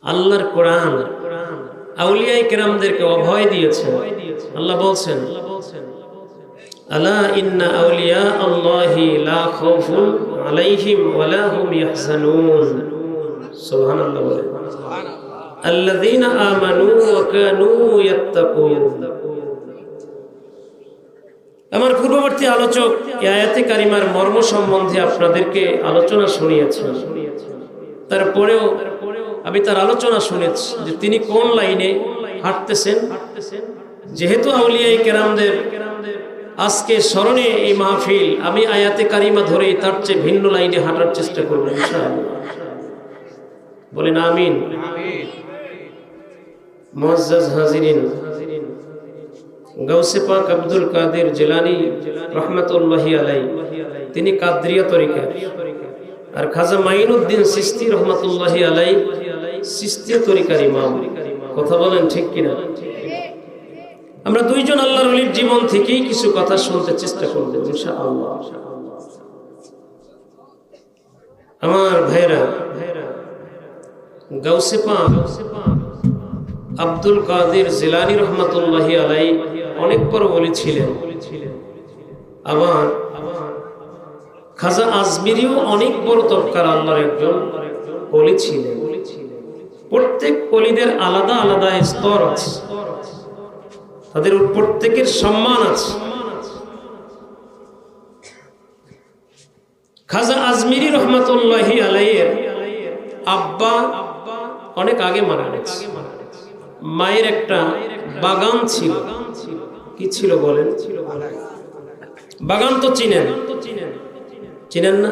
আল্লাহর কোরআন আউলিয়ায়ে কেরামদেরকে অভয় দিয়েছে। আল্লাহ বলছেন, আলা ইন্না আউলিয়া আল্লাহি লা খাউফুন আলাইহিম ওয়ালা হুম ইয়াহজানুন। সুবহানাল্লাহ বলে, আল্লাযীনা আমানু ওয়া কানু ইয়াত্তাকুন। আমার পূর্ববর্তী আলোচক এই আয়াতে কারিমার মর্ম সম্বন্ধে আপনাদেরকে আলোচনা শুনিয়েছেন। তারপরেও আমি তার আলোচনা শুনেছি যে তিনি কোন লাইনে হাঁটতেছেন। যেহেতু আউলিয়ায়ে কেরামদের আজকে স্মরণে এই মাহফিল, আমি আয়াতে কারিমা ধরে তার চেয়ে ভিন্ন লাইনে হাঁটার চেষ্টা করব ইনশাআল্লাহ। বলেন আমিন। মুআজ্জাজ হাজিরিন, গাউসে পাক আব্দুল কাদের জিলানী রহমাতুল্লাহি আলাইহি তিনি কাদরিয়া তরিকার, আর খাজা মাইনুদ্দিন চিশতি রহমাতুল্লাহি আলাইহি চিশতিয়া তরিকার ইমাম। কথা বলেন ঠিক কিনা? আমরা দুইজন আল্লাহর ওলির জীবন থেকেই কিছু কথা শুনতে চেষ্টা করব ইনশাআল্লাহ। আমার ভাইরা, গাউসে পাক আব্দুল কাদের জিলানী রহমাতুল্লাহি আলাইহি অনেক বড় ওলি ছিলেন। আবার খাজা আজমিরিও অনেক বড় তবকার আল্লাহর একজন ওলি ছিলেন। প্রত্যেক ওলিদের আলাদা আলাদা স্তর আছে, তাদের প্রত্যেকের সম্মান আছে। খাজা আজমিরি রহমাতুল্লাহি আলাইহির আব্বা অনেক আগে মারা গেছে। মায়ের একটা বাগান ছিল। কি ছিল বলেন? বাগান তো চিনেন না?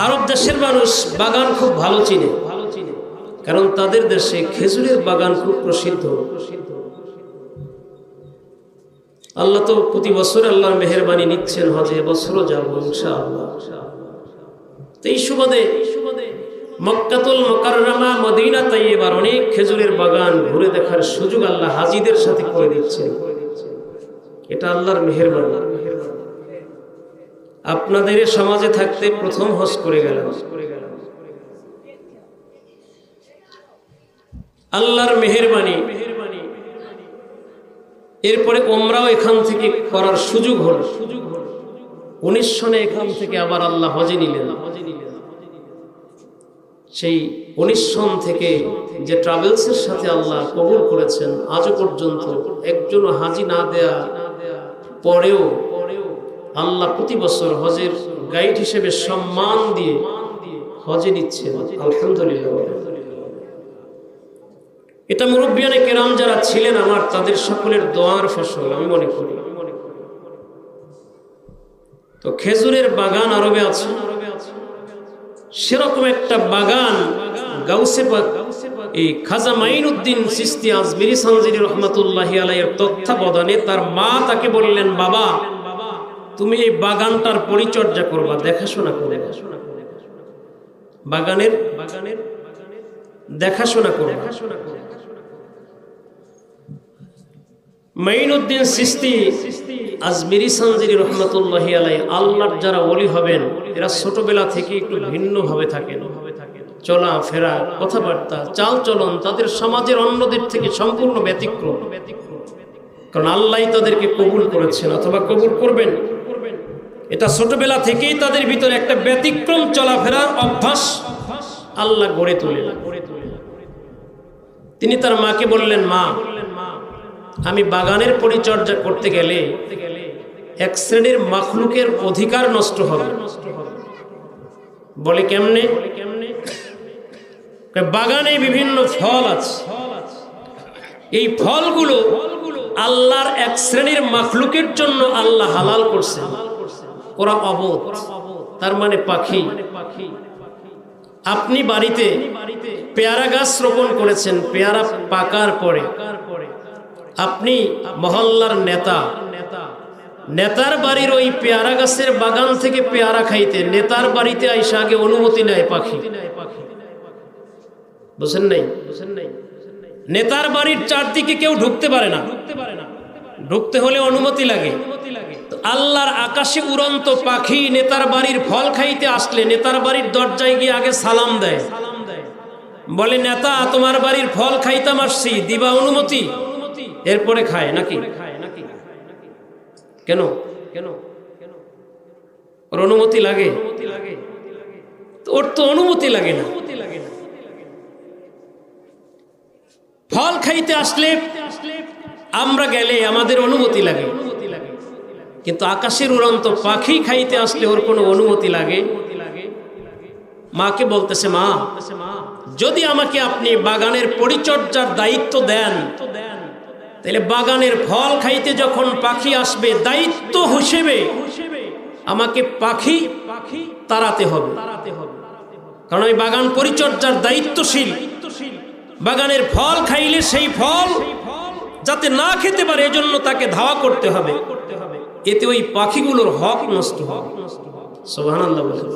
আরব দেশের মানুষ বাগান খুব ভালো চিনে, কারণ তাদের দেশে খেজুরের বাগান খুব প্রসিদ্ধ। আল্লাহ তো প্রতি বছর আল্লাহর মেহেরবানি নিচ্ছেন, হজে বছরও যাবো ইনশাআল্লাহ। তো এই সুবাদে মক্কাতুল মুকাররমা মদিনা তাইয়্যিবার অনেক খেজুরের বাগান ঘুরে দেখার সুযোগ আল্লাহ হাজীদের সাথে করে দিচ্ছেন। এটা আল্লাহর মেহেরবানি। আপনাদের সমাজে থাকতে প্রথম হজ করে গেলাম, আল্লাহর মেহেরবানি। এরপরে ওমরাও এখান থেকে করার সুযোগ হলো। 19 সনে এখান থেকে আবার আল্লাহ হজে নিলেন। সেই 19 সন থেকে যে ট্রাভেলসের সাথে আল্লাহ কবুল করেছেন, আজও পর্যন্ত একজন হাজি না দেয়া পরেও আল্লাহ প্রতি বছর হজের গাইড হিসেবে সম্মান দিয়ে হজে নিচ্ছেন। আলহামদুলিল্লাহ। এটা মুরব্বিয়ানে কেরাম যারা ছিলেন আমার, তাদের সকলের দোয়ার ফসল আমি মনে করি। তো খেজুরের বাগান আরবে আছে, সেরকম একটা বাগান গাউসে পাক এই খাজা মাইনুদ্দিন চিশতি আজমিরি সানজিরি রহমাতুল্লাহি আলাইহির তত্ত্বাবধানে তার মা তাকে বললেন, বাবা তুমি এই বাগানটার পরিচর্যা করবা, দেখাশোনা করবে, বাগানের দেখাশোনা করবে। মাইনুদ্দিন চিশতি আজমিরি সানজিরি রহমাতুল্লাহি আলাইহি আল্লাহর যারা ওলি হবেন, এরা ছোটবেলা থেকে একটু ভিন্ন ভাবে থাকেন। চলা ফেরা, কথাবার্তা, চাল চলন তাদের সমাজের অন্যদের থেকে সম্পূর্ণ ব্যতিক্রম। কারণ আল্লাহ তাদেরকে কবুল করেছেন অথবা কবুল করবেন। এটা ছোটবেলা থেকেই তাদের ভিতরে একটা ব্যতিক্রম চলাফেরার অভ্যাস আল্লাহ গড়ে তোলেন। তিনি তার মাকে বললেন, মা আমি বাগানের পরিচর্যা করতে গেলে এক শ্রেণীর মাখলুকের অধিকার নষ্ট হবে। বলে কেমনে? বাগানে বিভিন্ন ফল আছে, এই ফলগুলো আল্লাহর এক শ্রেণীর মাখলুকের জন্য আল্লাহ হালাল করছেন। ওরা অবোধ, তার মানে পাখি। আপনি বাড়িতে পেয়ারা গাছ রোপণ করেছেন, পেয়ারা পাকার পরে আপনি মহল্লার নেতার বাড়ির ওই পেয়ারা গাছের বাগান থেকে পেয়ারা খাইতে নেতার বাড়িতে আইসা আগে অনুমতি নেয় পাখি। বুঝেন নাই? নেতার বাড়ির চারদিকে কেউ ঢুকতে পারে না, ঢুকতে হলে অনুমতি লাগে। আল্লাহর আকাশে উড়ন্ত পাখি নেতার বাড়ির ফল খাইতে আসলে নেতার বাড়ির দরজায় গিয়ে আগে সালাম দেয়, বলে নেতা তোমার বাড়ির ফল খাইতাম আসছি, দিবা অনুমতি? এরপরে খায় নাকি? কেন কেন ওর অনুমতি লাগে? ওর তো অনুমতি লাগে না। ফল খাইতে আসলে আমরা গেলে আমাদের অনুমতি লাগে, কিন্তু আকাশের উড়ন্ত পাখি খাইতে আসলে ওর কোনো অনুমতি লাগে? মাকে বলতেছে, মা যদি আমাকে আপনি বাগানের পরিচর্যার দায়িত্ব দেন, তাহলে বাগানের ফল খাইতে যখন পাখি আসবে দায়িত্ব হিসেবে আমাকে পাখি তাড়াতে হবে, কারণ আমি বাগান পরিচর্যার দায়িত্বশীল। বাগানের ফল খাইলে সেই ফল যাতে না খেতে পারে এজন্য তাকে ধাওয়া করতে হবে, এতে ওই পাখিগুলোর হক নষ্ট হবে। সুবহানাল্লাহ বলেন।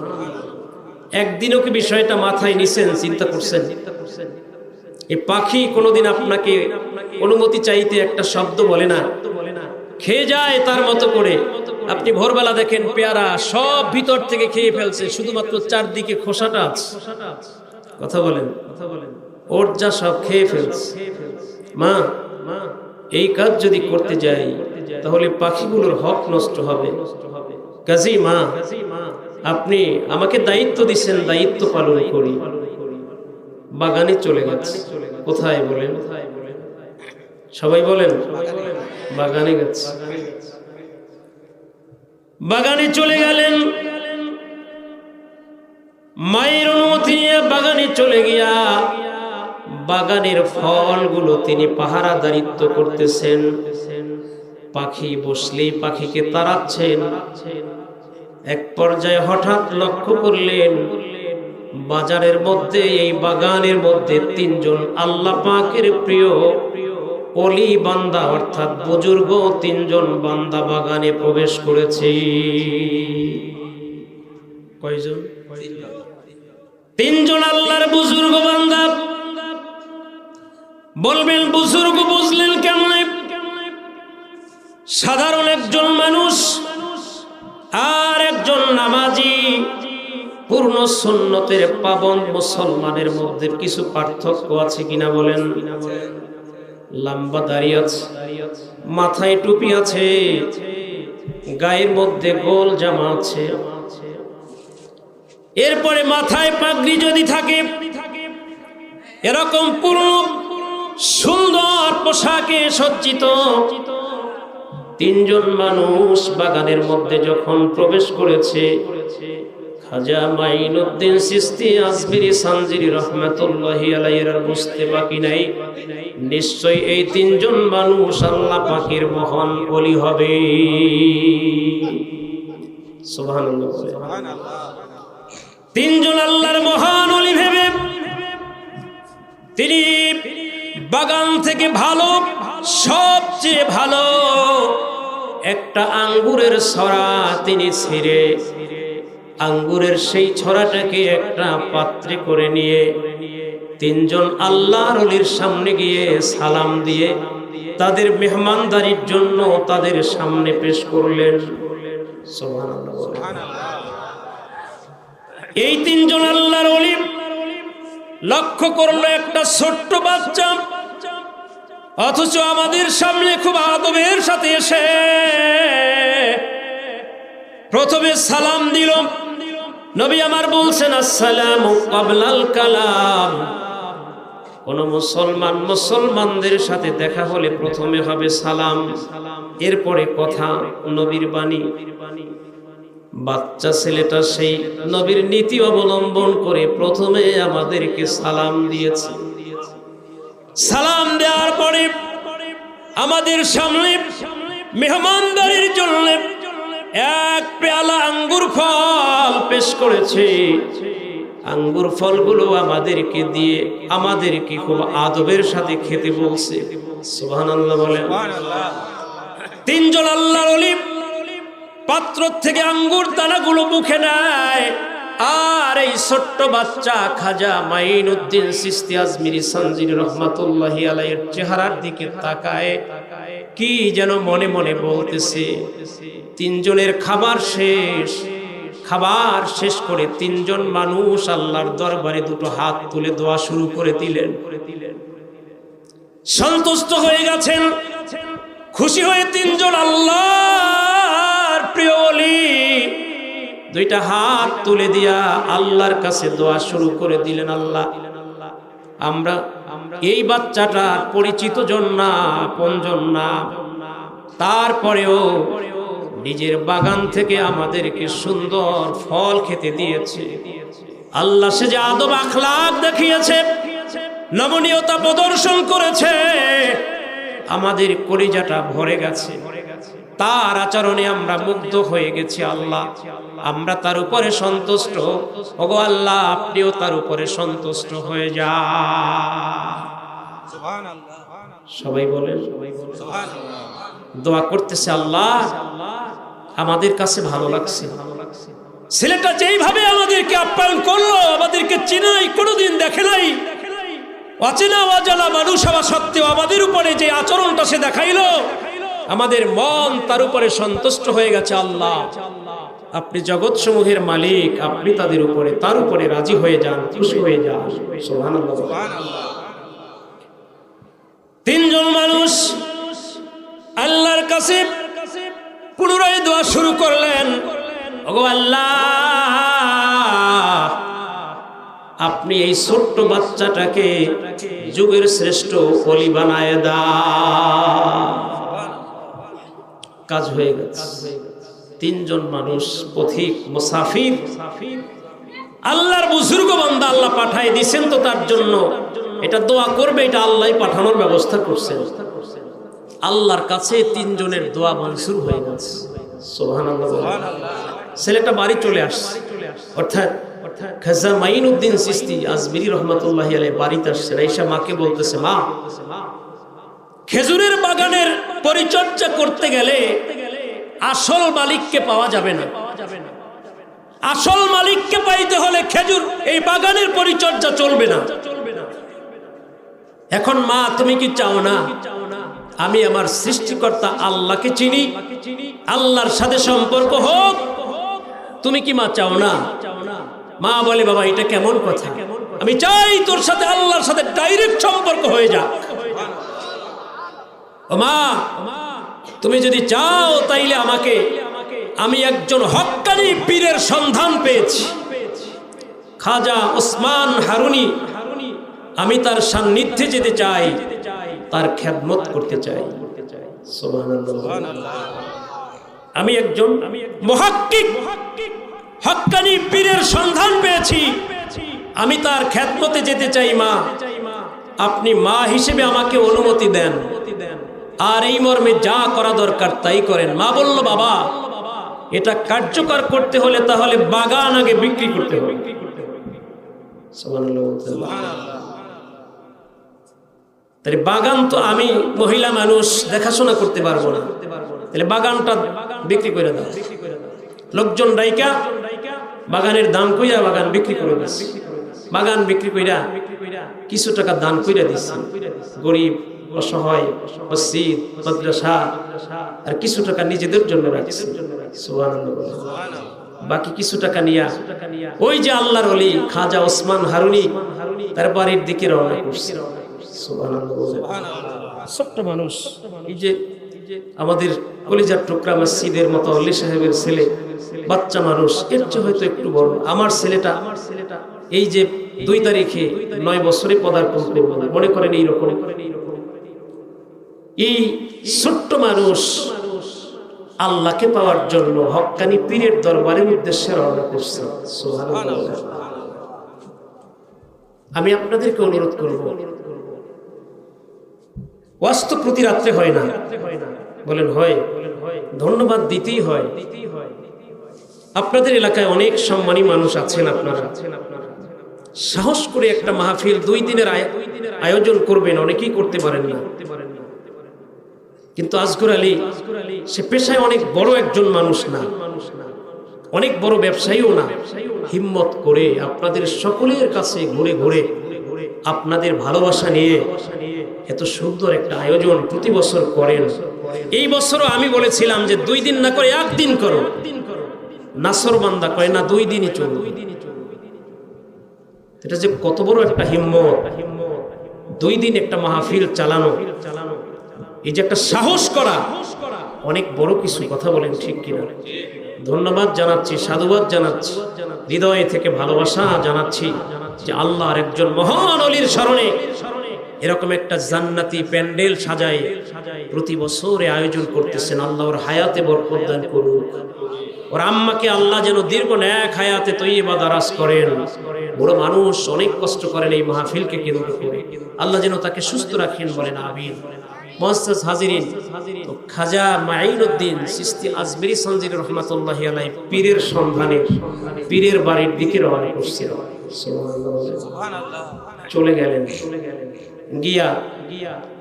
একদিনও কি বিষয়টা মাথায় নিছেন, চিন্তা করছেন? এই পাখি কোনোদিন আপনাকে অনুমতি চাইতে একটা শব্দ বলে না, খেয়ে যায় তার মতো করে। আপনি ভোরবেলা দেখেন পেয়ারা সব ভিতর থেকে খেয়ে ফেলছে, শুধুমাত্র চারদিকে খোসাটা আছে। কথা বলেন, ওর যা সব খেয়ে ফেলছে। মা এই কাজ যদি করতে যাই তাহলে পাখিগুলোর হক নষ্ট হবে। কাজী মা আপনি আমাকে দায়িত্ব দিচ্ছেন, দায়িত্ব পালন করি। বাগানে চলে গেছে। কোথায় বলেন? সবাই বলেন, বাগানে গেছে। বাগানে চলে গেলেন, মায়ের অনুমতি নিয়ে বাগানে চলে গিয়া বাগানের ফলগুলো তিনি পাহারাদারিত্ব করতেছেন। পাখি বসলেই পাখিকে তাড়াচ্ছেন। এক পর্যায়ে হঠাৎ লক্ষ্য করলেন বাজারের মধ্যে, এই বাগানের মধ্যে তিনজন আল্লাহ পাকের প্রিয় ওলি বান্দা অর্থাৎ বুজুর্গ তিনজন বান্দা বাগানে প্রবেশ করেছে। কয়জন? তিনজন আল্লাহর বুজুর্গ বান্দা। বলবেন বুজুর্গ বুঝলেন কেমনে? সাধারণ একজন মানুষ আর একজন নামাজি পূর্ণ সুন্নতের পাবন মুসলমানের মধ্যে কিছু পার্থক্য আছে কিনা বলেন? লম্বা দাড়ি আছে, মাথায় টুপি আছে, গায়ের মধ্যে গোল জামা আছে, এরপরে মাথায় পাগড়ি যদি থাকে, এরকম পূর্ণ সুন্দর পোশাকে সজ্জিত তিনজন মানুষ বাগানের মধ্যে যখন প্রবেশ করেছে, খাজা মাইনুদ্দিন চিশতি আজমিরি সানজিরি রাহমাতুল্লাহি আলাইহির বুঝতে বাকি নাই, নিশ্চয় এই তিনজন মানুষ আল্লাহ পাকের মহান ওলি হবে। সুবহানাল্লাহ। তিনজন আল্লাহর মহান ওলি ভেবে তিনি বাগান থেকে ভালো, সবচেয়ে ভালো একটা আঙ্গুরের ছড়া তিনি ছিঁড়ে আঙ্গুরের সেই ছড়াটাকে একটা পাত্রে করে নিয়ে তিনজন আল্লাহর ওলির সামনে গিয়ে সালাম দিয়ে তাদের মেহমানদারির জন্য তাদের সামনে পেশ করলেন। সুবহানাল্লাহ। এই তিনজন আল্লাহর ওলি লক্ষ্য করলো একটা ছোট্ট বাচ্চা, অথচ আমাদের সামনে খুব আদবের সাথে এসে প্রথমে সালাম দিল। নবী আমার বলছেন আসসালামু ক্বাবলাল কালাম। কোন মুসলমান মুসলমানদের সাথে দেখা হলে প্রথমে হবে সালাম, এরপরে কথা, নবীর বাণী। বাচ্চা ছেলেটা সেই নবীর নীতি অবলম্বন করে প্রথমে আমাদেরকে সালাম দিয়েছে। সালাম দেওয়ার পরে আমাদের সামনে মেহমানদারির জন্য এক পেয়ালা আঙ্গুর ফল পেশ করেছে। আঙ্গুর ফলগুলো আমাদেরকে দিয়ে আমাদেরকে খুব আদবের সাথে খেতে বলছে। সুবহানাল্লাহ বলেন। তিনজন আল্লাহর ওলি পাত্র থেকে আঙ্গুর দানাগুলো মুখে নেয়, আর এই ছোট্ট বাচ্চা খাজা মাইনুদ্দিন চিশতি আজমিরি সানজিরি রাহমাতুল্লাহি আলাইহির চেহারার দিকে তাকায়, কি যেন মনে মনে বলতেছে। তিনজনের খাবার শেষ, খাবার শেষ করে তিনজন মানুষ আল্লাহর দরবারে দুটো হাত তুলে দোয়া শুরু করে দিলেন। সন্তুষ্ট হয়ে গেছেন, খুশি হয়ে তিনজন আল্লাহর প্রিয় ওলি দুইটা হাত তুলে দিয়া আল্লাহর কাছে দোয়া শুরু করে দিলেন। আল্লাহ, আমরা এই বাচ্চাটার পরিচিত জন না, আপনজন না, তারপরেও নিজের বাগান থেকে আমাদেরকে সুন্দর ফল খেতে দিয়েছে। আল্লাহ, সে যে আদব আখলাক দেখিয়েছে, নমনীয়তা প্রদর্শন করেছে, আমাদের কলিজাটা ভরে গেছে। তার আচরণে আমরা মুগ্ধ হয়ে গেছি। আল্লাহ, আমরা তার উপরে সন্তুষ্ট। ওগো আল্লাহ, আপনিও তার উপরে সন্তুষ্ট হয়ে যান। সুবহানাল্লাহ। সবাই বলেন সুবহানাল্লাহ। দোয়া করতেছে, আল্লাহ আমাদের কাছে ভালো লাগছে, ছেলেটা যেইভাবে আমাদেরকে আপ্যায়ন করলো, আমাদেরকে চিনে নাই, কোনোদিন দেখে নাই, অচেনা অজানা মানুষ হওয়া সত্ত্বেও আমাদের উপরে যে আচরণটা সে দেখাইলো, আমাদের মন তার উপরে সন্তুষ্ট হয়ে গেছে। আল্লাহ, আপনি জগৎ সমূহের মালিক, আপনি তাদের উপরে তার উপরে রাজি হয়ে যান, খুশি হয়ে যান। সুবহানাল্লাহ। তিনজন মানুষ আল্লাহর কাছে পুনরায় দোয়া শুরু করলেন। ওগো আল্লাহ, আপনি এই ছোট্ট বাচ্চাটাকে যুগের শ্রেষ্ঠ ওলি বানায় দাও। কাজ হয়ে গেছে। তিনজন মানুষ পথিক মুসাফির, আল্লাহর বুজুর্গ বান্দা আল্লাহ পাঠায় দিয়েছেন, তো তার জন্য এটা দোয়া করবে, এটা আল্লাহই পাঠানোর ব্যবস্থা করছেন। আল্লাহর কাছে তিনজনের দোয়া মঞ্জুর হয়ে গেছে। সুবহানাল্লাহ। ছেলেটা বাড়ি চলে আসছে, অর্থাৎ খাজা মাইনুদ্দিন চিশতি আজমিরি রহমাতুল্লাহি আলাইহি বাড়িতে আসছেন। আয়েশা মাকে বলতেছে, মা, খেজুরের বাগানের পরিচর্যা করতে গেলে আসল মালিককে পাওয়া যাবে না। আসল মালিককে পাইতে হলে খেজুর এই বাগানের পরিচর্যা চলবে না। এখন মা, তুমি কি চাও না আমি আমার সৃষ্টিকর্তা আল্লাহকে চিনি, আল্লাহর সাথে সম্পর্ক হোক? তুমি কি মা চাও না? মা বলে, বাবা এটা কেমন কথা? আমি চাই তোর সাথে আল্লাহর সাথে ডাইরেক্ট সম্পর্ক হয়ে যাক। ও মা, তুমি যদি চাও তাইলে আমাকে, আমি একজন হক্কানি পীরের সন্ধান পেয়েছি, খাজা ওসমান হারুনি, আমি তার সান্নিধ্যে যেতে চাই, তার খেদমত করতে চাই। সুবহানাল্লাহ। আমি একজন মুহাক্কিক হক্কানি পীরের সন্ধান পেয়েছি, আমি তার খেদমতে যেতে চাই। মা, আপনি মা হিসেবে আমাকে অনুমতি দেন, আর এই মর্মে যা করা দরকার তাই করেন। মা বলল, বাবা এটা কার্যকর করতে হলে তাহলে বাগান আগে বিক্রি করতে হবে। তাহলে বাগান তো আমি মহিলা মানুষ দেখাশোনা করতে পারবো না, তাহলে বাগানটা বিক্রি করে দাও। লোকজন ডাইকা বাগানের দাম কইরা বাগান বিক্রি করে দিচ্ছে। বাগান বিক্রি কইরা কিছু টাকা দান কইরা দিচ্ছে গরিব, অসহায়, মসজিদ, মাদ্রাসা, আর কিছু টাকা নিজেদের জন্য রাখছে। সুবহানাল্লাহ। বাকি কিছু টাকা নিয়া ওই যে আল্লাহর ওলি খাজা ওসমান হারুনি তার বাড়ির দিকে রওনা করছে। সুবহানাল্লাহ। ছোট্ট মানুষ, এই যে আমাদের কলিজার টুকরা মসজিদের মতো ওলি সাহেবের ছেলে, বাচ্চা মানুষ, এর চেয়ে হয়তো একটু বড়। আমার ছেলেটা এই যে 2 তারিখে 9 বছরে পদার্পণ করবে, মনে করেন এইরকম। এই ছোট্ট মানুষ আল্লাহকে পাওয়ার জন্য হক্কানি পীরের দরবারের উদ্দেশ্যে রওনা করছে। সুবহানাল্লাহ। আমি আপনাদেরকে অনুরোধ করব, ওয়াজ তো প্রতি রাত্রে হয় না, বলেন হয়? ধন্যবাদ দিতেই হয়। আপনাদের এলাকায় অনেক সম্মানী মানুষ আছেন, আপনারা সাহস করে একটা মাহফিল 2 দিনের আয়োজন করবেন, অনেকেই করতে পারেন না। কিন্তু আজগর আলী সে পেশায় অনেক বড় একজন মানুষ না, অনেক বড় ব্যবসায়ীও না। হিম্মত করে আপনাদের সকলের কাছে ঘুরে ঘুরে আপনাদের ভালোবাসা নিয়ে এত সুন্দর একটা আয়োজন প্রতি বছর করেন। এই বছরও আমি বলেছিলাম যে 2 দিন না করে 1 দিন করো, নাসরবান্দা কয় না 2 দিনই চলবে। এটা যে কত বড় একটা হিম্মত, 2 দিন একটা মাহফিল চালানো, এই যে একটা সাহস করা, অনেক বড় কিছু। কথা বলেন ঠিক কিনা? ধন্যবাদ জানাচ্ছি, সাধুবাদ জানাচ্ছি, হৃদয় থেকে ভালোবাসা জানাচ্ছি যে আল্লাহর একজন মহান ওলির স্মরণে এরকম একটা জান্নাতি প্যান্ডেল সাজায় প্রতি বছরে আয়োজন করতেছেন। আল্লাহ ওর হায়াতে বরকত দান করুক, ওর আম্মাকে আল্লাহ যেন দীর্ঘ নেক হায়াতে তৈয়বা দারাজ করেন। বড় মানুষ, অনেক কষ্ট করেন এই মাহফিলকে কেন্দ্র করে, আল্লাহ যেন তাকে সুস্থ রাখেন, বলেন আমিন। মুআজ্জাজ হাজিরিন, খাজা মাঈনুদ্দিন চিশতি আজমিরি সানজিরি রাহমাতুল্লাহি আলাইহি পীরের সন্ধানে পীরের বাড়ির দিকে রওনা করছেন। সুবহানাল্লাহ। চলে গেলেন, গিয়া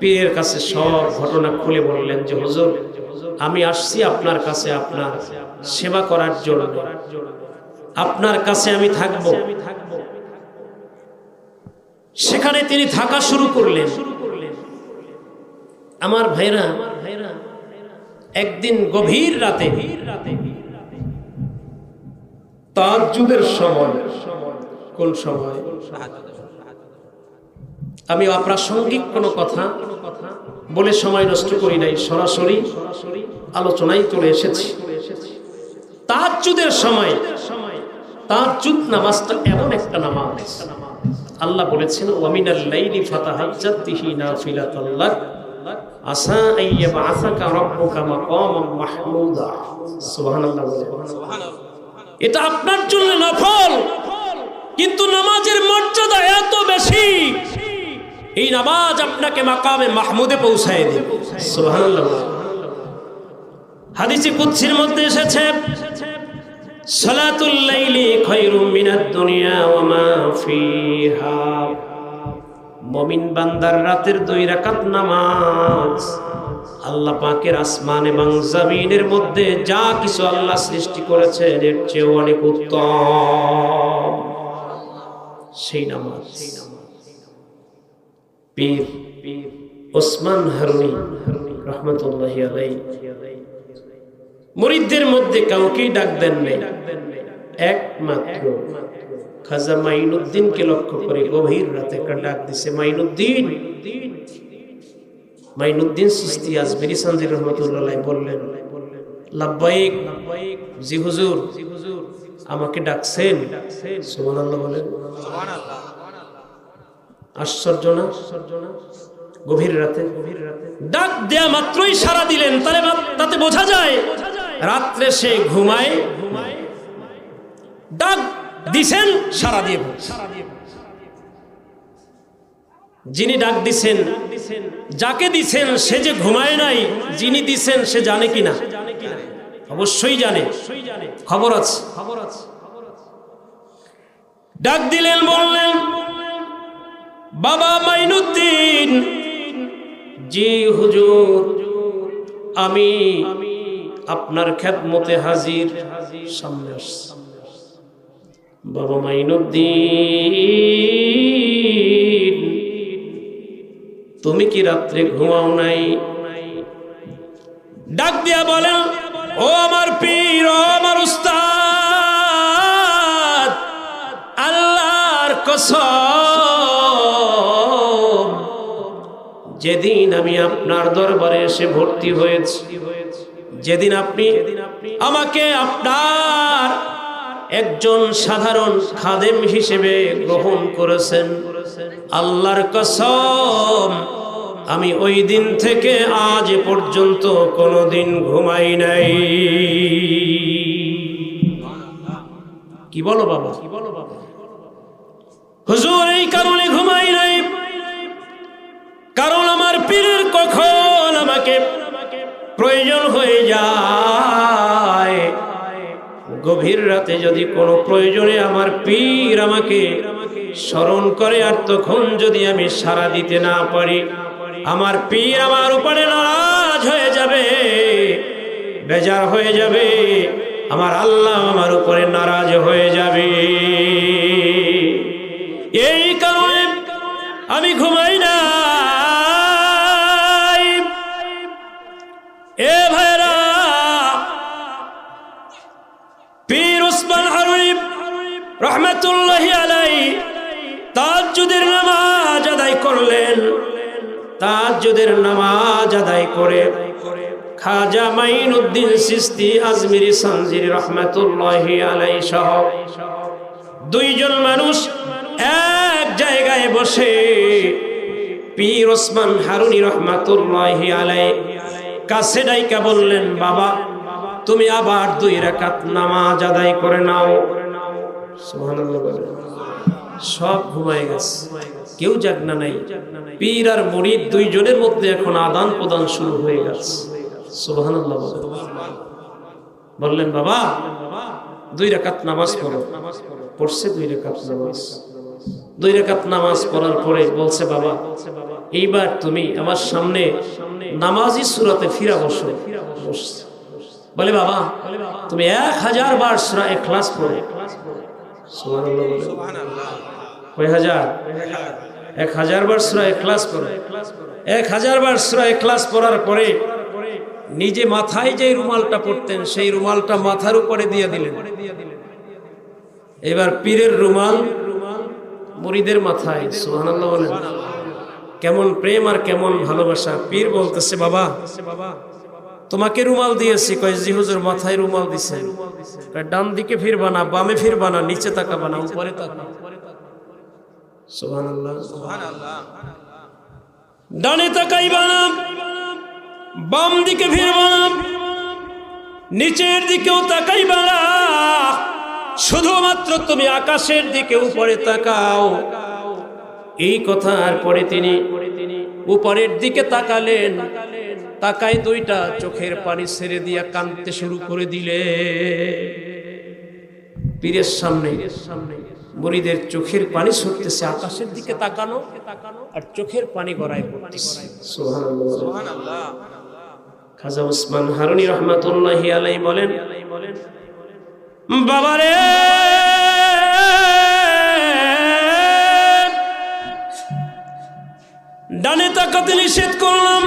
পীরের কাছে সব ঘটনা খুলে বললেন যে হুজুর, আমি আসছি আপনার কাছে আপনার সেবা করার জন্য, আপনার কাছে আমি থাকব। সেখানে তিনি থাকা শুরু করলেন। আমার ভাইরা, একদিন গভীর রাতে তাহাজ্জুদের সময়, কোন সময়, আমি অপ্রাসঙ্গিক কোনো কথা বলে সময় নষ্ট করি নাই, সরাসরি আলোচনায় চলে এসেছি। তাহাজ্জুদের সময়, তাহাজ্জুদ নামাজটা এমন একটা নামাজ, আল্লাহ বলেছেন ওয়ামিনাল লাইলি ফাতাহাজ্জাত বিহি নাফিলাতাল লাক আসা আইয়াবআসাকা রাব্বুকা মাকামান মাহমুদা। সুবহানাল্লাহ। এটা আপনার জন্য নফল, কিন্তু নামাজের মর্যাদা এত বেশি, এই নামাজ আপনাকে মাকামে মাহমুদে পৌঁছায় দেবে। সুবহানাল্লাহ। হাদিসে কুদসির মধ্যে এসেছে সালাতুল লাইলি খায়রুম মিনাদ দুনিয়া ওয়া মা ফিহা। মুমিন বান্দার রাতের 2 রাকাত নামাজ আল্লাহ পাকের আসমান এবং জমিনের মধ্যে যা কিছু আল্লাহ সৃষ্টি করেছেন এর চেয়ে অনেক উত্তম সেই নামাজ। পীর ওসমান হারুনি রাহমাতুল্লাহি আলাইহি মুরিদদের মধ্যে কাউকেই ডাক দেন নাই, একমাত্র খাজা মাইনুদ্দিনকে লক্ষ্য করে গভীর রাতে একটা ডাক দিছে, মাইনুদ্দিন। মাইনুদ্দিন চিশতি আজমিরি সানজিরি রাহমাতুল্লাহি আলাইহি বললেন লাব্বাইক। জি হুজুর, আমাকে ডাকছেন? সুবহানাল্লাহ বলেন। সুবহানাল্লাহ। আশ্চর্য না? গভীর রাতে ডাক দেয়া মাত্রই সাড়া দিলেন, তাতে বোঝা যায় রাত্রে সে ঘুমায়। ডাক দিছেন, সাড়া দিয়ে যিনি ডাক দিছেন, যাকে দিছেন সে যে ঘুমায় নাই, যিনি দিছেন সে জানে কিনা? অবশ্যই জানে, খবর আছে। ডাক দিলেন, বললেন বাবা মাইনুদ্দিন। জি হুজুর, আমি আপনার খেদমতে হাজির। সামনে আসছে। বাবা মাইনুদ্দিন, তুমি কি রাত্রে ঘুমাও নাই? ডাক দিয়া বলেন ও আমার পীর, ও আমার উস্তাদ, আল্লাহর কসম, যেদিন আমি আপনার দরবারে এসে ভর্তি হয়েছি, যেদিন আপনি আমাকে আপনার একজন সাধারণ খাদেম হিসেবে গ্রহণ করেছেন, আল্লাহর কসম আমি ওই দিন থেকে আজ পর্যন্ত কোনোদিন ঘুমাই নাই। কি বলো বাবা? হুজুর, এই কারণে ঘুমাই নাই, কারণ আমার পীরের কখন আমাকে প্রয়োজন হয়ে যায়। গভীর রাতে যদি কোনো প্রয়োজনে আমার পীর আমাকে স্মরণ করে, আর তখন যদি আমি সাড়া দিতে না পারি, আমার পীর আমার উপরে নারাজ হয়ে যাবে, বেজার হয়ে যাবে, আমার আল্লাহ আমার উপরে নারাজ হয়ে যাবে। এই কারণে আমি ঘুমাই না। এ ভাইরা, পীর করলেন, তাহাজ্জুদের নামাজ আদায় করে খাজা মাইনুদ্দিন চিশতি আজমিরি সানজিরি রহমাতুল্লাহি আলাইহি সহ দুইজন মানুষ এক জায়গায় বসে পীর ওসমান হারুনি রহমাতুল্লাহি আলাইহি কাছে ডাইকা বললেন, বাবা তুমি আবার 2 রাকাত নামাজ আদায় করে নাও। সুবহানাল্লাহ বলেন। সব ঘুমায় গেছে, কেউ জাগনা নাই। পীর আর মুরিদ দুইজনের মধ্যে এখন আদান প্রদান শুরু হয়ে গেছে। সুবহানাল্লাহ বললেন, বাবা 2 রাকাত নামাজ পড়ো। পড়ছে 2 রাকাত নামাজ। 2 রাকাত নামাজ পড়ার পরে বলছে, বাবা এইবার তুমি আমার সামনে নামাজি সূরাতে ফিরা বসো। বলে, বাবা তুমি 1000 বার সূরা ইখলাস পড়ো। সুবহানাল্লাহ বলে। কয় হাজার? 1000 বার সূরা ইখলাস পড়ো। 1000 বার সূরা ইখলাস পড়ার পরে নিজে মাথায় যে রুমালটা পড়তেন সেই রুমালটা মাথার উপরে দিয়ে দিলেন। এবার পীরের রুমাল মুরিদের মাথায়। সুবহানাল্লাহ বলেন। কেমন প্রেম আর কেমন ভালোবাসা। পীর বলতেছে, বাবা তোমাকে রুমাল দিয়েছি। কয়, জি হুজুর, মাথায় রুমাল দিছেন। কয়, ডান দিকে ফিরবা না, বামে ফিরবা না, নিচে তাকাবা না, উপরে তাকাবা। সুবহানাল্লাহ। ডানে তাকাইবা না, বাম দিকে ফিরবা না, নিচের দিকেও তাকাইবা না, শুধুমাত্র তুমি আকাশের দিকে উপরে তাকাও। এই কথার পরে তিনি উপরের দিকে তাকালেন। তাকায় 2টা চোখের পানি ছেড়ে দিয়া কাঁদতে শুরু করে দিলে। পীরের সামনে মুরিদের চোখের পানি ছুটতেছে, আকাশের দিকে তাকানো আর চোখের পানি গড়ায় পড়তেছে। সুবহানাল্লাহ। খাজা ওসমান হারুনি রহমাতুল্লাহি আলাইহি বলেন, বাবারে ডানে তাকাতে নিষেধ করলাম,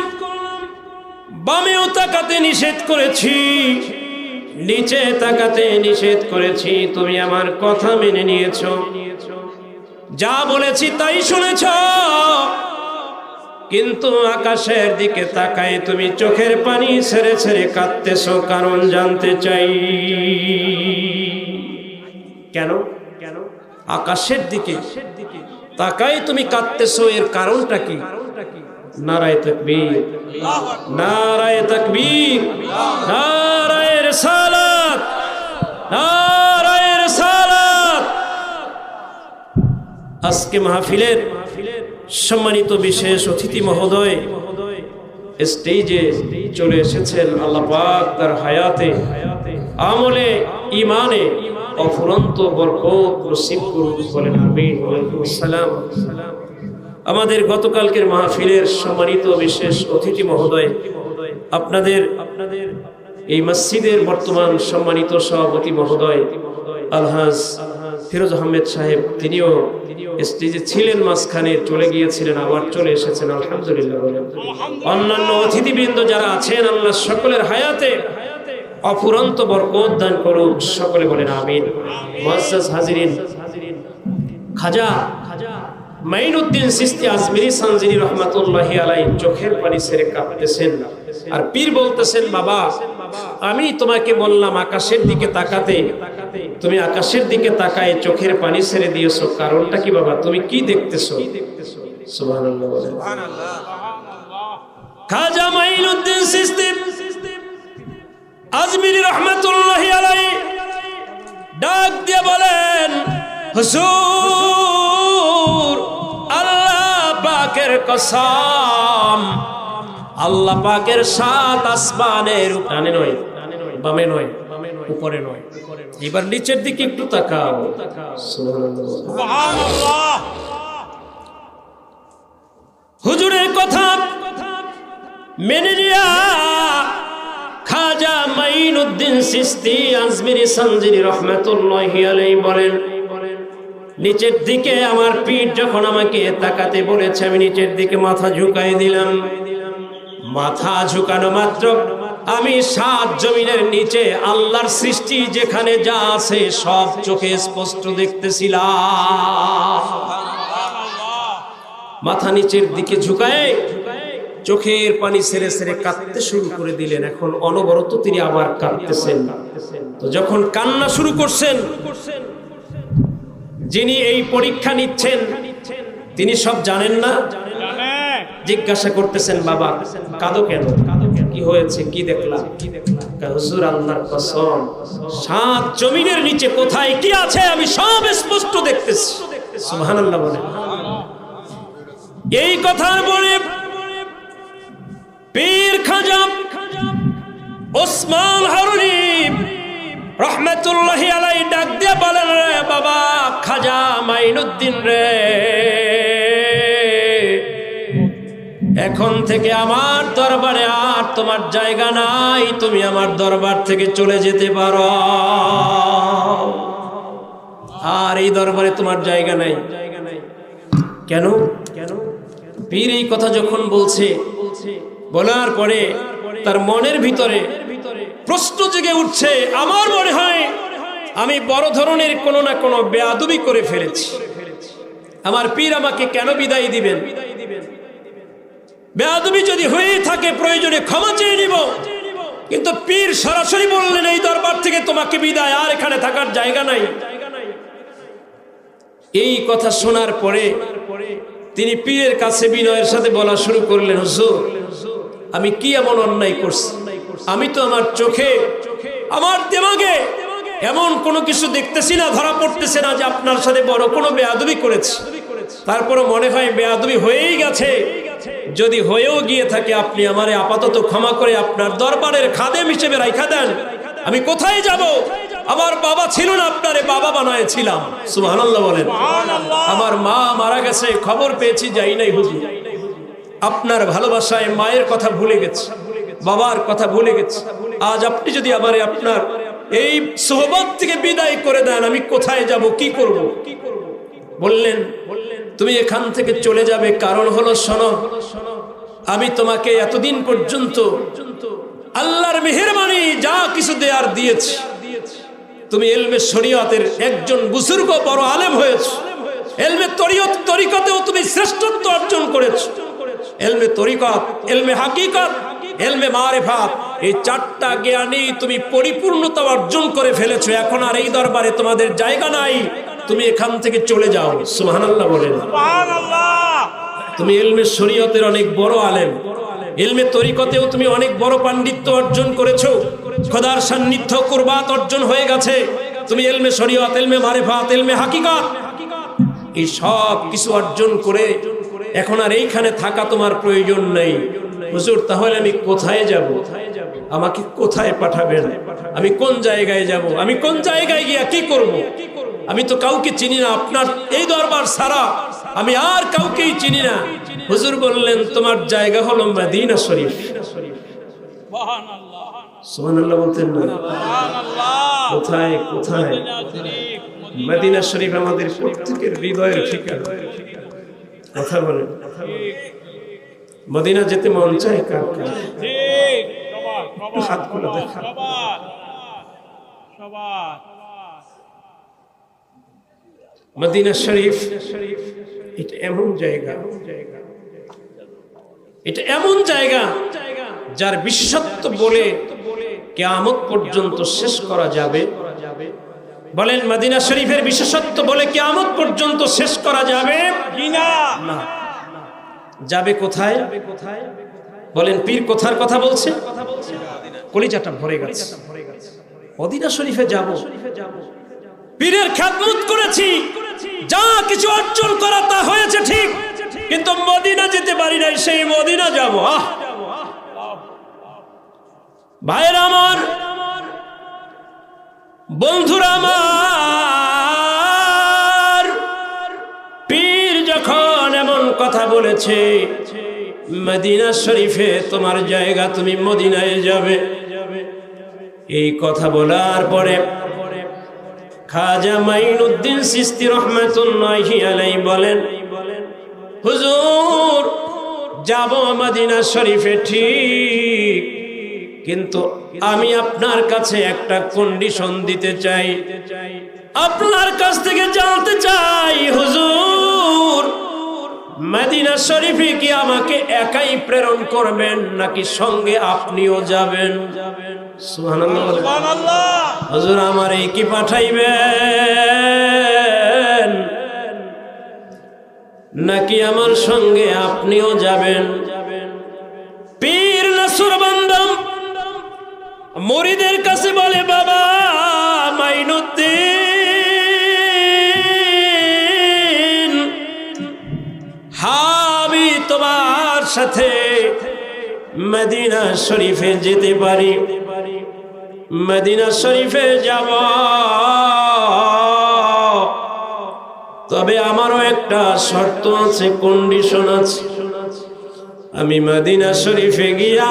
বামেও তাকাতে নিষেধ করেছি, নিচে তাকাতে নিষেধ করেছি, তুমি আমার কথা মেনে নিয়েছো, যা বলেছি তাই শুনেছ, কিন্তু আকাশের দিকে তাকায় তুমি চোখের পানি ছেড়ে ছেড়ে কাঁদতেছো, কারণ জানতে চাই কেন? আকাশের দিকে তাকায় তুমি কাঁদতেছো, এর কারণটা কি? নারায়ে তাকবীর, নারায়ে তাকবীর, নারায়ে রিসালাত, নারায়ে রিসালাত। আজকে মাহফিলের সম্মানিত বিশেষ অতিথি মহোদয় স্টেজে চলে এসেছেন। আল্লাহ পাক তার হায়াতে আমলে ঈমানে অফুরন্ত বরকত নসিব করুন, বলেন আমিন। ওয়ালাইকুম আসসালাম। আমাদের গতকালকের মাহফিলের সম্মানিত বিশেষ অতিথি মহোদয়, আপনাদের এই মসজিদের বর্তমান সম্মানিত সভাপতি মহোদয় আলহাজ ফিরোজ আহমেদ সাহেব, তিনিও স্টেজে ছিলেন, মাঝখানে চলে গিয়েছিলেন, আবার চলে এসেছেন, আলহামদুলিল্লাহ। অন্যান্য অতিথিবৃন্দ যারা আছেন, আল্লাহ সকলের হায়াতে অফুরন্ত বরকত দান করুক, সকলে বলেন আমিন। মুআজ্জাজ হাজিরিন, খাজা মাইনুদ্দিন চিশতি আজমিরি সানজিরি রহমাতুল্লাহি আলাইহি চোখের পানি ছেড়ে কাঁদতেছেন, আর পীর বলতেছেন, বাবা আমি তোমাকে বললাম আকাশের দিকে তাকাতে, তুমি আকাশের দিকে তাকায় চোখের পানি ছেড়ে দিয়েছো, কারণটা কি বাবা? তুমি কি দেখতেছো? সুবহানাল্লাহ বলেন। খাজা মাইনুদ্দিন চিশতি আজমিরি রহমাতুল্লাহি আলাইহি ডাক দিয়ে বলেন, হুজুর আল্লাহ পাকের কসম, আল্লাহ পাকের 7 আসমানের ডানে নয়, বামে নয়, উপরে নয়, এবার নিচের দিকে একটু তাকাও। সুবহানাল্লাহ। হুজুরের কথা মেনে নিয়া খাজা মাইনুদ্দিন চিশতি আজমিরি সানজিরি রহমাতুল্লাহি আলাইহি বলেন, নিচের দিকে আমার পীর যখন আমাকে তাকাতে বলেছে, আমি নিচের দিকে মাথা ঝুঁকাই দিলাম। মাথা ঝুঁকানো মাত্র আমি 7 জমিনের নিচে আল্লাহর সৃষ্টি যেখানে যা আছে সব চোখে স্পষ্ট দেখতেছিলাম। মাথা নিচের দিকে ঝুঁকায় চোখের পানি ছেড়ে ছেড়ে কাঁদতে শুরু করে দিলেন। এখন অনবরত তিনি আবার কাঁদতেছেন। তো যখন কান্না শুরু করছেন, যিনি এই পরীক্ষা নিচ্ছেন তিনি সব জানেন না, জিজ্ঞাসা করতেছেন, বাবা কাঁদো কেন, কি হয়েছে, কি দেখলাম? হুজুর আল্লাহর কসম, সাত জমিনের নিচে কোথায় কি আছে আমি সব স্পষ্ট দেখতেছি। সুবহানাল্লাহ বলেন। এই কথার পরে পীর খাজা ওসমান হারুনি রহমাতুল্লাহি আলাইহি ডাক দিয়ে বলেন, রে বাবা খাজা মাইনুদ্দিন রে, এখন থেকে আমার দরবারে আর তোমার জায়গা নাই, তুমি আমার দরবার থেকে চলে যেতে পারো, আর এই দরবারে তোমার জায়গা নাই। কেন? পীর এই কথা যখন বলছে, বলার পরে তার মনের ভিতরে প্রশ্ন জেগে উঠছে, আমার মনে হয় আমি বড় ধরনের কোনো না কোনো বেয়াদবি করে ফেলেছি, আমার পীর আমাকে কেন বিদায় দিবেন? বেয়াদবি যদি হয়ে থাকে প্রয়োজনে ক্ষমা চেয়ে নিব, কিন্তু পীর সরাসরি বললেন এই দরবার থেকে তোমাকে বিদায়, আর এখানে থাকার জায়গা নাই। এই কথা শোনার পরে তিনি পীরের কাছে বিনয়ের সাথে বলা শুরু করলেন, হুজুর আমি কি এমন অন্যায় করছি? আমি তো আমার চোখে আমার দিমাগে এমন কোনো কিছু দেখতেছি না, ধরা পড়তেছে না যে আপনার সাথে বড় কোনো বেয়াদবি করেছি। তারপরও মনে হয় বেয়াদবি হয়েই গেছে, যদি হয়েও গিয়ে থাকে আপনি আমারে আপাতত ক্ষমা করে আপনার দরবারের খাদেম হিসেবে রাখা দেন। আমি কোথায় যাব? আমার বাবা ছিল না, আপনারে বাবা বানায়েছিলাম। সুবহানাল্লাহ বলেন। আমার মা মারা গেছে, খবর পেয়েছি, যাই নাই হুজুর। আপনার ভালোবাসায় মায়ের কথা ভুলে গেছে, বাবার কথা ভুলে গেছে। আজ আপনি যদি আমারে আপনার এই সোহবত থেকে বিদায় করে দেন, আমি কোথায় যাব, কি করব? বললেন, তুমি এখান থেকে চলে যাবে, কারণ হলো শোনো, আমি তোমাকে এতদিন পর্যন্ত আল্লাহর মেহেরবানি যা কিছু দেয়ার দিয়েছি, তুমি ইলমে শরীয়তের একজন বুজুর্গ বড় আলেম হয়েছো, ইলমে তরিকতেও তুমি শ্রেষ্ঠত্ব অর্জন করেছো। ইলমে তরিকত, ইলমে হাকিকত, ইলমে মারিফাত, এই চারটা জ্ঞানে তুমি পরিপূর্ণতা অর্জন করে ফেলেছো। এখন আর এই দরবারে তোমাদের জায়গা নাই, তুমি এখান থেকে চলে যাও। সুবহানাল্লাহ বলেন। সুবহানাল্লাহ। তুমি ইলমে শরীয়তের অনেক বড় আলেম, ইলমে তরিকতেও তুমি অনেক বড় পাণ্ডিত্য অর্জন করেছো, খোদার সান্নিধ্য কুরবাত অর্জন হয়ে গেছে। তুমি ইলমে শরীয়ত, ইলমে মারিফাত, ইলমে হাকিকত এই সব কিছু অর্জন করে এখন আর এইখানে থাকা তোমার প্রয়োজন নেই। হুজুর তাহলে আমি কোথায় যাব? আমাকে কোথায় পাঠাবেন? আমি কোন জায়গায় যাব? আমি কোন জায়গায় গিয়া কি করব? আমি তো কাউকে চিনি না, আপনার এই দরবার ছাড়া আমি আর কাউকেই চিনি না। হুজুর বললেন, তোমার জায়গা হলো মদিনা শরীফ। সুবহানাল্লাহ। সুবহানাল্লাহ বলতেন না? সুবহানাল্লাহ। কোথায় কোথায়? মদিনা শরীফ আমাদের প্রত্যেকের হৃদয়ের ঠিকানা। কথা বলেন, মদিনা যেতে মন চায় কার কার? ঠিক, সবার হাতগুলো দেখা। সবার মদিনা শরীফ এটা এমন জায়গা, এটা এমন জায়গা যার বিশেষত্ব বলে কিয়ামত পর্যন্ত শেষ করা যাবে। বলেন, মদিনা শরীফের বিশেষত্ব বলে কিয়ামত পর্যন্ত শেষ করা যাবে কিনা? না। যাবে কোথায়? বলেন, পীর কোথার কথা বলছে? কলিজাটা ভরে গেছে। মদিনা শরীফে যাব। পীরের খেদমত করেছি, যা কিছু অর্জন করা তা হয়েছে ঠিক, কিন্তু মদিনা যেতে পারি নাই, সেই মদিনা যাব। ভাইরা আমার, বন্ধুরা আমার, পীর যখন এমন কথা বলেছে, মদিনা শরীফে তোমার জায়গা, তুমি মদিনায় যাবে, এই কথা বলার পরে খাজা মাইনুদ্দিন চিশতি রহমাতুল্লাহি আলাইহি বলেন, হুজুর যাব মদিনা শরীফে ঠিক, কিন্তু আমি আপনার কাছে একটা কন্ডিশন দিতে চাই, আপনার কাছ থেকে জানতে চাই, হুজুর মদিনা শরীফে কি আমাকে একাই প্রেরণ করবেন নাকি সঙ্গে আপনিও যাবেন? সুবহানাল্লাহ। হুজুর আমারে কি পাঠাইবেন নাকি আমার সঙ্গে আপনিও যাবেন? পীর নাসরবান্দম মুরিদের কাছে বলে, বাবা মাইনুদ্দিন, আমি তোমার সাথে মদিনা শরীফে যেতে পারি, মদিনা শরীফে যাব, তবে আমারও একটা শর্ত আছে, কন্ডিশন আছে। আমি মদিনা শরীফে গিয়া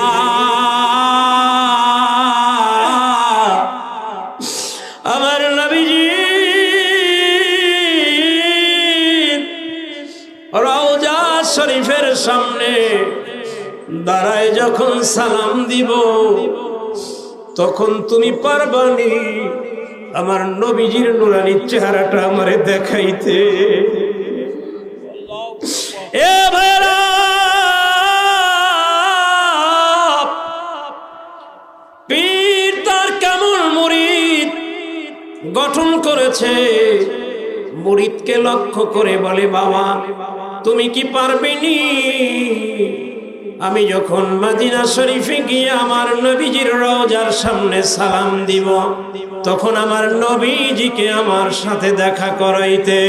আমার নবীজি রওজা শরীফের সামনে দাঁড়ায় যখন সালাম দিব, তখন তুমি পারবানি আমার নবীজির নুরানি চেহারাটা আমারে দেখাইতে। এ ভাইরা, পীর তার কেমন মুরিদ গঠন করেছে, মুরিদকে লক্ষ্য করে বলে, বাবা তুমি কি পারবেনি আমি যখন মদিনা শরীফে গিয়ে আমার নবীজির রওজার সামনে সালাম দিব, তখন আমার নবীজিকে আমার সাথে দেখা করাইতে?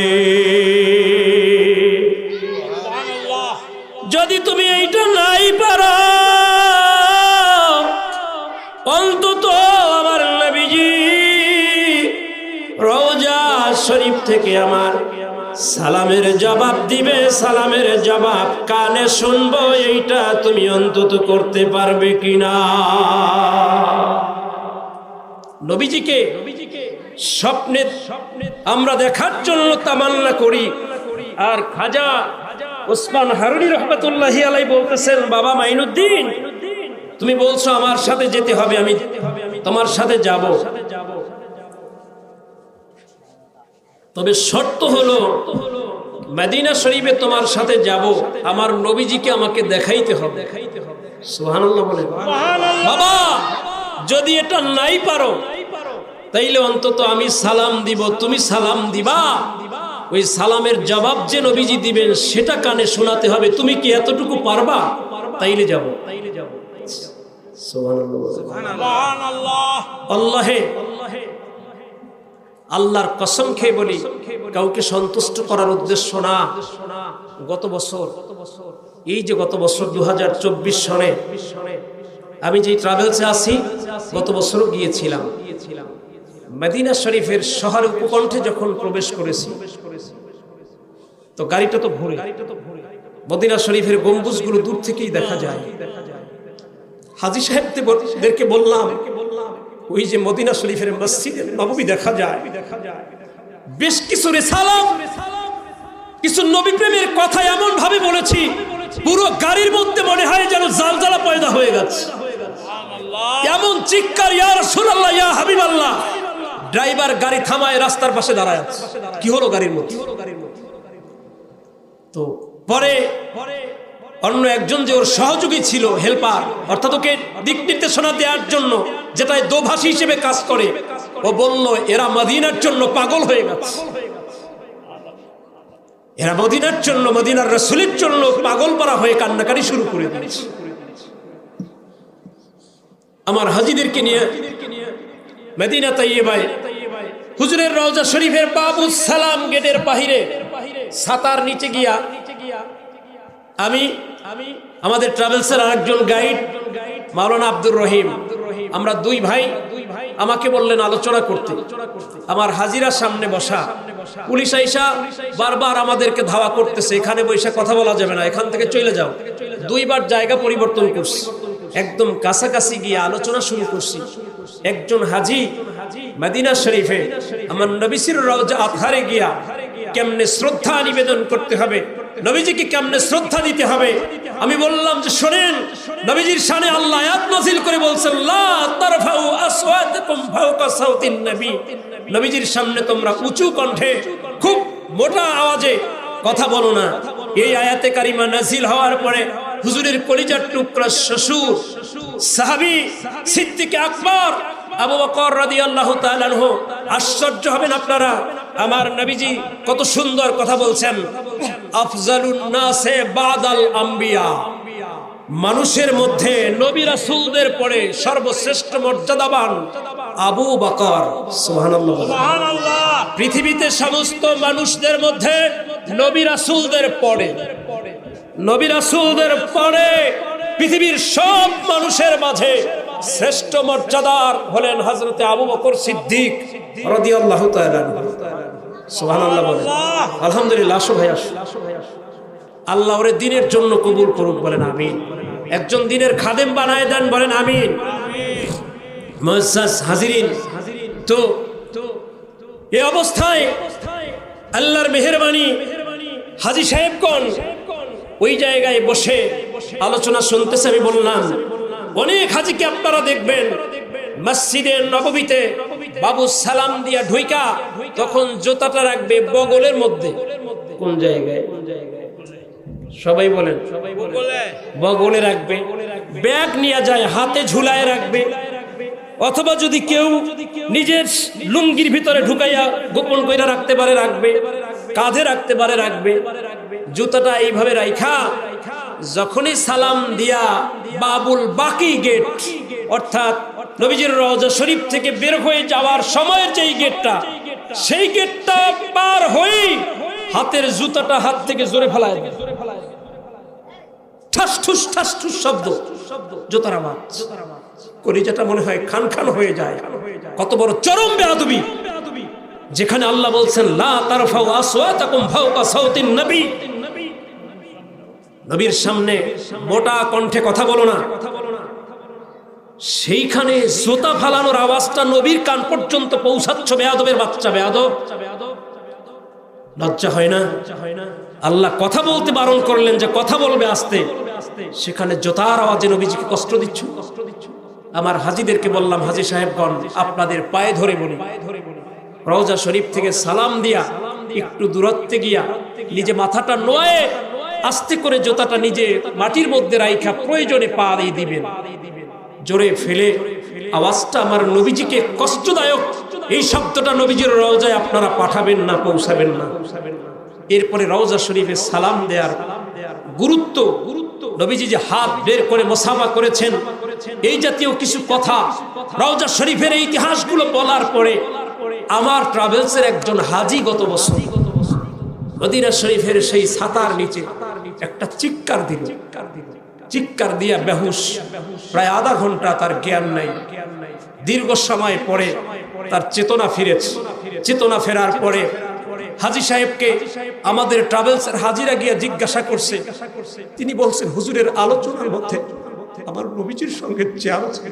যদি তুমি এইটা নাই পারো, অন্তত আমার নবীজি রওজা শরীফ থেকে আমার সালামের জবাব দিবে, সালামের জবাব কানে শুনবো, এইটা তুমি অন্তত করতে পারবে কিনা? নবীজিকে স্বপ্নে আমরা দেখার জন্য তামান্না করি। আর খাজা ওসমান হারুনি রহমাতুল্লাহি আলাইহি বলতেছেন, বাবা মাইনুদ্দিন, তুমি বলছো আমার সাথে যেতে হবে, আমি তোমার সাথে যাব, তবে শর্ত হলো মদিনা শরীফে তোমার সাথে যাব, আমার নবীজিকে আমাকে দেখাইতে হবে। সুবহানাল্লাহ বলে। বাবা যদি এটা নাই পারো, তাইলে অন্তত আমি সালাম দিব, তুমি সালাম দিবা, ওই সালামের জবাব যে নবীজি দিবেন সেটা কানে শোনাতে হবে। তুমি কি এতটুকু পারবা? তাইলে যাব। সুবহানাল্লাহ। আল্লাহে আল্লাহর কসম খেয়ে বলি, কাউকে সন্তুষ্ট করার উদ্দেশ্য না। গত বছর এই যে গত বছর 2024 সনে আমি যে ট্রাভেলসে আছি, গত বছরও গিয়েছিলাম মদিনা শরীফের শহরের উপকণ্ঠে। যখন প্রবেশ করেছি তো গাড়িটা তো ভরে, মদিনা শরীফের গম্বুজগুলো দূর থেকেই দেখা যায়। হাজী সাহেবদেরকে বললাম, ওই যে মদিনা শরীফের মসজিদে নববী দেখা যায়, বেশ কিছু রিসালাত, কিছু নবী প্রেমের কথা এমন ভাবে বলেছি, পুরো গাড়ির মধ্যে মনে হয় যেন জালজালা পয়দা হয়ে গেছে। এমন চিৎকার, ইয়া রাসূলুল্লাহ, ইয়া হাবিবাল্লাহ। ড্রাইভার গাড়ি থামায় রাস্তার পাশে দাঁড়ায় আছে, কি হলো গাড়ির মধ্যে? তো পরে অন্য একজন যে ওর সহযোগী ছিল, হেল্পার, অর্থাৎ ওকে দিক নির্দেশনা দেওয়ার জন্য, যেটাই দোভাষী হিসেবে কাজ করে, ও বলল এরা মদিনার জন্য পাগল হয়ে গেছে, এরা মদিনার জন্য, মদিনার রাসূলের জন্য পাগল পারা হয়ে কান্নাকাটি শুরু করে দিয়েছে। আমার হাজীদেরকে নিয়ে মদিনা তাইয়্যিবায় হুজুরের রওজা শরীফের বাবুস সালাম গেটের বাহিরে ছাতার নিচে গিয়া আমি আমাদের ট্রাভেলসের আরেকজন গাইড মাওলানা আব্দুর রহিম, আমরা দুই ভাই, আমাকে বললেন আলোচনা করতে। আমার হাজিরা সামনে বসা, পুলিশ আইসা বারবার আমাদেরকে ধাওয়া করতেছে, এখানে বসে কথা বলা যাবে না, এখান থেকে চলে যাও। দুইবার জায়গা পরিবর্তন করছি, একদম কাছাকাছি গিয়ে আলোচনা শুরু করছি। একজন হাজি মদিনা শরীফে আমার নবীর রওজা আতহারে গিয়া কেমনে শ্রদ্ধা নিবেদন করতে হবে, নবীজিকে কেমনে শ্রদ্ধা দিতে হবে, আমি বললাম যে শোনেন, নবীজির শানে আল্লাহ আয়াত নাযিল করে বলছেন, লা তারফাউ আসওয়াতাকুম ফাওকা সাউতিন নবী, নবীজির সামনে তোমরা উঁচু কণ্ঠে খুব মোটা আওয়াজে কথা বলো না, এই আয়াতে কারিমা নাজিল হওয়ার পরে হুজুরের কলিজার টুকরা শ্বশুর সাহাবী সিদ্দিক আকবর আবু বকর রাদিয়াল্লাহু তাআলা আনহু, আশ্চর্য হবেন আপনারা, আমার নবীজি কত সুন্দর কথা বলছেন, আফজালুন নাসে বাদাল আম্বিয়া, মানুষের মধ্যে নবী রাসূলদের পরে সর্বশ্রেষ্ঠ মর্যাদাবান আবু বকর। সুবহানাল্লাহ, সুবহানাল্লাহ। পৃথিবীতে সমস্ত মানুষদের মধ্যে নবী রাসূলদের পরে, নবী রাসূলদের পরে পৃথিবীর সব মানুষের মাঝে শ্রেষ্ঠ মর্যাদার হলেন হযরতে আবু বকর সিদ্দিক রাদিয়াল্লাহু তাআলা। সুবহানাল্লাহ বলেন, আলহামদুলিল্লাহ। আসো ভাই, আসো। আল্লাহ ওরে দ্বীনের জন্য কবুল করুক, বলেন আমিন। একজন দ্বীনের খাদেম বানায় দেন, বলেন আমিন। মুআজ্জাজ হাজিরিন, তো এই অবস্থায় আল্লাহর মেহেরবানি, হাজী সাহেবগণ ওই জায়গায় বসে আলোচনা শুনতেছে। আমি বললাম অনেক হাজীকে আপনারা দেখবেন মসজিদে নববীতে বাবু সালাম দিয়া ঢুইকা তখন জুতাটা রাখবে বগলের মধ্যে। কোন জায়গায়? সবাই বলেন, বগলে রাখবে। ব্যাগ নিয়ে যায় হাতে ঝুলায় রাখবে, অথবা যদি কেউ নিজের লুঙ্গির ভিতরে ঢুকাইয়া গোপন কইরা রাখতে পারে রাখবে, কাঁধে রাখতে পারে রাখবে। জুতাটা এইভাবে রাইখা যখনই সালাম দিয়া বাবুল বাকি গেট, অর্থাৎ নবীজির রওজা শরীফ থেকে বের হয়ে যাওয়ার সময়ের যেই গেটটা, সেই গেটটা পার হয়ে হাতের জুতাটা হাত থেকে জোরে ফেলায়, ঠাস ঠুস ঠাস ঠুস শব্দ, জুতার আওয়াজ, কলিজাটা মনে হয় খান খান হয়ে যায়। কত বড় চরম বেয়াদবি! যেখানে আল্লাহ বলছেন লা তারফাউ আসওয়াতাকুম ফাওকা সাউতিন নবী, নবীর সামনে মোটা কণ্ঠে কথা বলো না, সেইখানে জুতা ফালানোর আওয়াজটা নবীর কান পর্যন্ত পৌঁছাচ্ছ। বেয়াদবের বাচ্চা, বেয়াদব! লজ্জা হয় না? আল্লাহ কথা বলতে বারণ করলেন যে কথা বলবে আস্তে, সেখানে জুতার আওয়াজে নবীজিকে কষ্ট দিচ্ছ। আমার হাজীদেরকে বললাম, হাজী সাহেবগণ আপনাদের পায়ে ধরে বলি, রওজা শরীফ থেকে সালাম দিয়া একটু দূরত্বে গিয়া নিজে মাথাটা নোয়ে আস্তে করে জুতাটা নিজে মাটির মধ্যে রাইখা প্রয়োজনে পা দিয়ে দিবেন। জোরে ফেলে আওয়াজটা আমার নবীজিকে কষ্টদায়ক, এই শব্দটা নবীজির রওজায় আপনারা পাঠাবেন না, পৌঁছাবেন না। এরপরে রওজা শরীফে সালাম দেওয়ার গুরুত্ব, নবীজি যে হাত বের করে মুসাফা করেছেন, এই জাতীয় কিছু কথা রওজা শরীফের এই ইতিহাসগুলো বলার পরে আমার ট্রাভেলসের একজন হাজী গত বছর মদিনা শরীফের সেই ছাতার নিচে একটা চিৎকার দিল, চিৎকার দিয়া বেহুশ, প্রায় আধা ঘন্টা তার জ্ঞান নাই। দীর্ঘ সময় পরে তার চেতনা ফিরেছে। চেতনা ফেরার পরে হাজী সাহেবকে আমাদের ট্রাভেলসের হাজিরা গিয়া জিজ্ঞাসা করছে, তিনি বলছেন হুজুরের আলোচনার মধ্যে আমার নবীজির সঙ্গে যে আলোচনা,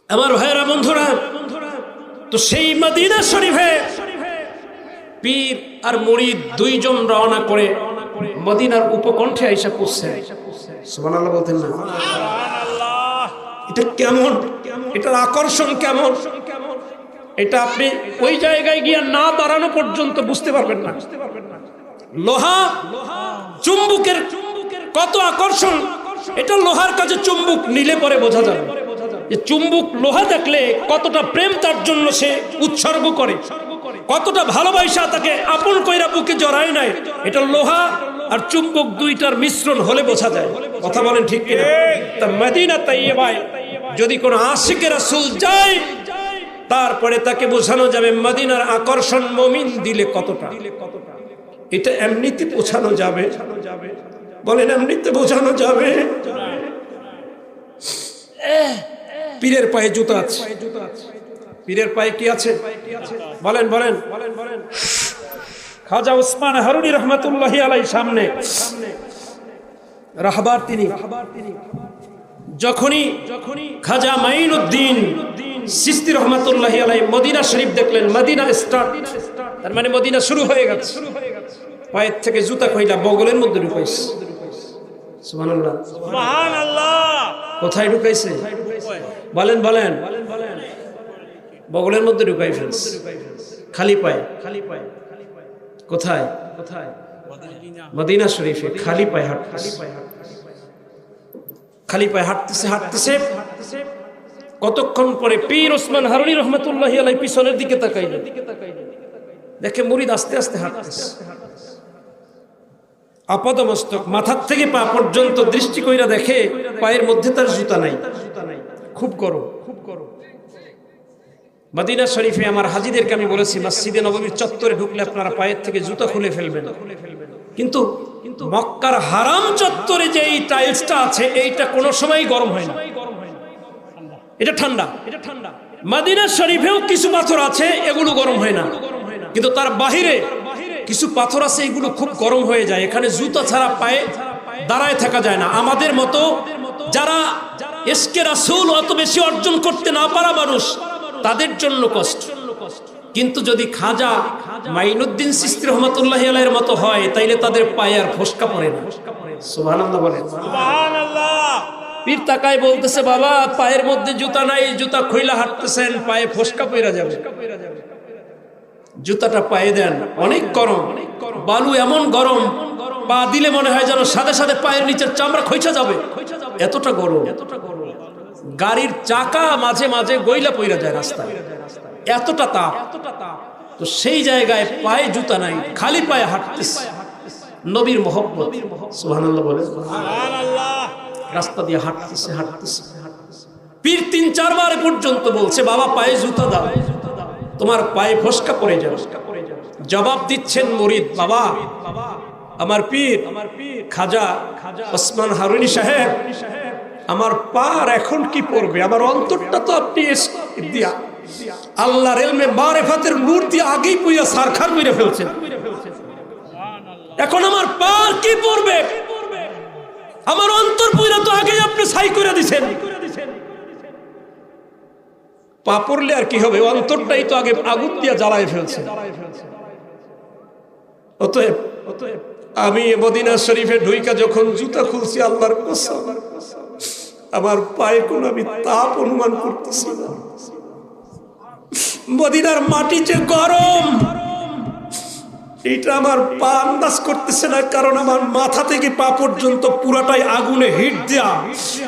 আমার ভাইয়েরা বন্ধুরা, তো সেই মদিনা শরীফে পীর আর মুরিদ দুইজন রওনা করে মদিনার উপকণ্ঠে আইসা পৌঁছছে। সুবহানাল্লাহ বলতেন না? এটা কেমন, এটার আকর্ষণ কেমন, এটা আপনি ওই জায়গায় গিয়ে না দাঁড়ানো পর্যন্ত বুঝতে পারবেন না। লোহা চুম্বকের কত আকর্ষণ, এটা লোহার কাছে চুম্বক নিলে পরে বোঝা যাবে যে চুম্বক লোহা দেখলে কতটা প্রেম তার জন্য সে উৎসর্গ করে, কতটা ভালোবাসা তাকে আপন কইরা বুকে জড়ায় নাই। এটা লোহা আর চুম্বক দুইটার মিশ্রণ হলে বোঝা যায়। কথা বলেন ঠিক কিনা? তা মদিনা তাইয়্যিবায় যদি কোনো আশিকে রাসূল যায়, তারপরে তাকে বোঝানো যাবে মদিনার আকর্ষণ মুমিন দিলে কতটা। এটা এমনিতে বোঝানো যাবে? বলেন এমনিতে বোঝানো যাবে? পীরের পায়ে জুতা আছে, পীরের পায়ে কি আছে বলেন বলেন? খাজা ওসমান হারুনি রহমাতুল্লাহি আলাইহি সামনে রাহবার তিনি যখনই খাজা মাইনুদ্দিন চিশতি রহমাতুল্লাহি আলাইহি মদিনা শরীফ দেখলেন, মদিনা স্টার্ট, তার মানে মদিনা শুরু হয়ে গেছে। পায়ের থেকে জুতা কইলা বগলের মধ্যে ঢুকাইছে। সুবহানাল্লাহ, সুবহানাল্লাহ। কোথায় ঢুকাইছে বলেন বলেন? বগলের মধ্যে ঢুকাই ফেলছে খালি পায়ে। কোথায়? মদিনা শরীফে খালি পায়ে হাঁটতেছে। খালি পায়ে হাঁটতেছে। কতক্ষণ পরে পীর ওসমান হারুনি রহমতুল্লাহি আলাইহি পিছনের দিকে তাকাইলেন, দেখে মুরিদ আস্তে আস্তে হাঁটতেছে। আপাদমস্তক মাথার থেকে পা পর্যন্ত দৃষ্টি কইরা দেখে পায়ের মধ্যে তার জুতা নাই, খুব গরম। মদিনা শরীফে আমার হাজীদেরকে আমি বলেছি, মসজিদে নববীর চত্বরে ঢুকলে আপনারা পায়ের থেকে জুতা খুলে ফেলবেন, কিন্তু মক্কার হারাম চত্বরে যে এই টাইলসটা আছে এইটা কোনো সময় গরম হয় না, এটা ঠান্ডা। মদিনা শরীফেও কিছু পাথর আছে এগুলো গরম হয় না, কিন্তু তার বাহিরে কিছু পাথর আছে এগুলো খুব গরম হয়ে যায়। এখানে জুতা ছাড়া পায়ে দাঁড়ায় থাকা যায় না। আমাদের মতো যারা ইশকে রাসূল অত বেশি অর্জন করতে না পারা মানুষ, তাদের জন্য কষ্ট। কিন্তু যদি খাজা মাইনুদ্দিন চিশতি রহমাতুল্লাহি আলাইহির মতো হয়, তাইলে তাদের পায়ে আর ফসকা পড়ে না। সুবহানাল্লাহ বলেন। সুবহানাল্লাহ। পীর তাকায় বলতেছে, বাবা পায়ের মধ্যে জুতা নাই, জুতা খুইলা হাঁটতেছেন, পায়ে ফসকা পড়া যাবে, জুতাটা পায়ে দেন। অনেক গরম, বালু এমন গরম, পা দিলে মনে হয় যেন সাথে সাথে পায়ের নিচের চামড়া খইচা যাবে, এতটা গরম। গাড়ির চাকা মাঝে মাঝে গইলা পইরা যায় রাস্তায়, এতটা তাপ। তো সেই জায়গায় পায়ে জুতা নাই, খালি পায়ে হাঁটতেছে। নবীর মহব্বত, সুবহানাল্লাহ বলেন। সুবহানাল্লাহ। রাস্তা দিয়ে হাঁটতেছে। পীর ৩-৪ বার পর্যন্ত বলছে, বাবা পায়ে জুতা দাও, তোমার পায়ে ফসকা পড়ে যাবে। জবাব দিচ্ছেন মুরিদ, বাবা আমার পীর খাজা ওসমান হারুনি সাহেব, আমার পার এখন কি পড়বে? আমার অন্তরটা তো আপনি দিয়া আল্লাহর ইলমে মারিফাতের নূর দিয়ে আগেই পুইয়া সারখার মেরে ফেলছেন, এখন আমার পার কি পড়বে? আমার অন্তর পুইরা তো আগেই আপনি ছাই করে দিছেন। পা পড়লে আর কি হবে? অন্তরটাই তো আগে আগুন দিয়ে জ্বালায় ফেলছে। অতএব আমি মদিনা শরীফে ঢুইকা যখন জুতা খুলছি, আল্লাহর কসম আমার পায়ে কোনো আমি তাপ অনুমান করতেছি না। মদিনার মাটি যে গরম, এটা আমার পা আন্দাজ করতেছে না, কারণ আমার মাথা থেকে পা পর্যন্ত পুরাটাই আগুনে হিট দেয়া।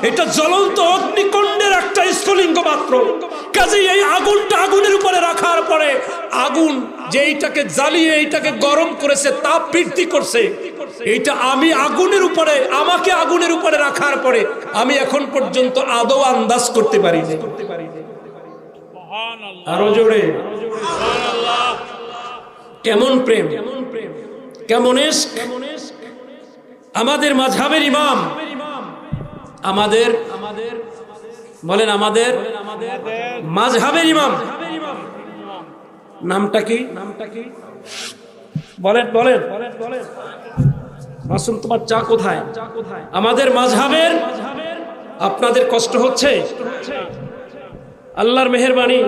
এটা জ্বলন্ত অগ্নিকুণ্ডের একটা স্ফুলিঙ্গ মাত্র। কাজেই এই আগুনটা আগুনের উপরে রাখার পরে আগুন যে এইটাকে জ্বালিয়ে এইটাকে গরম করেছে, তাপ বৃদ্ধি করছে, এইটা আমি আগুনের উপরে, আমাকে আগুনের উপরে রাখার পরে আমি এখন পর্যন্ত আদৌ আন্দাজ করতে পারিনি। আরো জোরে সুবহানাল্লাহ। কেমন প্রেম, কেমন ইশক। আমাদের মাযহাবের ইমাম, আমাদের বলেন, আমাদের মাযহাবের ইমাম নামটা কি? বলেন মাসুম, তোমার চা কোথায়? আমাদের মাযহাবের আপনাদের কষ্ট হচ্ছে? আল্লাহর মেহেরবানি।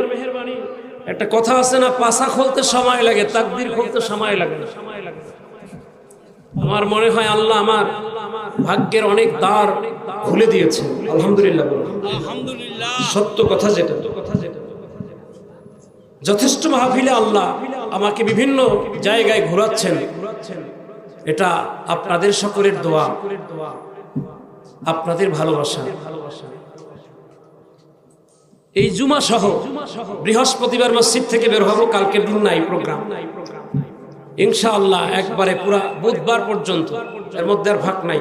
একটা কথা আছে না, পাছা খুলতে সময় লাগে, তাকদীর খুলতে সময় লাগে না। আমার মনে হয় আল্লাহ আমার ভাগ্যের অনেক দ্বার খুলে দিয়েছে, আলহামদুলিল্লাহ। সত্য কথা যেটা, যথেষ্ট মাহফিলে আল্লাহ আমাকে বিভিন্ন জায়গায় ঘোরাচ্ছেন, এটা আপনাদের সকলের দোয়া, আপনাদের ভালোবাসা। এই জুমা সহ বৃহস্পতিবার মসজিদ থেকে বের হবো, কালকের দিন নাই প্রোগ্রাম ইনশাআল্লাহ, একবারে পুরা বুধবার পর্যন্ত, এর মধ্যে আর ভাগ নাই।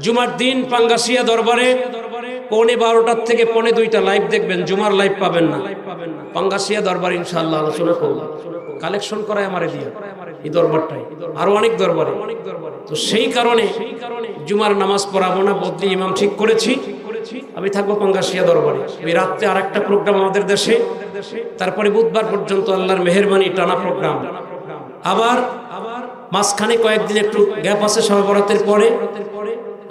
জুমার দিন পাঙ্গাসিয়া দরবারে 12:15 থেকে 1:45 লাইভ দেখবেন, জুমার লাইভ পাবেন না। পাঙ্গাসিয়া দরবার ইনশাআল্লাহ আলোচনা করব, কালেকশন করায় আমারে দিয়ে এই দরবারটাই, আরো অনেক দরবারে। তো সেই কারণে জুমার নামাজ পড়াবো না, বদলি ইমাম ঠিক করেছি, আমি থাকবো পাঙ্গাসিয়া দরবারে। ওই রাত্রে আর একটা প্রোগ্রাম আমাদের দেশে, তারপরে বুধবার পর্যন্ত আল্লাহর মেহেরবানি টানা প্রোগ্রাম। আবার মাঝখানে কয়েকদিন একটু গ্যাপ আছে শবে বরাতের পরে,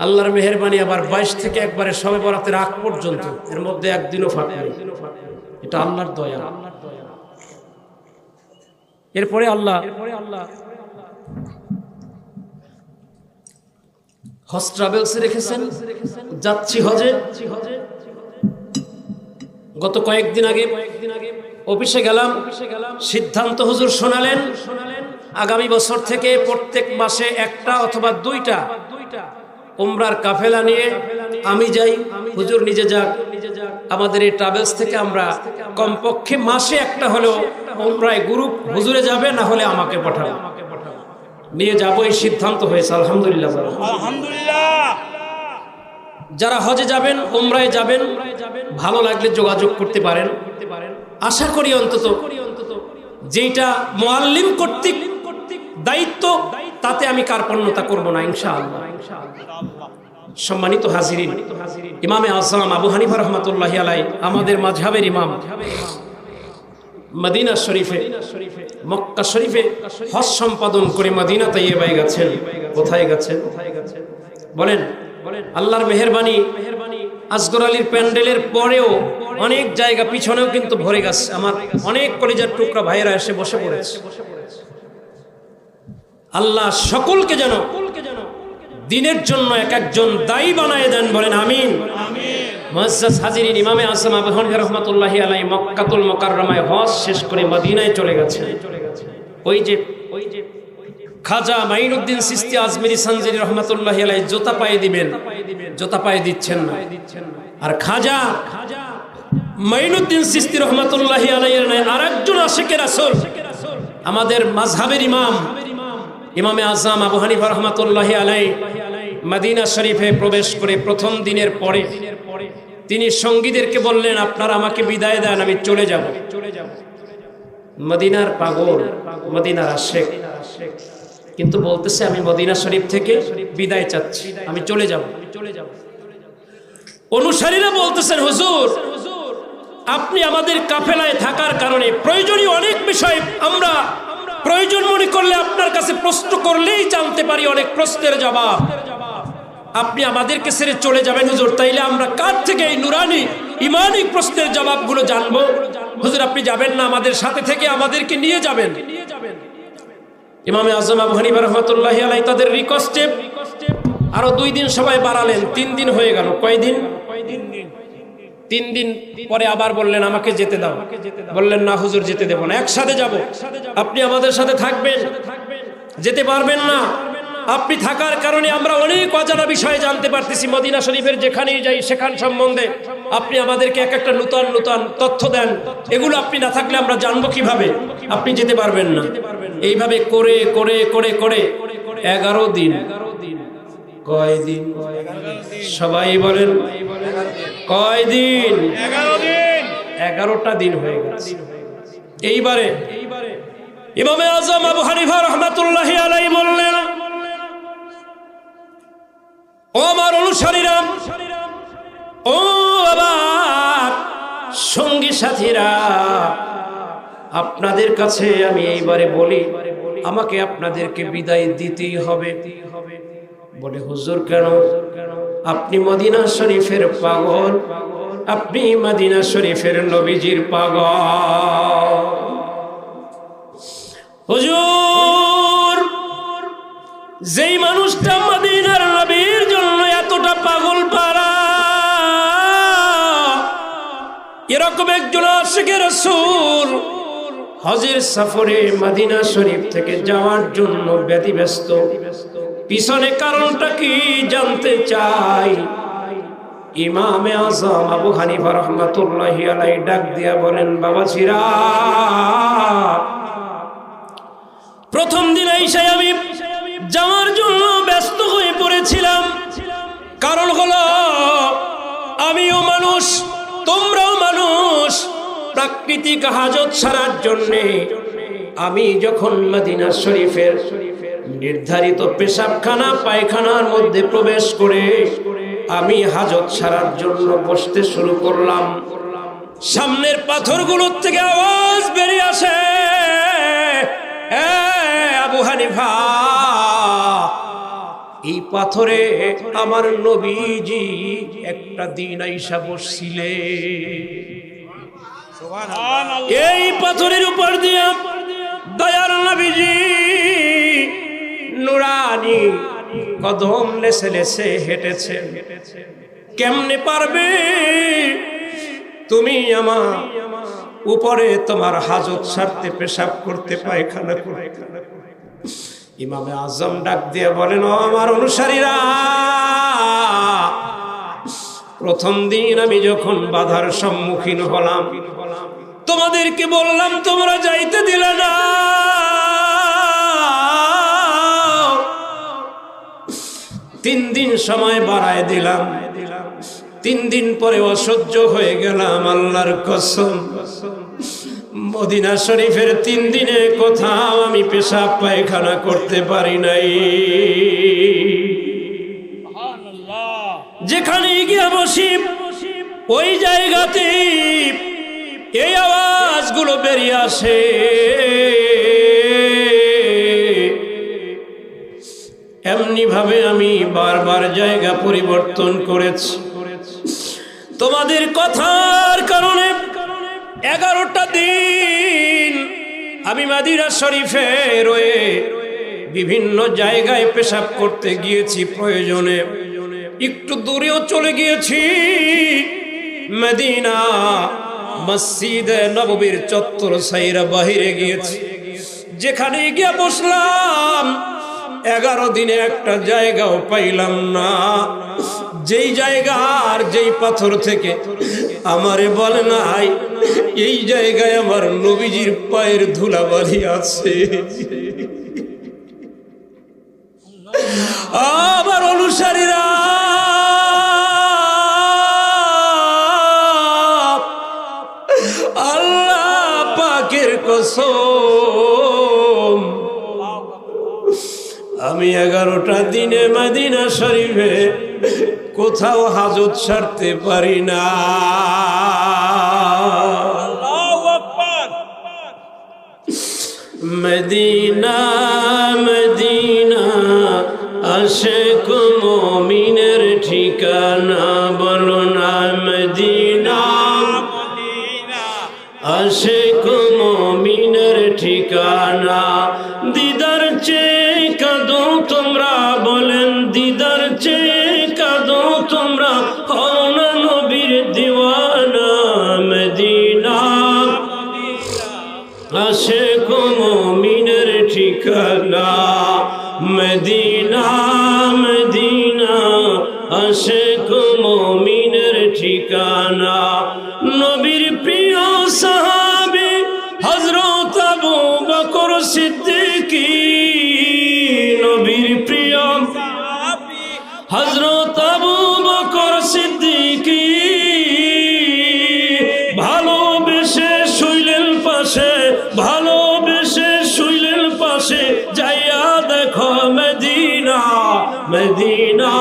আল্লাহর মেহেরবানি আবার 22 থেকে একবারে শবে বরাতের আগ পর্যন্ত, এর মধ্যে একদিনও ফাঁক নেই। এটা আল্লাহর দয়া। এরপরে আল্লাহ হজ ট্রাভেলসে রেখেছেন, যাচ্ছি হজে। গত কয়েকদিন আগে অফিসে গেলাম, সিদ্ধান্ত হুজুর শোনালেন আগামী বছর থেকে প্রত্যেক মাসে একটা অথবা দুইটা উমরার কাফেলা নিয়ে আমি যাই, হুজুর নিজে যাক। আমাদের এই ট্রাভেলস থেকে আমরা কমপক্ষে মাসে একটা হলেও উমরায় গ্রুপ হুজুরে যাবে, না হলে আমাকে পাঠাবে, নিয়ে যাবো, এই সিদ্ধান্ত হয়েছে। আলহামদুলিল্লাহ, আলহামদুলিল্লাহ। যারা হজে যাবেন, উমরায় যাবেন, ভালো লাগলে যোগাযোগ করতে পারেন। আশা করি অন্তত যেটা মুআল্লিম কর্তৃক দায়িত্ব, তাতে আমি কার্পণ্যতা করব না ইনশাআল্লাহ। সম্মানিত হাজিরিন, ইমামে আযম আবু হানিফা রাহমাতুল্লাহি আলাইহি আমাদের মাযহাবের ইমাম মদিনা শরীফে, মক্কা শরীফে হজ সম্পাদন করে মদিনা তাইয়্যিবায় গেছেন। কোথায় গেছেন বলেন? আল্লাহর মেহেরবানি, আসগর আলীর প্যান্ডেলের পরেও অনেক জায়গা পিছনেও কিন্তু ভরে গেছে। আমার অনেক কলিজার টুকরা ভাইয়েরা এসে বসে পড়েছে। আল্লাহ সকলকে যেন দিনের জন্য এক একজন দায়ী বানায় দেন, বলেন আমিন। মুআজ্জাজ হাজিরিন, ইমামে আযম আবু হানিফা রাহমাতুল্লাহি আলাইহি মক্কাতুল মুকাররমায় হজ শেষ করে মদিনায় চলে গেছেন। ওই যে খাজা মাইনুদ্দিন চিশতি আজমিরি সানজিরি রহমাতুল্লাহি আলাইহি জোতা পায়ে দিবেন, জোতা পায়ে দিচ্ছেন না। আর খাজা মাইনুদ্দিন চিশতি রহমাতুল্লাহি আলাইহি আরেকজন আশিকে রাসূল, আমাদের মাযহাবের ইমাম ইমামে আযম আবু হানিফা রাহমাতুল্লাহি আলাইহি মদিনা শরীফে প্রবেশ করে প্রথম দিনের পরে তিনি সঙ্গীদেরকে বললেন, আপনারা আমাকে বিদায় দেন, আমি চলে যাব। মদিনার পাগল, মদিনার আশিক, কিন্তু বলতেছে আমি মদিনা শরীফ থেকে বিদায় চাচ্ছি, আমি চলে যাব। অনুসারীরা বলতেছেন, হুজুর আপনি আমাদের কাফেলায় থাকার কারণে প্রয়োজনীয় অনেক বিষয় আমরা প্রয়োজন মনে করলে আপনার কাছে প্রশ্ন করলেই জানতে পারি অনেক প্রশ্নের জবাব। আপনি আমাদেরকে ছেড়ে চলে যাবেন হুজুর, তাইলে আমরা কার থেকে এই নুরানি ইমানি প্রশ্নের জবাবগুলো জানবো? হুজুর আপনি যাবেন না, আমাদের সাথে থেকে আমাদেরকে নিয়ে যাবেন। ইমামে আযম আবু হানিফা রাহমাতুল্লাহি আলাইহি তাদের রিকোয়েস্টে আরো 2 দিন সবাই বাড়ালেন, 3 দিন হয়ে গেল। কয়দিন? 3 দিন পরে আবার বললেন আমাকে যেতে দাও। বললেন না হুজুর যেতে দেব না, একসাথে যাব। আপনি আমাদের সাথে থাকবেন? যেতে পারবেন না। আপনি থাকার কারণে আমরা অনেক অজানা বিষয় জানতে পারতেছি। মদিনা শরীফের যেখানেই যাই সেখান সম্বন্ধে আপনি আমাদেরকে এক একটা নূতন নূতন তথ্য দেন, এগুলো আপনি না থাকলে আমরা জানবো কিভাবে? আপনি যেতে পারবেন না। এইভাবে করে করে করে করে 11 দিন। কয় দিন? সবাই বলেন কয় দিন? 11টা দিন হয়ে গেছে। এইবারে ইমামে আযম আবু হানিফা রাহমাতুল্লাহি আলাইহি বললেন, ও আমার অনুসারীরা, ও আমার সঙ্গী সাথীরা, আপনাদের কাছে আমি এইবারে বলি, আমাকে আপনাদেরকে বিদায় দিতেই হবে। বলে হুজুর কেন? আপনি মদিনা শরীফের পাগল, আপনি মদিনা শরীফের নবীজির পাগল। হুজুর যেই মানুষটা মদিনার নবীর জন্য এতটা পাগল পারা, এরকম একজন আশিকে রাসূল হজের সফরে মদিনা শরীফ থেকে যাওয়ার জন্য ব্যতিব্যস্ত, পিছনে কারণটা কি জানতে চাই। ইমামে আযম আবু হানিফা রাহমাতুল্লাহি আলাইহি ডাক দিয়া বলেন, বাবাজিরা, প্রথম দিন এসে আমি যাওয়ার জন্য ব্যস্ত হয়ে পড়েছিলাম। কারণ হলো আমিও মানুষ, তোমরাও মানুষ। প্রাকৃতিক হাজত সারার জন্যে আমি যখন মদিনা শরীফের নির্ধারিত পেশাবখানা পায়খানার মধ্যে প্রবেশ করে আমি হাজত সারার জন্য বসতে শুরু করলাম, সামনের পাথরগুলোর থেকে আওয়াজ বেরিয়ে আসে, আবু হানিফা, এই পাথরে আমার নবীজি একটা দিন আইসা বসছিলে। এই পাথরের উপর দিয়ে দয়ার নবীজি নুরানি কদম লেসে লেসে হেঁটেছে। কেমনে পারবে তুমি আমার উপরে তোমার হাজত সারতে, পেশাব করতে, পায়খানা করতে। ইমামে আজম ডাক দিয়ে বলেন, ও আমার অনুসারীরা, প্রথম দিন আমি যখন বাধার সম্মুখীন হলাম, তোমাদেরকে বললাম, তোমরা যাইতে দিলে না। 3 দিন সময় বাড়ায় দিলাম, 3 দিন পরে অসহ্য হয়ে গেলাম। আল্লাহর কসম, মদিনা শরীফের 3 দিনে কোথাও আমি পেশাব পায়খানা করতে পারি নাই। যেখানে গিয়ে বসি ওই জায়গাতে এই আওয়াজগুলো বেরিয়ে আসে। এমনি ভাবে আমি বারবার জায়গা পরিবর্তন করেছি। তোমাদের কথার কারণে 11টা দিন আমি মদিনা শরীফে রয়ে বিভিন্ন জায়গায় পেশাব করতে গিয়েছি। প্রয়োজনে একটু দূরেও চলে গিয়েছি। মদিনা মসজিদে নববীর চত্বর সাইরা বাহিরে গিয়েছি। যেখানে গিয়ে বসলাম 11 দিনে একটা জায়গাও পাইলাম না। যেই জায়গার যেই পাথর থেকে আমারে বলে নাই এই জায়গায় আমার নবীজির পায়ের ধুলাবালি আছে। আমার অনুসারীরা, আল্লাহ পাকের কসম, আমি 11টা দিনে মদিনা শরীফে কোথাও হাজত সারতে পারি না। মদিনা মদিনা আশিক মুমিনের ঠিকানা, বলো না মদিনা আশিক মুমিনের ঠিকানা। দিদার চেয়ে কাঁদো তোমরা, বলেন দিদার চেয়ে কাঁদো তোমরা, হও না নবীর দিওয়ানা। মদিনা আশিক মুমিনের ঠিকানা, মদিনা মদিনা আশিক মুমিনের ঠিকানা। নবীর প্রিয় সাহাবী হযরত আবু বকর সিদ্দিকী, নবীর প্রিয় সাহাবী হযরত আবু বকর সিদ্দিকী ভালোবেসে শুইলেন পাশে, ভালোবেসে শুইলেন পাশে। যাইয়া দেখো মদিনা মদিনা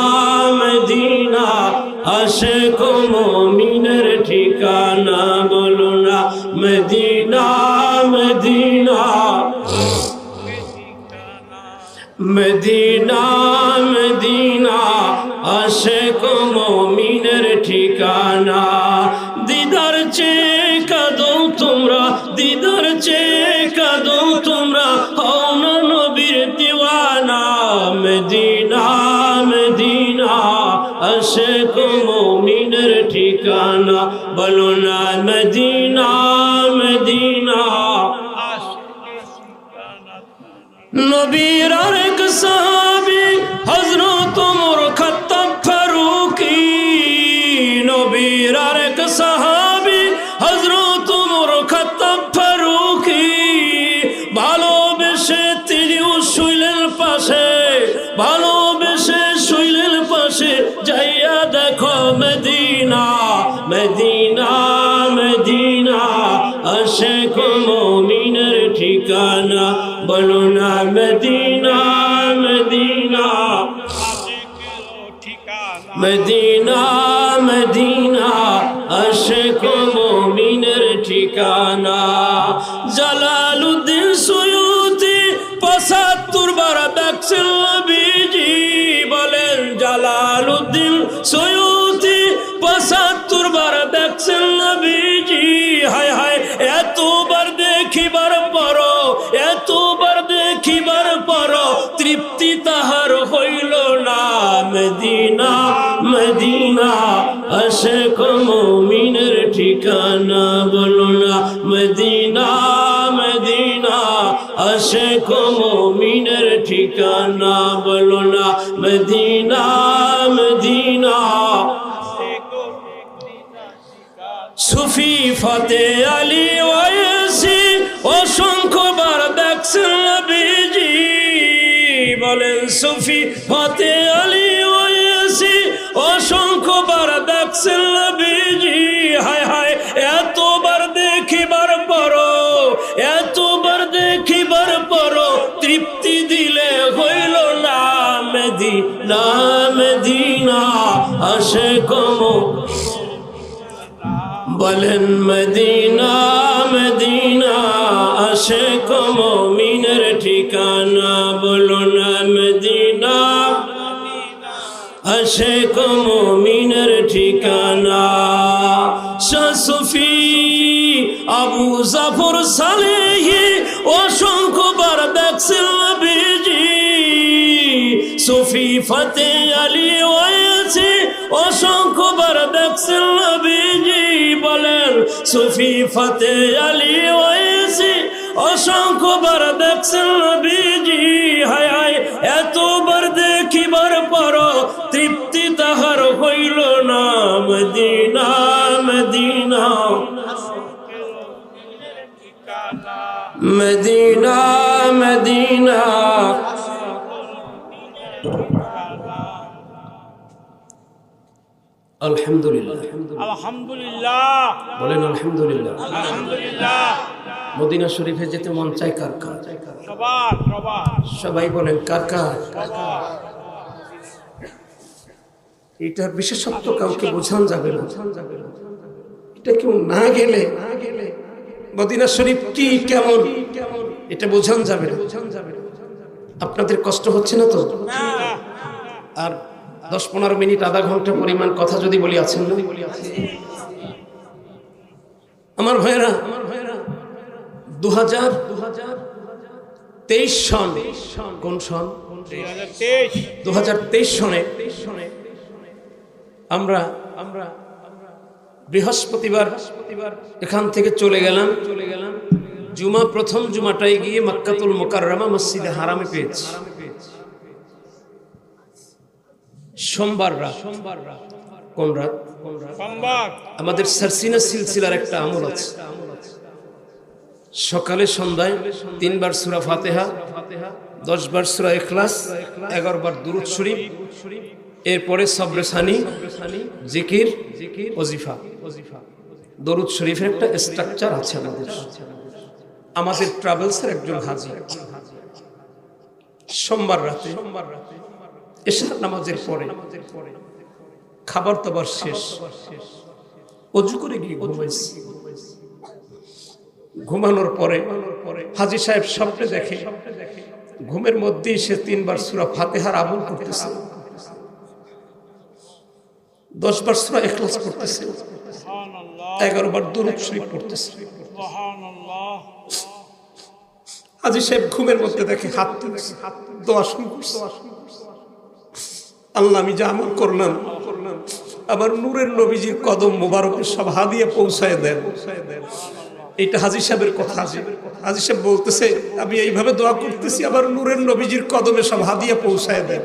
মদিনা আশিক মুমিনের ঠিকানা, বলো না মদিনা মদিনা মদিনা মদিনা আশিক মুমিনের ঠিকানা। দিদার চেয়ে কাঁদো তোমরা, দিদার চেয়ে কাঁদো তোমরা, হও না নবীর দিওয়ানা। মদিনা মদিনা আশিক মুমিনের ঠিকানা, বলো না মদিনা মদিনা। নবীর আরেক সাহাবী হযরত ওমর খাত্তাব ফারুকী, নবীর আরেক সাহাবী হযরত ওমর খাত্তাব ফারুকী ভালোবেসে তিনিও শুইলেন পাশে, ভালোবেসে শুইলেন পাশে। যাইয়া দেখো মদিনা মদিনা মদিনা আশিক মুমিনের ঠিকানা, বলো না মদিনা মদিনা মদিনা মদিনা আশিক মুমিনের ঠিকানা। জালালউদ্দিন সুয়ুতি 75 বার দেখছেন নবীজি, বলেন জালালউদ্দিন সুয়ুতি 75 বার দেখছেন নবীজি। হায় হায়, এতবার দেখিবার পর, এতবার দেখিবার পর তৃপ্তি তাহার হইল না। মদিনা মদিনা আশিক মুমিনের ঠিকানা, বলো না আশিক মুমিনের ঠিকানা বলো না মদিনা মদিনা সুফি ফতে আলী ওয়াইসি অসংখ্যবার দেখছেন নবীজি বলেন সুফি ফতে আলী ওয়াইসি অসংখ্যবার দেখছেন নবীজি হায় হায় এতবার দেখিবার পরো তৃপ্তি দিলে হইল না মদিনা মদিনা আশিক বলেন মদিনা মদিনা আশিক মুমিনের ঠিকানা বলো না মদিনা আশিক মুমিনের ঠিকানা শাহ সুফি আবু জাফর সালেহি অসংখ্যবার দেখছেন নবীজি সুফি ফতে আলী ওয়াইসি অসংখ্যবার দেখছেন নবীজি বলেন সুফি ফতে আলী ওয়াইসি অসংখ্যবার দেখছেন নবীজি হায় হায় এতবার দেখিবার পর তৃপ্তি তাহার হইল না মদিনা মদিনা মদিনা মদিনা আলহামদুলিল্লাহ আলহামদুলিল্লাহ বলেন আলহামদুলিল্লাহ আলহামদুলিল্লাহ মদিনা শরীফে যেতে মন চায় কার কার সবাই বলেন কার কার এটার বিশেষত্ব কাউকে বোঝান যাবে না এটা কেউ না গেলে মদিনা শরীফ কি কেমন এটা বোঝান যাবে না আপনাদের কষ্ট হচ্ছে না তো আর 10-15 মিনিট আধা ঘন্টা পরিমাণ কথা যদি বলি আছেন না আমার ভাইরা 2023 সন কোন সন 2023 সনে আমরা বৃহস্পতিবার এখান থেকে চলে গেলাম প্রথম জুমাটায় গিয়ে মক্কাতুল মুকাররমা মসজিদে হারামে পেয়েছি সোমবার রাত কোন রাত আমাদের সারসিনা সিলসিলার একটা আমল আছে সকালে সন্ধ্যায় 3 বার সূরা ফাতিহা 10 বার সূরা ইখলাস 11 বার দুরূদ শরীফ এরপরে সবরে সানি জিকির ওজিফা দরুদ শরীফের একটা স্ট্রাকচার আছে আমাদের ট্রাভেলসের একজন হাজী সোমবার রাতে এশার নামাজের পরে খাবার দাবার শেষ ওযু করে গিয়ে ঘুমাইছি ঘুমানোর পরে হাজী সাহেব স্বপ্নে দেখে ঘুমের মধ্যেই সে 3 বার সূরা ফাতিহার আমল করতেছে 10 বার সূরা ইখলাস পড়তেছে 11 বার দুরূদ শরীফ পড়তেছে হাজী সাহেব ঘুমের মধ্যে দেখে হাত তুলছে দোয়া শুরু করছে আল্লাহ আমি যা আমল করলাম আবার নূরের নবীজির কদম মোবারকে সব হাদিয়া পৌঁছায় দেন এইটা হাজী সাহেবের কথা হাজী সাহেব বলতেছে আমি এইভাবে দোয়া করতেছি আবার নূরের নবীজির কদমে সব হাদিয়া পৌঁছায় দেন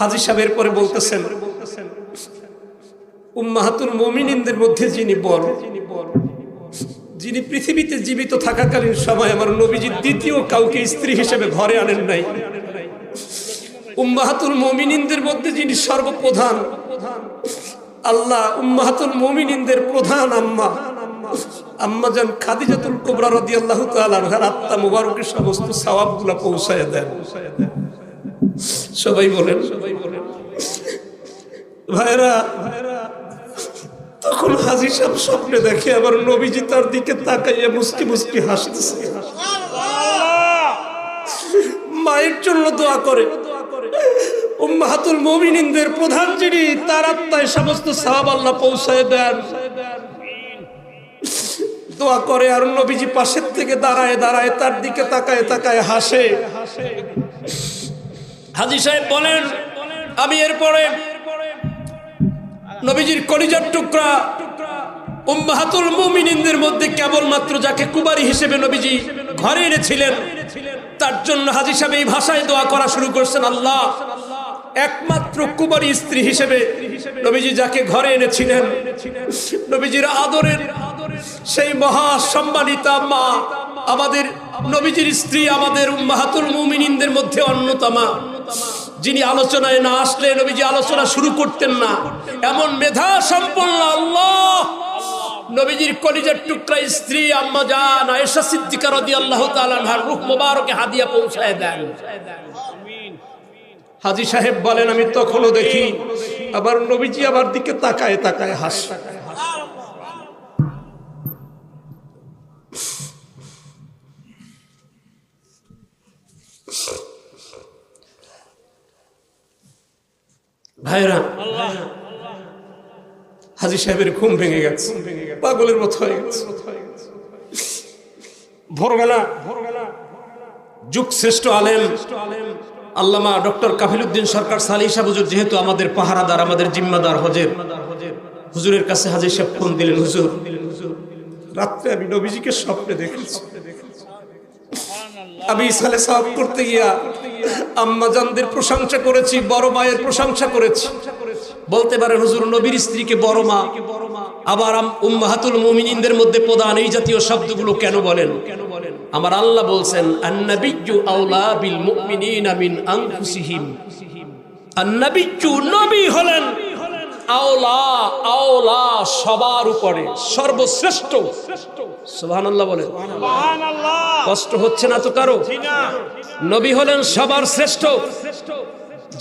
হাজী সাহেবের পরে বলতেছেন উম্মাহাতুল মুমিনিনদের মধ্যে যিনি বড় যিনি পৃথিবীতে জীবিত থাকাকালীন সময় আমার নবীজির দ্বিতীয় কাউকে স্ত্রী হিসেবে ঘরে আনেন নাই উম্মাহাতুল মুমিনিনদের মধ্যে যিনি সর্বপ্রধান আল্লাহ উম্মাহাতুল মুমিনিনদের প্রধান আম্মা জান খাদিজাতুল কুবরা রাদিয়াল্লাহু তাআলা আনহার আত্মা মুবারকের সমস্ত সওয়াবগুলো পৌঁছায় দেন সবাই বলেন ভাইরা তখন হাজী সাহেব স্বপ্নে দেখে আবার নবীজি তার দিকে তাকাইয়া মুস্কি মুস্কি হাসতেছে মায়ের জন্য দোয়া করে উম্মাহাতুল মুমিনিনদের প্রধান যিনি তার আত্মায় সমস্ত সওয়াব আল্লাহ পৌঁছায় দেন দোয়া করে আর নবীজি পাশের থেকে দাঁড়ায় তার দিকে তাকায় হাসে হাজী সাহেব বলেন আমি এরপরে নবীজির কলিজার টুকরা উম্মাহাতুল মুমিনিনদের মধ্যে কেবলমাত্র যাকে কুমারী হিসেবে নবীজি ঘরে এনেছিলেন, তার জন্য হাজী সাহেব এই ভাষায় দোয়া করা শুরু করছেন, আল্লাহ একমাত্র কুমারী স্ত্রী হিসেবে নবীজি যাকে ঘরে এনেছিলেন, নবীজির আদরের সেই মহা সম্মানিতা মা, আমাদের নবীজির স্ত্রী, আমাদের উম্মাহাতুল মুমিনিনদের মধ্যে অন্যতমা, যিনি আলোচনায় না আসলে নবীজি আলোচনা শুরু করতেন না, এমন মেধা সম্পন্ন আল্লাহ নবীজির কলিজার টুকরা স্ত্রী আম্মা জান আয়েশা সিদ্দিকা রাদিয়াল্লাহু তাআলা আনহার রূহ মোবারকে হাদিয়া পৌঁছায় দেন। হাজী সাহেব বলেন, আমি তখনও দেখি আবার নবীজি আমার দিকে তাকায় তাকায় হাসে। ভাইরা, হাজী সাহেবের ঘুম ভেঙে গেছে, পাগলের মতো হয়ে গেছে। ভোরবেলা যুগ শ্রেষ্ঠ আলেম আল্লামা ডক্টর কাফিলউদ্দিন সরকার সালি সাহেব হুজুর যেহেতু আমাদের পাহারাদার, আমাদের জিম্মাদার হুজুরের কাছে হাজী সাহেব ফোন দিলেন, হুজুর রাত্রে আমি নবীজিকে স্বপ্নে দেখেছি, আমি সালে সাহেব করতে গিয়া আম্মা জানদের প্রশংসা করেছি, বড় মায়ের প্রশংসা করেছি। বলতে পারেন হুজুর নবীর স্ত্রীকে বড় মা, আবার উম্মাহাতুল মুমিনিনদের মধ্যে প্রধান, এই জাতীয় শব্দগুলো কেন বলেন? আমার আল্লাহ বলছেন, আন-নাবিয়্যু আওলা বিল মুমিনিনা মিন আনফুসিহিম। আন-নাবিয়্যু নবী হলেন আওলা, আওলা সবার উপরে সর্বশ্রেষ্ঠ। সুবহানাল্লাহ বলেন। সুবহানাল্লাহ। কষ্ট হচ্ছে না তো কারো? নবী হলেন সবার শ্রেষ্ঠ।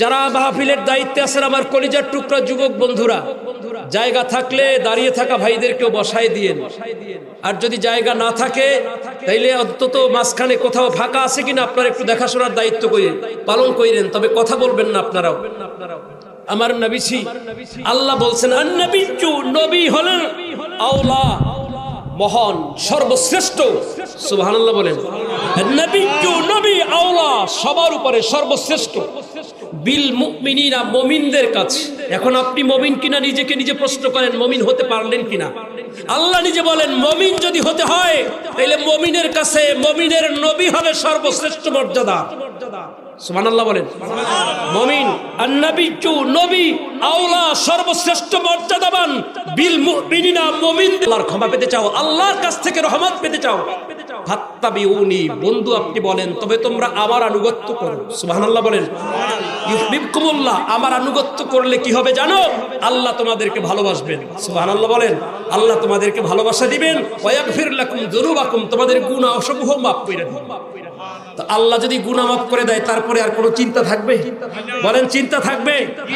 যারা মাহফিলের দায়িত্বে আছেন আমার কলিজার টুকরা যুবক বন্ধুরা, জায়গা থাকলে দাঁড়িয়ে থাকা ভাইদেরকেও বসায় দিয়েন, আর যদি জায়গা না থাকে তাইলে অন্তত মাঝখানে কোথাও ফাঁকা আছে কিনা আপনারা একটু দেখাশোনার দায়িত্ব করেন, পালন করেন, তবে কথা বলবেন না আপনারাও। আমার নবীজি আল্লাহ বলছেন, আন-নাবিয়্যু নবী হলেন আওলা মহান সর্বশ্রেষ্ঠ। সুবহানাল্লাহ বলেন। নবীজ্ঞ নবী আওলা সবার উপরে সর্বশ্রেষ্ঠ। বিল মুমিনিনা মুমিনদের কাছে। এখন আপনি মুমিন কিনা নিজেকে নিজে প্রশ্ন করেন, মুমিন হতে পারলেন কিনা? আল্লাহ নিজে বলেন মুমিন যদি হতে হয় তাহলে মুমিনের কাছে মুমিনের নবী হবে সর্বশ্রেষ্ঠ মর্যাদা। সুবহানাল্লাহ বলেন। মুমিন আন-নাবিয়্যু নবী আওলা সর্বশ্রেষ্ঠ মর্যাদাবান। বিল মুমিনিনা মুমিন। আল্লাহর ক্ষমা পেতে চাও, আল্লাহর কাছ থেকে রহমত পেতে চাও, ফাত্তাবিউনি বন্ধু আপনি বলেন তবে তোমরা আমার আনুগত্য করো। সুবহানাল্লাহ বলেন। ইউহিব্বুকুমুল্লাহ আমার আনুগত্য করলে কি হবে জানো? আল্লাহ তোমাদেরকে ভালোবাসবেন। সুবহানাল্লাহ বলেন। আল্লাহ তোমাদেরকে ভালোবাসা দিবেন। ওয়া ইয়াগফির লাকুম যুনুবাকুম তোমাদের গুনাহ সমূহ মাফ করে দিবেন। তো আল্লাহ যদি গুনাহ মাফ করে দেয় তারপরে আর কোনো চিন্তা থাকবে? বলেন চিন্তা থাকবে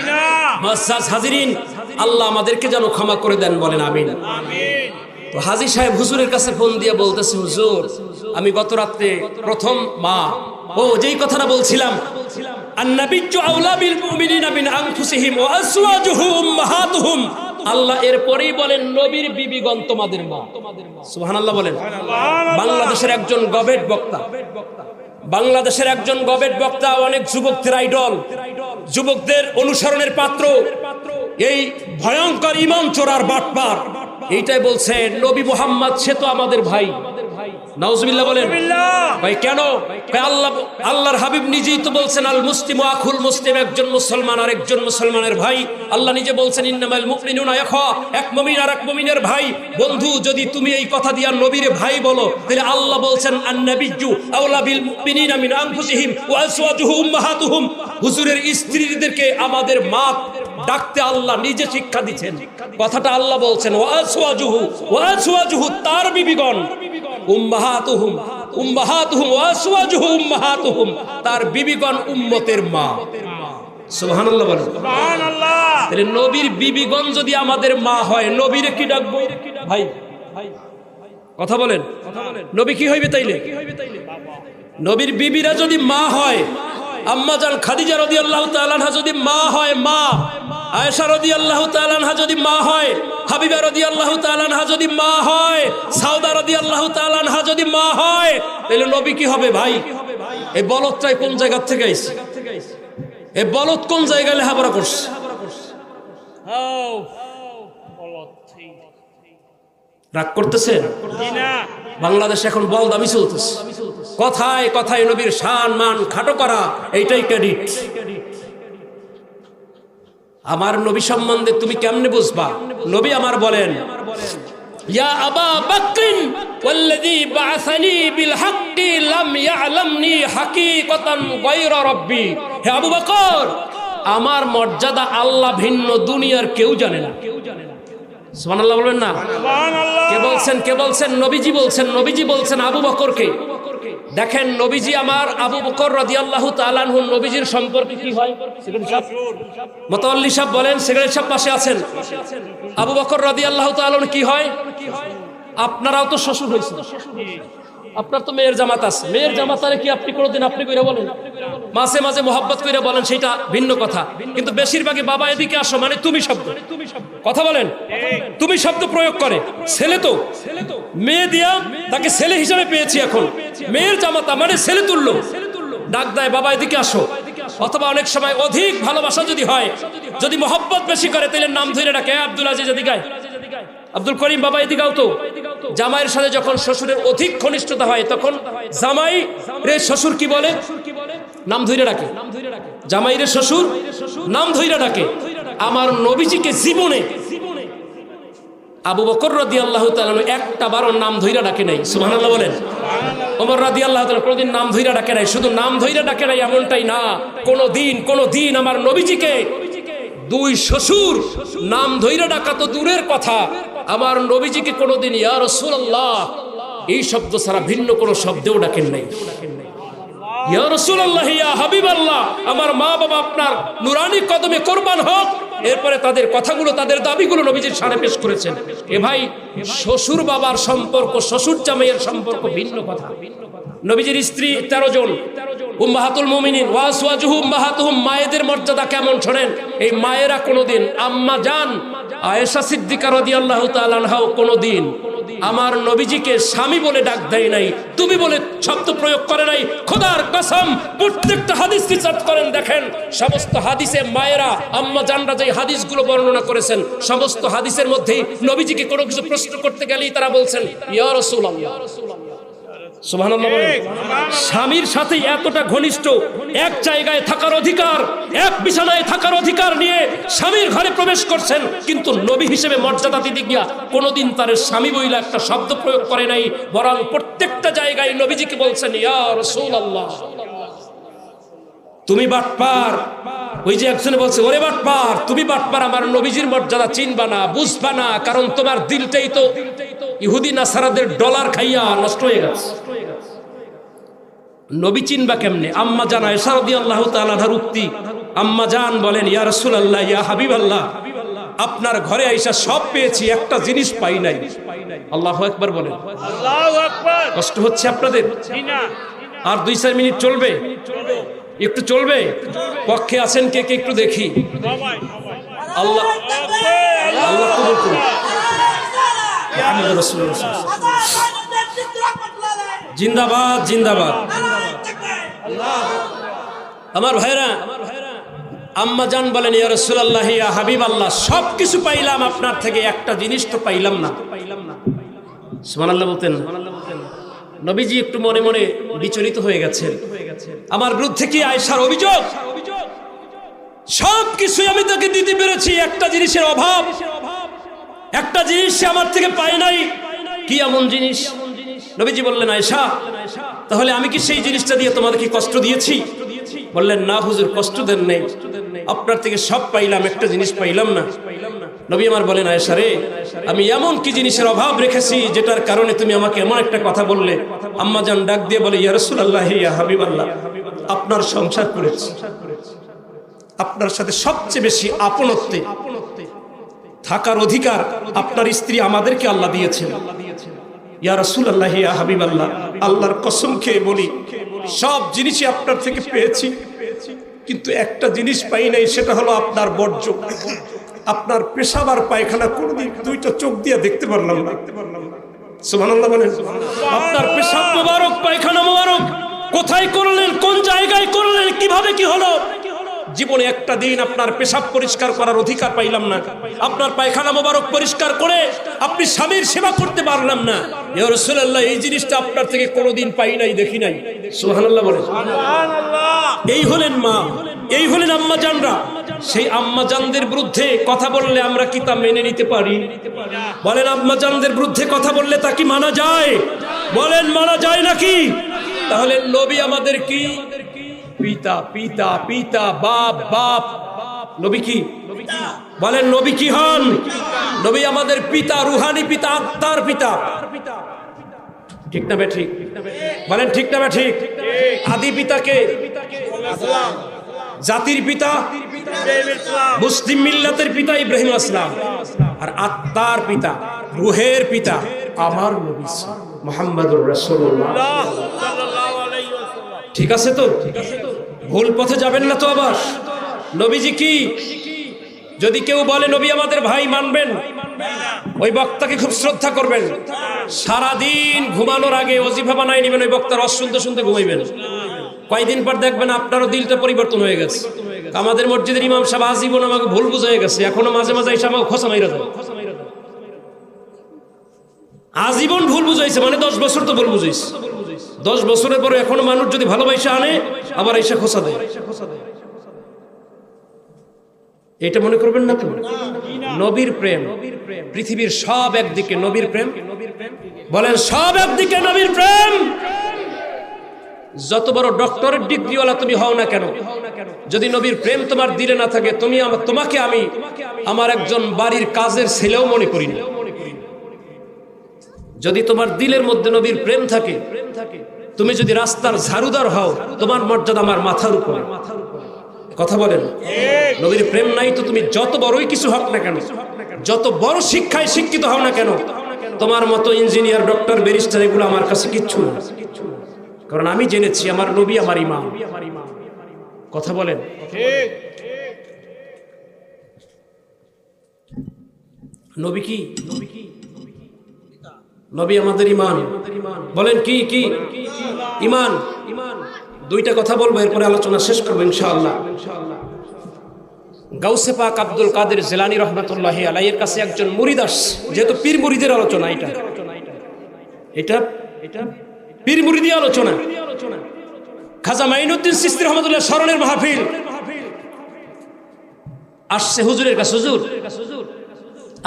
না? মুআজ্জাজ হাজিরিন, আল্লাহ আমাদেরকে যেন ক্ষমা করে দেন, বলেন আমিন। আমিন। তো হাজী সাহেব হুজুরের কাছে ফোন দিয়ে বলতেছে, হুজুর আমি গত রাতে প্রথম মা যেই কথাটা বলছিলাম, আন-নাবিয়্যু আওলা বিল মুমিনিনা মিন আনফুসিহিম ওয়া আজওয়াজুহু উম্মাহাতুহুম। আল্লাহ এরপরেই বলেন নবীর বিবিগণ তোমাদের মা। সুবহানাল্লাহ বলেন। বাংলাদেশের একজন গবেট বক্তা, বাংলাদেশের একজন গবেট বক্তা, অনেক যুবকদের আইডল, যুবকদের অনুসরণের পাত্র, এই ভয়ঙ্কর ঈমান চোরার বাটপার, এইটাই বলছে নবী মুহাম্মদ সে তো আমাদের ভাই। নাউজুবিল্লাহ বলেন। ভাই কেন? আল্লাহর হাবিব নিজেই তো বলছেন আল মুসলিমু আখুল মুসলিম, একজন মুসলমান আর একজন মুসলমানের ভাই। আল্লাহ নিজে বলছেন ইন্নামাল মুমিনুনা ইখওয়া, এক মুমিন আর এক মুমিনের ভাই। বন্ধু যদি তুমি এই কথা দিয়া নবীর ভাই বলো তাহলে আল্লাহ বলছেন আন-নাবিয়্যু আওলা বিল মুমিনিনা মিন আনফুসিহিম ওয়া আজওয়াজুহু উম্মাহাতুহুম। হুজুরের স্ত্রীদেরকে আমাদের মা ডাকতে আল্লাহ নিজে শিক্ষা দিচ্ছেন। কথাটা আল্লাহ বলছেন ওয়া আজওয়াজুহু, ওয়া আজওয়াজুহু তার বিবিগণ, উম্মাহাতুহুম, উম্মাহাতুহুম ওয়া আজওয়াজুহু উম্মাহাতুহুম তার বিবিগণ উম্মতের মা। সুবহানাল্লাহ বলেন। সুবহানাল্লাহ। তাহলে নবীর বিবিগণ যদি আমাদের মা হয় নবীরে কি ডাকবো? ভাই কথা বলেন। নবী কি হইবে তাইলে? নবীর বিবিরা যদি মা হয়, আম্মা জান খাদিজা রাদিয়াল্লাহু তাআলা আনহা যদি মা হয়, মা আয়েশা রাদিয়াল্লাহু তাআলা আনহা যদি মা হয়, হাবিবা রাদিয়াল্লাহু তাআলা আনহা যদি মা হয়, সাউদা রাদিয়াল্লাহু তাআলা আনহা যদি মা হয়, তাহলে নবী কি হবে? ভাই এই বলদটাই কোন জায়গা থেকে আইছে? এই বলদ কোন জায়গায় লেখাপড়া করছে? রাগ করতেছেন? বাংলাদেশ এখন বল দামি চলতেছে, কথায় কথায় নবীর শান মান খাটো করা, এইটাই ক্রেডিট। আমার নবী সম্বন্ধে তুমি কেমনে বুঝবা? নবী আমার বলেন, ইয়া আবা বকরিন ওয়াল্লাযী বাআসানি বিল হাক্কি লাম ইয়ালামনি হাকীকাতান গায়রা রাব্বি। হে আবু বকর, আমার মর্যাদা আল্লাহ ভিন্ন দুনিয়ার কেউ জানে না। সুবহানাল্লাহ বলবেন না? কে বলছেন? কে বলছেন? নবীজি বলছেন। নবীজি বলছেন আবু বকরকে। দেখেন নবীজি আমার আবু বকর রাদিয়াল্লাহু তাআলা আনহু, নবীজির সম্পর্কে কি হয়? মোতাওয়াল্লি সাহেব বলেন, সেক্রেটারি সাহেব পাশে আছেন। আবু বকর রাদিয়াল্লাহু তাআলা আনহু কি হয়? আপনারাও তো শ্বশুর হয়েছেন, আপনার তো মেয়ের জামাত আছে। মেয়ের জামাতারে কি আপনি কোনোদিন আপনি কইরা বলেন? মাঝে মাঝে মোহাব্বত কইরা বলেন, সেটা ভিন্ন কথা, কিন্তু বেশিরভাগই বাবা এদিকে আসো মানে তুমি শব্দ, কথা বলেন, তুমি শব্দ প্রয়োগ করে। ছেলে তো মেয়ে দিয়া তাকে ছেলে হিসাবে পেয়েছি, এখন মেয়ের জামাতা মানে ছেলে তুললো, ডাক দেয় বাবা এদিকে আসো। অথবা অনেক সময় অধিক ভালোবাসা যদি হয়, যদি মোহাব্বত বেশি করে, তাহলে নাম ধরে ডাকে, আব্দুল আজিজ এদিকে আয়, আব্দুল করিম বাবা এদিকেও তো। জামাইয়ের সাথে যখন শ্বশুরের অধিক ঘনিষ্ঠতা হয়, তখন জামাই রে শ্বশুর কি বলে? নাম ধরে ডাকে। জামাই রে শ্বশুর নাম ধরে ডাকে। আমার নবীজিকে জীবনে আবু বকর রাদিয়াল্লাহু তাআলা একটা বারও নাম ধইরা ডাকে নাই। সুবহানাল্লাহ বলেন। ওমর রাদিয়াল্লাহু তাআলা কোনদিন নাম ধইরা ডাকে নাই। শুধু নাম ধইরা ডাকে নাই এমনটাই না, কোনদিন আমার নবীজিকে দুই শ্বশুর নাম ধইরা ডাকা তো দূরের কথা, আমার নবীজিকে কোনদিন ইয়া রাসূলুল্লাহ এই শব্দ ছাড়া ভিন্ন কোনো শব্দেও ডাকেন নাই। ইয়া রাসূলুল্লাহ, ইয়া হাবিবাল্লাহ, আমার মা বাবা আপনার নুরানি কদমে কোরবান হোক। এরপরে তাদের কথাগুলো, তাদের দাবিগুলো নবীজির সামনে পেশ করেছেন। এ ভাই, শ্বশুর বাবার সম্পর্ক, শ্বশুর জামাইয়ের সম্পর্ক ভিন্ন কথা। নবীজির স্ত্রী 13 জন, উম্মাহাতুল মুমিনিন ওয়া আজওয়াজুহু উম্মাহাতুহুম, মায়েদের মর্যাদা কেমন শোনেন। এই মায়েরা কোনদিন, আম্মা জান আয়েশা সিদ্দিকা রাদিয়াল্লাহু তাআলা আনহা কোনদিন আমার নবীজিকে স্বামী বলে ডাক দেয় নাই, তুমি বলে শব্দ প্রয়োগ করে নাই। খোদার কসম, প্রত্যেকটা হাদিস রিসার্চ করেন, দেখেন সমস্ত হাদিসে মায়েরা, আম্মা জানরা যে হাদিসগুলো বর্ণনা করেছেন, সমস্ত হাদিসের মধ্যেই নবীজিকে কোনো কিছু প্রশ্ন করতে গেলেই তারা বলছেন ইয়া রাসূলুল্লাহ। সুবহানাল্লাহ বলেন। স্বামীর সাথে এতটা ঘনিষ্ঠ, এক জায়গায় থাকার অধিকার, এক বিছানায় থাকার অধিকার নিয়ে স্বামীর ঘরে প্রবেশ করছেন, কিন্তু নবী হিসেবে মর্যাদা দিতে গিয়া কোনোদিন তার স্বামী বইলা একটা শব্দ প্রয়োগ করে নাই, বরং প্রত্যেকটা জায়গায় নবীজিকে বলছেন ইয়া রাসূলুল্লাহ। তুমি বাটপার, ওই যে একজনে বলছে ওরে বাটপার, তুমি বাটপার, আমার নবীজির মর্যাদা চিনবা না, বুঝবা না, কারণ তোমার দিলটাই তো ইহুদি নাসারাদের ডলার খাইয়া নষ্ট হয়ে গেছে। নবী চিনবা কেমনে? আম্মা জান আয়েশা রাদিয়াল্লাহু তাআলা আনহার উক্তি, আম্মা জান বলেন ইয়া রাসূলুল্লাহ, ইয়া হাবিবাল্লাহ, আপনার ঘরে আয়েশা সব পেয়েছি, একটা জিনিস পাই নাই। আল্লাহু আকবার বলেন। আল্লাহু আকবার। কষ্ট হচ্ছে আপনাদের? না, আর 2-4 মিনিট চলবে, একটু চলবে। পক্ষে আছেন কে কে একটু দেখি। আল্লাহ আল্লাহ কবুল করুন। মুহাম্মদ রাসূলুল্লাহ জিন্দাবাদ, জিন্দাবাদ। আমার ভাইরা, আম্মা জান বলেন ইয়া রাসূলুল্লাহ, ইয়া হাবিবাল্লাহ, সবকিছু পাইলাম আপনার থেকে, একটা জিনিস তো পাইলাম না। সুবহানাল্লাহ বলতেন। নবীজি একটু মনে মনে বিচলিত হয়ে গেছেন। আমার বিরুদ্ধে কি আয়েশার অভিযোগ? সবকিছু আমি তাকে দিতে পেরেছি, একটা জিনিসের অভাব, একটা জিনিস সে আমার থেকে পায় নাই। কি এমন জিনিস? নবীজি বললেন আয়েশা, তাহলে আমি কি সেই জিনিসটা দিয়ে তোমাদেরকে কষ্ট দিয়েছি? বললেন না হুজুর, কষ্ট দেন নাই, আপনার থেকে সব পাইলাম, একটা জিনিস পাইলাম না। নবী আমার বলেন আয়েশা রে, আমি এমন কি জিনিসের অভাব রেখেছি যেটার কারণে তুমি আমাকে এমন একটা কথা বললে? আম্মা জান ডাক দিয়ে বলে ইয়া রাসূলুল্লাহ, ইয়া হাবিবাল্লাহ, আপনার সংসার করেছি, আপনার সাথে সবচেয়ে বেশি আপনত্বে থাকার অধিকার আপনার স্ত্রী আমাদেরকে আল্লাহ দিয়েছেন। ইয়া রাসূলুল্লাহ, ইয়া হাবিবাল্লাহ, আল্লাহর কসম খেয়ে বলি, সব জিনিসই আপনার থেকে পেয়েছি, কিন্তু একটা জিনিস পাই নাই, সেটা হলো আপনার বর্জ্য। আপনার পেশাব আর পায়খানা কোনদিন দুইটা চোখ দিয়ে দেখতে পারলাম না। সুবহানাল্লাহ বলেন। আপনার পেশাব মোবারক, পায়খানা মোবারক কোথায় করলেন, কোন জায়গায় করলেন, কিভাবে কি হলো, জীবনে একটা দিন আপনার পেশাব পরিষ্কার করার অধিকার পাইলাম না, আপনার পায়খানা মোবারক পরিষ্কার করে আপনি স্বামীর সেবা করতে পারলাম না, ইয়া রাসূলুল্লাহ এই জিনিসটা আপনার থেকে কোনোদিন পাই নাই, দেখি নাই। সুবহানাল্লাহ বলেন। এই হলেন মা, এই হলেন আম্মা জানরা। সেই আম্মা জানদের বিরুদ্ধে কথা বললে আমরা কি তা মেনে নিতে পারি? বলেন আম্মা জানদের বিরুদ্ধে কথা বললে তা কি মানা যায়? বলেন মানা যায় নাকি? তাহলে নবী আমাদের কি? পিতা, পিতা, পিতা, বাপ, বাপ। নবী কি? বলেন নবী কি হন? নবী আমাদের পিতা, রুহানি পিতা, আত্মার পিতা। ঠিক না বে ঠিক? বলেন ঠিক না বে ঠিক? আদি পিতাকে, জাতির পিতা মুসলিম মিল্লাতের পিতা ইব্রাহিম আসলাম, আর আত্মার পিতা, রুহের পিতা আমার নবী মুহাম্মদুর রাসূলুল্লাহ। ঠিক আছে তো? ভুল পথে যাবেন না তো আবার? নবীজি কি? যদি কেউ বলে নবী আমাদের ভাই, মানবেন? ওই বক্তাকে খুব শ্রদ্ধা করবেন, সারাদিন ঘুমানোর আগে ওজিফা বানাই নেবেন, ওই বক্তার ওয়াজ শুনতে শুনতে ঘুমাইবেন। কয়েকদিন পর দেখবেন আপনারও দিলটা পরিবর্তন হয়ে গেছে। আমাদের মসজিদের ইমাম সাহেব আজীবন আমাকে ভুল বুঝাই গেছে, এখনো মাঝে মাঝে এসে আমাকে খোঁচা মাইরা দেয়। আজীবন ভুল বুঝাইছে, মানে 10 বছর তো ভুল বুঝাইছে। 10 বছরের পরে এখনো মানুষ যদি ভালোবাসা আনে আবার এসে খোঁচা দেয়। এটা মনে করবেন না তো? নবীর প্রেম, পৃথিবীর সব একদিকে নবীর প্রেম। বলেন সব একদিকে নবীর প্রেম। যত বড় ডক্টরের ডিগ্রিওয়ালা তুমি হও না কেন, যদি নবীর প্রেম তোমার দিলে না থাকে, তোমাকে আমি আমার একজন বাড়ির কাজের ছেলেও মনে করি না। যদি তোমার দিলের মধ্যে নবীর প্রেম থাকে, তুমি যদি রাস্তার ঝাড়ুদার হও, তোমার মর্যাদা আমার মাথার উপরে। কথা বলেন? নবীর প্রেম নাই তো তুমি যত বড়ই কিছু হক না কেন, যত বড় শিক্ষায় শিক্ষিত হও না কেন, তোমার মতো ইঞ্জিনিয়ার, ডক্টর, ব্যারিস্টার এগুলো আমার কাছে কিচ্ছু না। কারণ আমি জেনেছি আমার নবী আমার ইমাম। কথা বলেন? নবী কি? নবী আমাদের ইমান। বলেন কি কি ইমান? দুইটা কথা বলবো, এরপরে আলোচনা শেষ করবো ইনশাআল্লাহ। গাউসে পাক আব্দুল কাদের জিলানী রহমাতুল্লাহি আলাইহির কাছে একজন মুরিদ আসছে, যেহেতু পীর মুরিদের আলোচনা, এটা পীর মুরিদি আলোচনা। খাজা মাইনুদ্দিন চিশতি রহমাতুল্লাহ স্মরণের মাহফিল আসছে হুজুরের কাছে। হুজুর,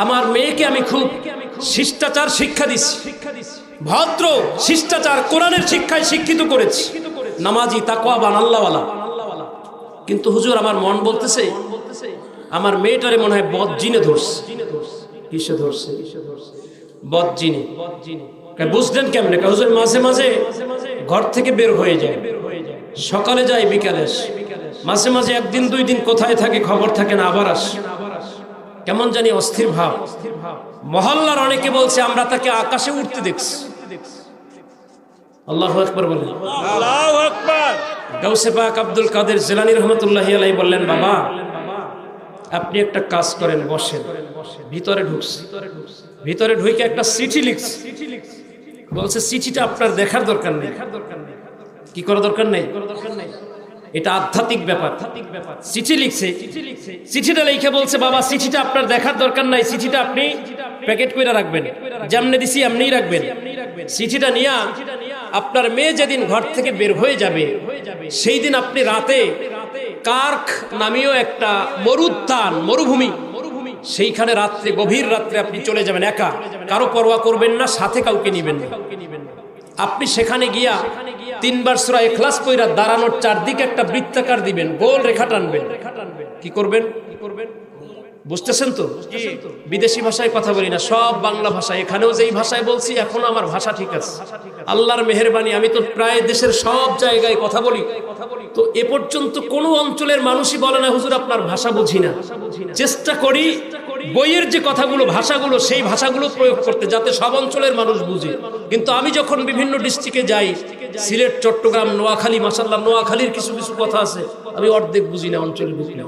আমার মেয়েকে আমি খুব শিষ্টাচার শিক্ষা দিচ্ছি, ভদ্র শিষ্টাচার কোরআনের শিক্ষায় শিক্ষিত করেছি, নামাজি, তাকওয়াবান, আল্লাহওয়ালা। কিন্তু হুজুর আমার মন বলতেছে আমার মেয়েটারে মনে হয় বদজিনে ধরছে। কিসে ধরছে? বদজিনে। বুঝলেন কেমনে? হুজুর মাঝে মাঝে ঘর থেকে বের হয়ে যায়, সকালে যায় বিকালে আসে, মাঝে মাঝে একদিন 2 দিন কোথায় থাকে খবর থাকে না, আবার আসে। কেমন জানি অস্থির ভাব। মহল্লার অনেকে বলছে আমরা তাকে আকাশে উঠতে দেখছি। আল্লাহু আকবার বলেন। আল্লাহু আকবার। গাউসে পাক আব্দুল কাদের জিলানী রাহমাতুল্লাহি আলাইহি বললেন, বাবা আপনি একটা কাজ করেন, বসেন। ভিতরে ঢুকছে, ভিতরে ঢুকে একটা চিঠি লিখছে। বলছে চিঠিটা আপনার দেখার দরকার নেই। কি করার দরকার নেই? এটা আধ্যাত্মিক ব্যাপার। চিঠি লিখছে, চিঠিটা লিখে বলছে বাবা চিঠিটা আপনার দেখার দরকার নাই, চিঠিটা আপনি প্যাকেট করে রাখবেন, যেমনে দিছি এমনিই রাখবেন। চিঠিটা নিয়ে আপনার মেয়ে যেদিন ঘর থেকে বের হয়ে যাবে সেই দিন আপনি রাতে কার্ক নামীয় একটা মরুদ্যান, মরুভূমি, সেইখানে রাত্রে, গভীর রাত্রে আপনি চলে যাবেন একা, কারো পরোয়া করবেন না, সাথে কাউকে নিবেন না। আপনি সেখানে গিয়া 3 বার সূরা ইখলাস পড়া দাঁড়ানোর চারদিকে একটা বৃত্তাকার দিবেন, গোল রেখা টানবেন। কি করবেন? বুঝতেছেন তো? বিদেশি ভাষায় কথা বলি না, সব বাংলা ভাষা। এখানেও যেই ভাষায় বলছি এখনো আমার ভাষা ঠিক আছে, আল্লাহর মেহেরবানি। আমি তো প্রায় দেশের সব জায়গায় কথা বলি, তো এ পর্যন্ত কোনো অঞ্চলের মানুষই বলে না হুজুর আপনার ভাষা বুঝি না। চেষ্টা করি বইয়ের যে কথাগুলো, ভাষাগুলো, সেই ভাষাগুলো প্রয়োগ করতে, যাতে সব অঞ্চলের মানুষ বুঝে। কিন্তু আমি যখন বিভিন্ন ডিস্ট্রিক্টে যাই, সিলেট, চট্টগ্রাম, নোয়াখালী, মাশাআল্লাহ নোয়াখালীর কিছু কিছু কথা আছে আমি অর্ধেক বুঝি না, অঞ্চলে ঢুকি না।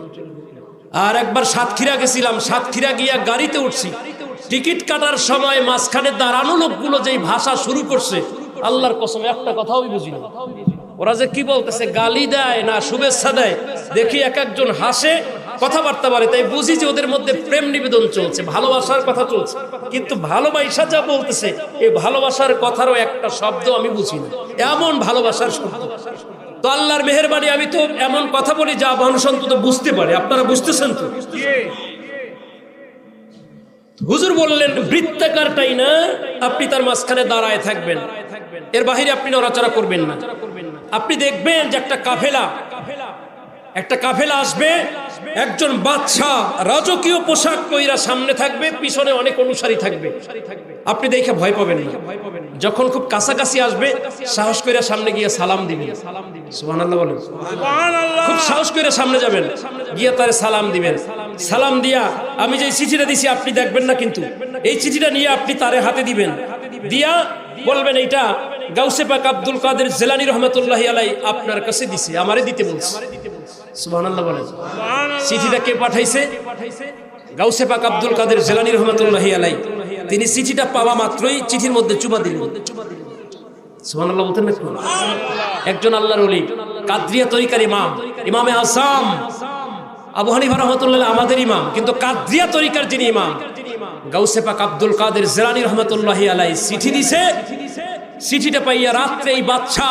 আর একবার সাতক্ষীরা গেছিলাম, সাতক্ষীরা গিয়া গাড়িতে উঠছি, টিকিট কাটার সময় মাঝখানে দাঁড়ানো লোকগুলো যেই ভাষা শুরু করছে, আল্লাহর কসম একটা কথাও আমি বুঝি না। ওরা যে কি বলতেছে, গালি দেয় না শুভেচ্ছা দেয়, দেখি এক একজন হাসে, কথাবার্তা বলে, তাই বুঝি যে ওদের মধ্যে প্রেম নিবেদন চলছে, ভালোবাসার কথা চলছে। কিন্তু ভালোবাসা যা বলতেছে, এই ভালোবাসার কথারও একটা শব্দ আমি বুঝি না, এমন ভালোবাসার শব্দ। তো আল্লাহর মেহেরবানি, আমি তো এমন কথা বলি যা মানুষ অন্তত বুঝতে পারে। আপনারা বুঝতেছেন তো? হুজুর বললেন বৃত্তাকারটাই না, আপনি তার মাঝখানে দাঁড়ায় থাকবেন, এর বাহিরে আপনি নড়াচড়া করবেন না। আপনি দেখবেন যে একটা কাফেলা আসবে, একজন বাদশা রাজকীয় পোশাক পইরা সামনে থাকবে, পিছনে অনেক অনুসারী থাকবে। আপনি দেখে ভয় পাবেন না। যখন খুব কাছাকাছি আসবে, সাহস করে সামনে গিয়ে সালাম দিবেন। সুবহানাল্লাহ বলেন। খুব সাহস করে সামনে যাবেন, গিয়ে তারে সালাম দিবেন। সালাম দিয়া আমি যে চিঠিটা দিছি আপনি দেখবেন না, কিন্তু এই চিঠিটা নিয়ে আপনি তারে হাতে দিবেন, দিয়া বলবেন এইটা গাউসে পাক আব্দুল কাদের জিলানী রহমাতুল্লাহি আলাইহি আপনার কাছে দিছে, আমারে দিতে বলছে। সুবহানাল্লাহ বলেন। চিঠিটা কে পাঠাইছে? গাউসে পাক আব্দুল কাদের জিলানী রহমাতুল্লাহি আলাইহি। তিনি চিঠিটা পাওয়া মাত্রই চিঠির মধ্যে চুমা দিলেন। সুবহানাল্লাহ বলতেন না? একজন আল্লাহর ওলি, কাদরিয়া তরিকার ইমাম, ইমামে আযম আবু হানিফা রাহমাতুল্লাহ আমাদের ইমাম, কিন্তু কাদরিয়া তরিকার যিনি ইমাম গাউসে পাক আব্দুল কাদের জিলানী রহমাতুল্লাহি আলাইহি চিঠি দিছে। চিঠিটা পাইয়া রাত্রে এই বাদশা,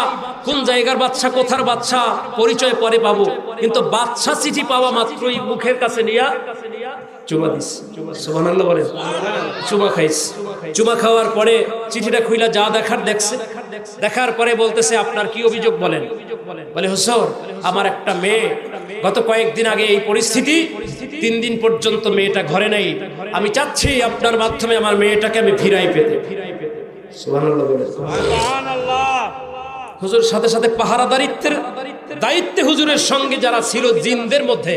কোন জায়গার বাদশা, কোথার বাদশা পরিচয় পরে পাবো, কিন্তু বাদশা চিঠি পাওয়া মাত্রই মুখের কাছে নিয়া চুমা দিছে। সুবহানাল্লাহ বলেন। চুমা খাইছে। চুমা খাওয়ার পরে চিঠিটা খুইলা যা দেখার দেখছে, দেখার পরে বলতেছে আপনার কি অভিযোগ বলেন। বলে হুজুর, আমার একটা মেয়ে গত কয়েকদিন আগে এই পরিস্থিতি, 3 দিন পর্যন্ত মেয়েটা ঘরে নাই, আমি চাচ্ছি আপনার মাধ্যমে আমার মেয়েটাকে আমি ফিরাই পেতে। সুবহানাল্লাহ বলেন। হুজুর সাথে সাথে পাহারাদারিত্বের দায়িত্বে হুজুরের সঙ্গে যারা ছিল জিনদের মধ্যে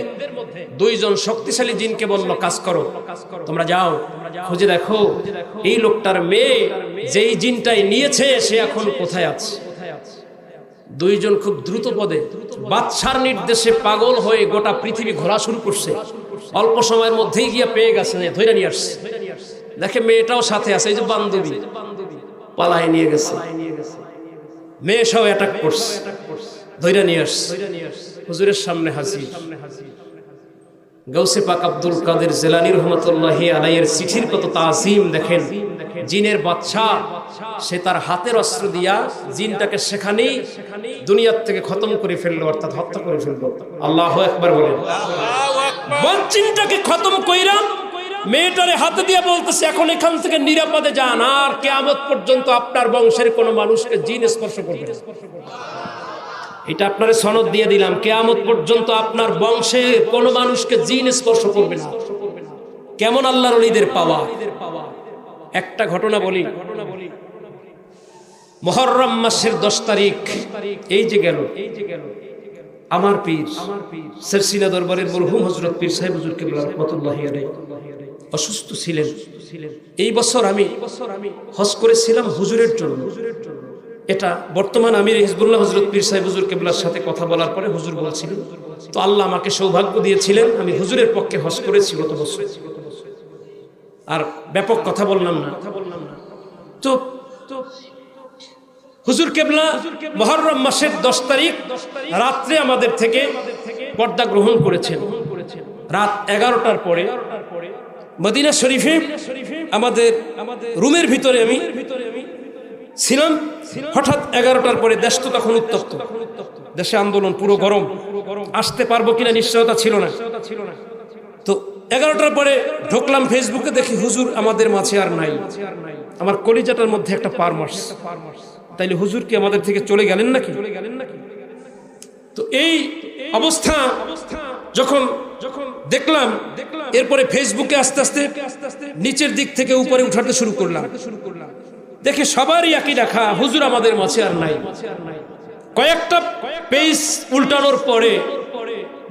2 জন শক্তিশালী জিনকে বলল, কাজ করো, তোমরা যাও খুঁজে দেখো এই লোকটার মেয়ে যেই জিনটাই নিয়েছে সে এখন কোথায় আছে। 2 জন খুব দ্রুত পদে বাদশার নির্দেশে পাগল হয়ে গোটা পৃথিবী ঘোরা শুরু করছে। অল্প সময়ের মধ্যেই গিয়ে পেয়ে গেছে, ধরে নিয়ে আসছে। দেখে মেয়েটাও সাথে আছে, এই যে বান্ধবী, পালায় নিয়ে গেছে। মেয়ে সব অ্যাটাক করছে, ধরে নিয়ে আসছে, হুজুরের সামনে হাজির। গাউসে পাক আব্দুল কাদের জিলানী রহমাতুল্লাহি আলাইহির চিঠির কত তাজিম দেখেন। জিনের বাদশা, সে তার হাতের অস্ত্র দিয়া জিনটাকে সেখানেই দুনিয়ার থেকে খতম করে ফেললো, অর্থাৎ হত্যা করে ফেললো। আল্লাহু আকবার বলেন। জিনটাকে খতম কইরা মেয়েটারে হাতে দিয়ে বলতেছে, এখন এখান থেকে নিরাপদে যান, আর কিয়ামত পর্যন্ত আপনার বংশের কোনো মানুষকে জিন স্পর্শ করবে না। এটা আপনারে সনদ দিয়ে দিলাম, কিয়ামত পর্যন্ত আপনার বংশে কোনো মানুষকে জিন স্পর্শ করবে না। কেমন আল্লাহর ওলিদের পাওয়া। একটা ঘটনা বলি। মুহররম মাসের 10 তারিখ এই যে গেল, আমার পীর সেরসিনা দরবারের মরহুম হযরত পীর সাহেব হুজুর কিবলা রাহমাতুল্লাহি আলাইহি অসুস্থ ছিলেন। এই বছর আমি হজ করেছিলাম হুজুরের জন্য। এটা বর্তমান আমির হিজবুল্লাহ হযরত পীর সাহেব হুজুর কিবলার সাথে কথা বলার পরে হুজুর বলছিলেন, তো আল্লাহ আমাকে সৌভাগ্য দিয়েছিলেন, আমি হুজুরের পক্ষে হজ করেছি গত বছর। আর ব্যাপক কথা বললাম না। তো হুজুর কিবলা মুহররম মাসের 10 তারিখ রাত্রে আমাদের থেকে পর্দা গ্রহণ করেছেন। রাত 11টার পরে মদিনা শরীফে আমাদের রুমের ভিতরে আমি ছিলাম। হঠাৎ 11টার পরে দেশ তো তখন উত্তপ্ত, দেশে আন্দোলন, পুরো গরম, আসতে পারবো কিনা নিশ্চয়তা ছিল না। তো 11টার পরে ঢুকলাম ফেসবুকে, দেখি হুজুর আমাদের মাঝে আর নাই। আমার কলিজাটার মধ্যে একটা পার মারছে, তাইলে হুজুর কি আমাদের থেকে চলে গেলেন নাকি? তো এই অবস্থা যখন দেখলাম, এরপরে ফেসবুকে আস্তে আস্তে নিচের দিক থেকে উপরে উঠাতে শুরু করলাম। দেখে সবারই একই দেখা, হুজুর আমাদের মাঝে আর নাই। কয়েকটা পেজ উল্টানোর পরে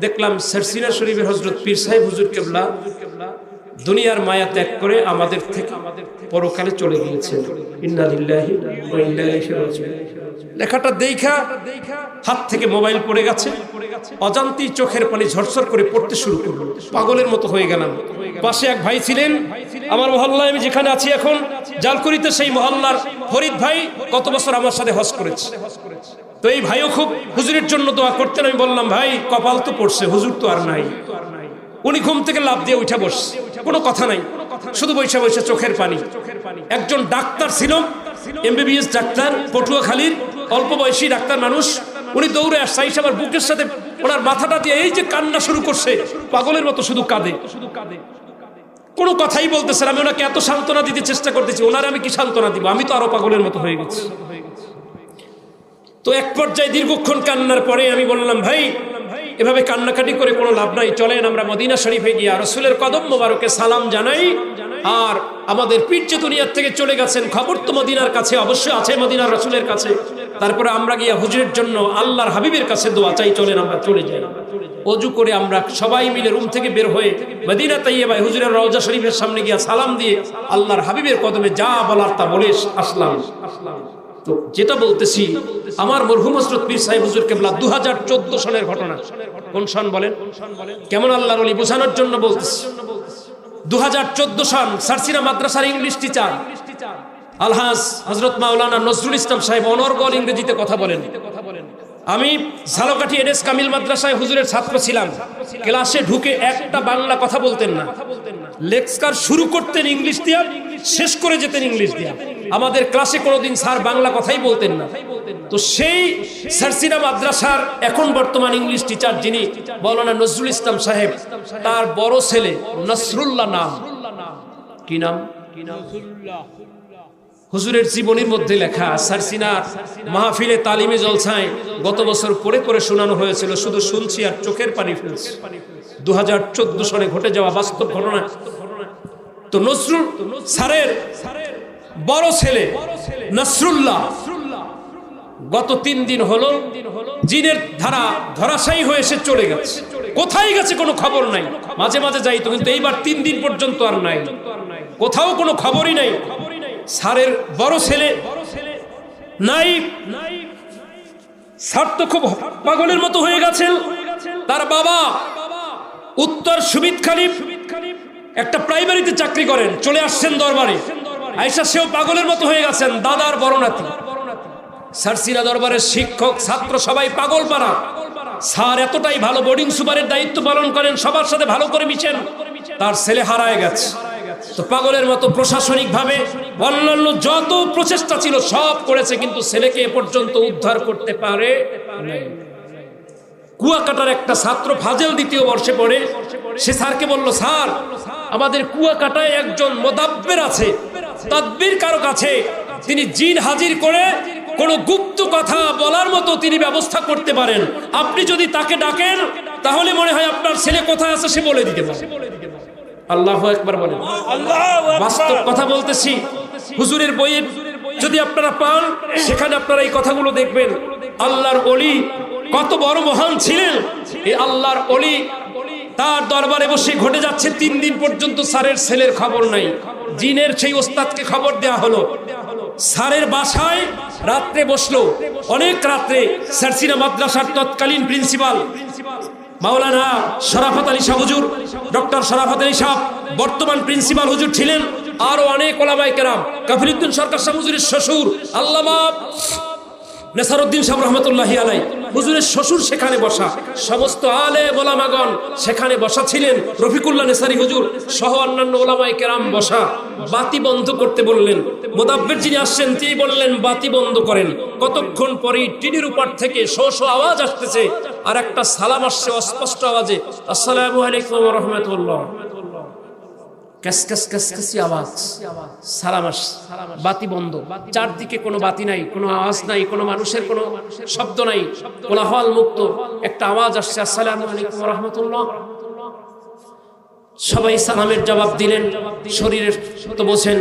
দেখলাম সেরসিনা শরীফের হযরত পীর সাহেব হুজুর কিবলা দুনিয়ার মায়া ত্যাগ করে আমাদের থেকে পরকালে চলে গিয়েছেন। ইন্না লিল্লাহি ওয়া ইন্না ইলাইহি রাজিউন। লেখাটা দেখা হাত থেকে মোবাইল পড়ে গেছে, অজান্তেই চোখের পানি ঝরঝর করে পড়তে শুরু করলো, পাগলের মতো হয়ে গেলাম। পাশে এক ভাই ছিলেন, আমার মহল্লায় আমি যেখানে আছি এখন জালকুড়িতে, সেই মহল্লার ফরিদ ভাই গত বছর আমার সাথে হজ করেছে। তো এই ভাইও খুব হুজুরের জন্য দোয়া করতেন। আমি বললাম ভাই কপাল তো পড়ছে, হুজুর তো আর নাই। উনি ঘুম থেকে লাফ দিয়ে উঠে বসছে, কোনো কথা নাই, শুধু বৈশা বৈশা চোখের পানি। একজন ডাক্তার ছিল, এমবিবিএস ডাক্তার, পটুয়াখালীর অল্প বয়সী ডাক্তার মানুষ। উনি দৌড়ে আসছে, এসে আমার বুকের সাথে ওনার মাথাটা দিয়ে এই যে কান্না শুরু করছে, পাগলের মতো শুধু কাঁদে, কোনো কথাই বলতেছে না। আমি ওনাকে এত সান্ত্বনা দিতে চেষ্টা করতেছি, ওনার আমি কি সান্ত্বনা দিব, আমি তো আরো পাগলের মতো হয়ে গেছি। তো এক পর্যায়ে দীর্ঘক্ষণ কান্নার পরে আমি বললাম ভাই এভাবে কান্নাকাটি করে কোনো লাভ নাই, চলেন আমরা মদিনা শরীফে গিয়া রাসূলের কদম মোবারকে সালাম জানাই। আর আমাদের পীর যে দুনিয়ার থেকে চলে গেছেন, খবর তো মদিনার কাছে অবশ্যই আছে, মদিনার রাসূলের কাছে। তারপরে আমরা গিয়া হুজুরের জন্য আল্লাহর হাবিবের কাছে দোয়া চাই, চলেন আমরা চলে যাই। অজু করে আমরা সবাই মিলে রুম থেকে বের হয়ে মদিনা তাইয়্যিবা হুজুরের রওজা শরীফের সামনে গিয়া সালাম দিয়ে আল্লাহর হাবিবের কদমে যা বলার তা বলে আসলাম। তো যেটা বলতেছি, আমার মরহুম হযরত পীর সাহেব হুজুর কেবলা 2014 সনের ঘটনা। কোন সন বলেন? কেমন আল্লাহর ওলি বোঝানোর জন্য বলতেছি। 2014 সন, সারসিনা মাদ্রাসার ইংলিশ টিচার আলহাজ হযরত মাওলানা নজরুল ইসলাম সাহেব অনর্গল ইংরেজিতে কথা বলেন। আমি ঝালকাঠি এনএস কামিল মাদ্রাসায় হুজুরের ছাত্র ছিলাম। ক্লাসে ঢুকে একটা বাংলা কথা বলতেন না, লেকচার শুরু করতেন ইংলিশ দিয়া, শেষ করে যেতেন ইংলিশ দিয়া। আমাদের ক্লাসে কোনোদিন স্যার বাংলা কথাই বলতেন না। তো সেই সারসিনা মাদ্রাসার এখন বর্তমান ইংলিশ টিচার যিনি মাওলানা নজরুল ইসলাম সাহেব, তার বড় ছেলে নসরুল্লাহ নাম, কি নাম? হুজুরের জীবনীর মধ্যে লেখা, সারসিনার মাহফিলে তালিমে জলসায় গত বছর পড়ে পড়ে শোনানো হয়েছিল, শুধু শুনছি আর চোখের পানি ফেলছি। 2014 সনে ঘটে যাওয়া বাস্তব ঘটনা। তো নজরুল স্যারের বড় ছেলে নসরুল্লাহ গত 3 দিন হলো জিনের ধারা ধরাশায়ী হয়ে সে চলে গেছে। কোথায় গেছে কোনো খবর নাই। মাঝে মাঝে যাইতো, কিন্তু এইবার 3 দিন পর্যন্ত আর নাই, কোথাও কোনো খবরই নাই। স্যারের বড় ছেলে নাই, স্যার তো খুব পাগলের মতো হয়ে গেছেন। তার বাবা উত্তর সুবিদখালী একটা প্রাইমারিতে চাকরি করেন, চলে আসছেন দরবারে। আয়েশা সেও পাগলের মতো হয়ে গেছেন, দাদার বড় নাতি। সারসিনা দরবারের শিক্ষক ছাত্র সবাই পাগল পারা। স্যার এতটাই ভালো, বোর্ডিং সুপারের দায়িত্ব পালন করেন, সবার সাথে ভালো করে মিশেন। তার ছেলে হারায় গেছে। তো পাগলের মতো প্রশাসনিক ভাবে অন্যান্য যত প্রচেষ্টা ছিল সব করেছে, কিন্তু ছেলেকে এ পর্যন্ত উদ্ধার করতে পারে নাই। কুয়াকাটার একটা ছাত্র ফাজেল 2য় বর্ষে পড়ে, সে স্যারকে বলল, স্যার আমাদের কুয়াকাটায় একজন মোদাব্বের আছে, তাদবির কারো কাছে, তিনি জিন হাজির করে কোনো গুপ্ত কথা বলার মতো তিনি ব্যবস্থা করতে পারেন। আপনি যদি তাকে ডাকেন তাহলে মনে হয় আপনার ছেলে কোথায় আছে সে বলে দিতে পারে। আল্লাহু আকবার বলেন। বাস্তব কথা বলতেছি। হুজুরের বইয়ে যদি আপনারা পান, সেখানে আপনারা এই কথাগুলো দেখবেন। আল্লাহর ওলি কত বড় মহান ছিলেন। এই আল্লাহর ওলি তার দরবারে বসে ঘটে যাচ্ছে 3 দিন পর্যন্ত স্যারের ছেলের খবর নাই। জিনের সেই ওস্তাদকে খবর দেয়া হলো, স্যারের বাসায় রাত্রে বসলো, অনেক রাত্রে। সারসিনা মাদ্রাসার তৎকালীন প্রিন্সিপাল মাওলানা শরাফত আলী শাহ হুজুর, ডক্টর শরাফত আলী শাহ বর্তমান প্রিন্সিপাল হুজুর ছিলেন, আরো অনেক ওলামায়ে কেরাম, কাফিরউদ্দিন সরকার শাহ হুজুরের শ্বশুর আল্লামা নেসারউদ্দিন সাহেব রহমতুল্লাহি আলাইহি, হুজুরের শ্বশুর সেখানে বসা, সমস্ত আলেম ওলামাগণ সেখানে বসা ছিলেন। রফিকুল্লাহ নেসারি হুজুর সহ অন্যান্য ওলামায়ে কেরাম বসা। বাতি বন্ধ করতে বললেন। মোদাব্বের যিনি আসছেন তিনি বললেন বাতি বন্ধ করেন। কতক্ষণ পরে টিনের উপর থেকে শো শো আওয়াজ আসতেছে, আর একটা সালাম আসছে অস্পষ্ট আওয়াজে, আসসালামু আলাইকুম ওয়া রাহমাতুল্লাহ। ক্যাসক্যাসি আওয়াজ, সালাম আসছে, বাতি বন্ধ, চারদিকে কোনো বাতি নাই, কোনো আওয়াজ নাই, কোনো মানুষের কোনো শব্দ নাই, কোলাহল মুক্ত। একটা আওয়াজ আসছে, আসসালামু আলাইকুম ওয়া রাহমাতুল্লাহ। সবাই সালামের জবাব দিলেন। শরীরের তো বোঝেন,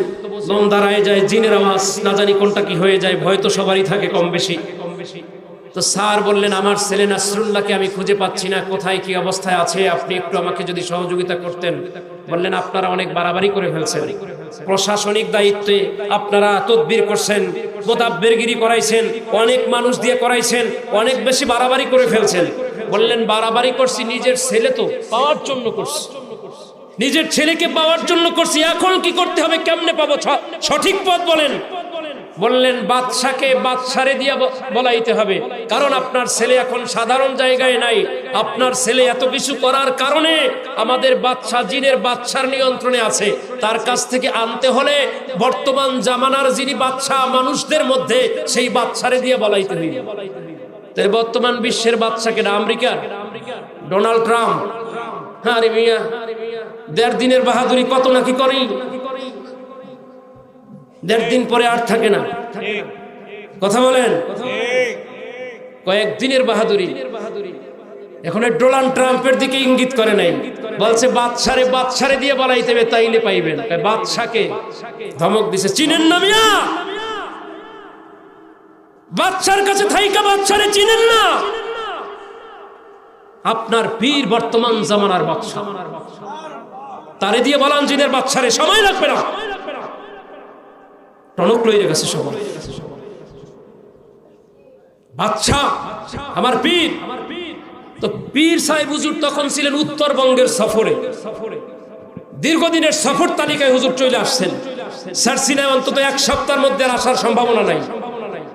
দম দাঁড়ায় যায়, জিনের আওয়াজ, না জানি কোনটা কি হয়ে যায়, ভয় তো সবারই থাকে কম বেশি। তো স্যার বললেন, আমার ছেলে নাসরুল্লাহকে আমি খুঁজে পাচ্ছি না, কোথায় কি অবস্থায় আছে, আপনি একটু আমাকে যদি সহযোগিতা করতেন। বললেন, আপনারা অনেক বাড়াবাড়ি করে ফেলছেন, প্রশাসনিক দায়িত্বে আপনারা তদবির করছেন, মোদাব্বেরগিরি করাইছেন, অনেক মানুষ দিয়ে করাইছেন, অনেক বেশি বাড়াবাড়ি করে ফেলছেন। বললেন, বাড়াবাড়ি করছি, নিজের ছেলে তো পাওয়ার জন্য করছি, নিজের ছেলেকে পাওয়ার জন্য করছি, এখন কি করতে হবে, কেমনে পাবো, সঠিক পথ বলেন। বললেন বাদশাকে বাদশারে দিয়া বলাইতে হবে, কারণ আপনার ছেলে এখন সাধারণ জায়গায় নাই। আপনার ছেলে এত কিছু করার কারণে আমাদের বাদশা জিনের বাদশার নিয়ন্ত্রণে আছে। তার কাছ থেকে আনতে হলে বর্তমান জামানার যিনি বাদশা মানুষদের মধ্যে, সেই বাদশারে দিয়ে বলাইতে হইবে। তাই বর্তমান বিশ্বের বাদশাকে না আমেরিকার ডোনাল্ড ট্রাম্প। হ্যাঁ রে মিয়া, 1.5 দিনের বাহাদুরি কত নাকি করি, 1.5 দিন পরে আর থাকে না। কথা বলেন, কয়েকদিনের বাহাদুরি। এখন ডোনাল্ড ট্রাম্পের দিকে ইঙ্গিত করে নাই, বলছে বাদশারে দিয়ে বলাইতে হবে, তাইলে পাইবেন। বাদশাকে ধমক দিছে, চিনেন না মিয়া, বাদশার কাছে থাইকা বাদশারে চিনেন না। আপনার পীর বর্তমান জামানার বাদশা, তারে দিয়ে বলান জিনের বাদশারে, সময় লাগবে না, টনক লইয়া গেছে সময়। বাদশা আমার পীর। তো পীর সাহেব হুজুর তখন ছিলেন উত্তরবঙ্গের সফরে, দীর্ঘদিনের সফর তালিকায় হুজুর চলে আসছেন। সারসিনায় অন্তত 1 সপ্তাহের মধ্যে আসার সম্ভাবনা নাই,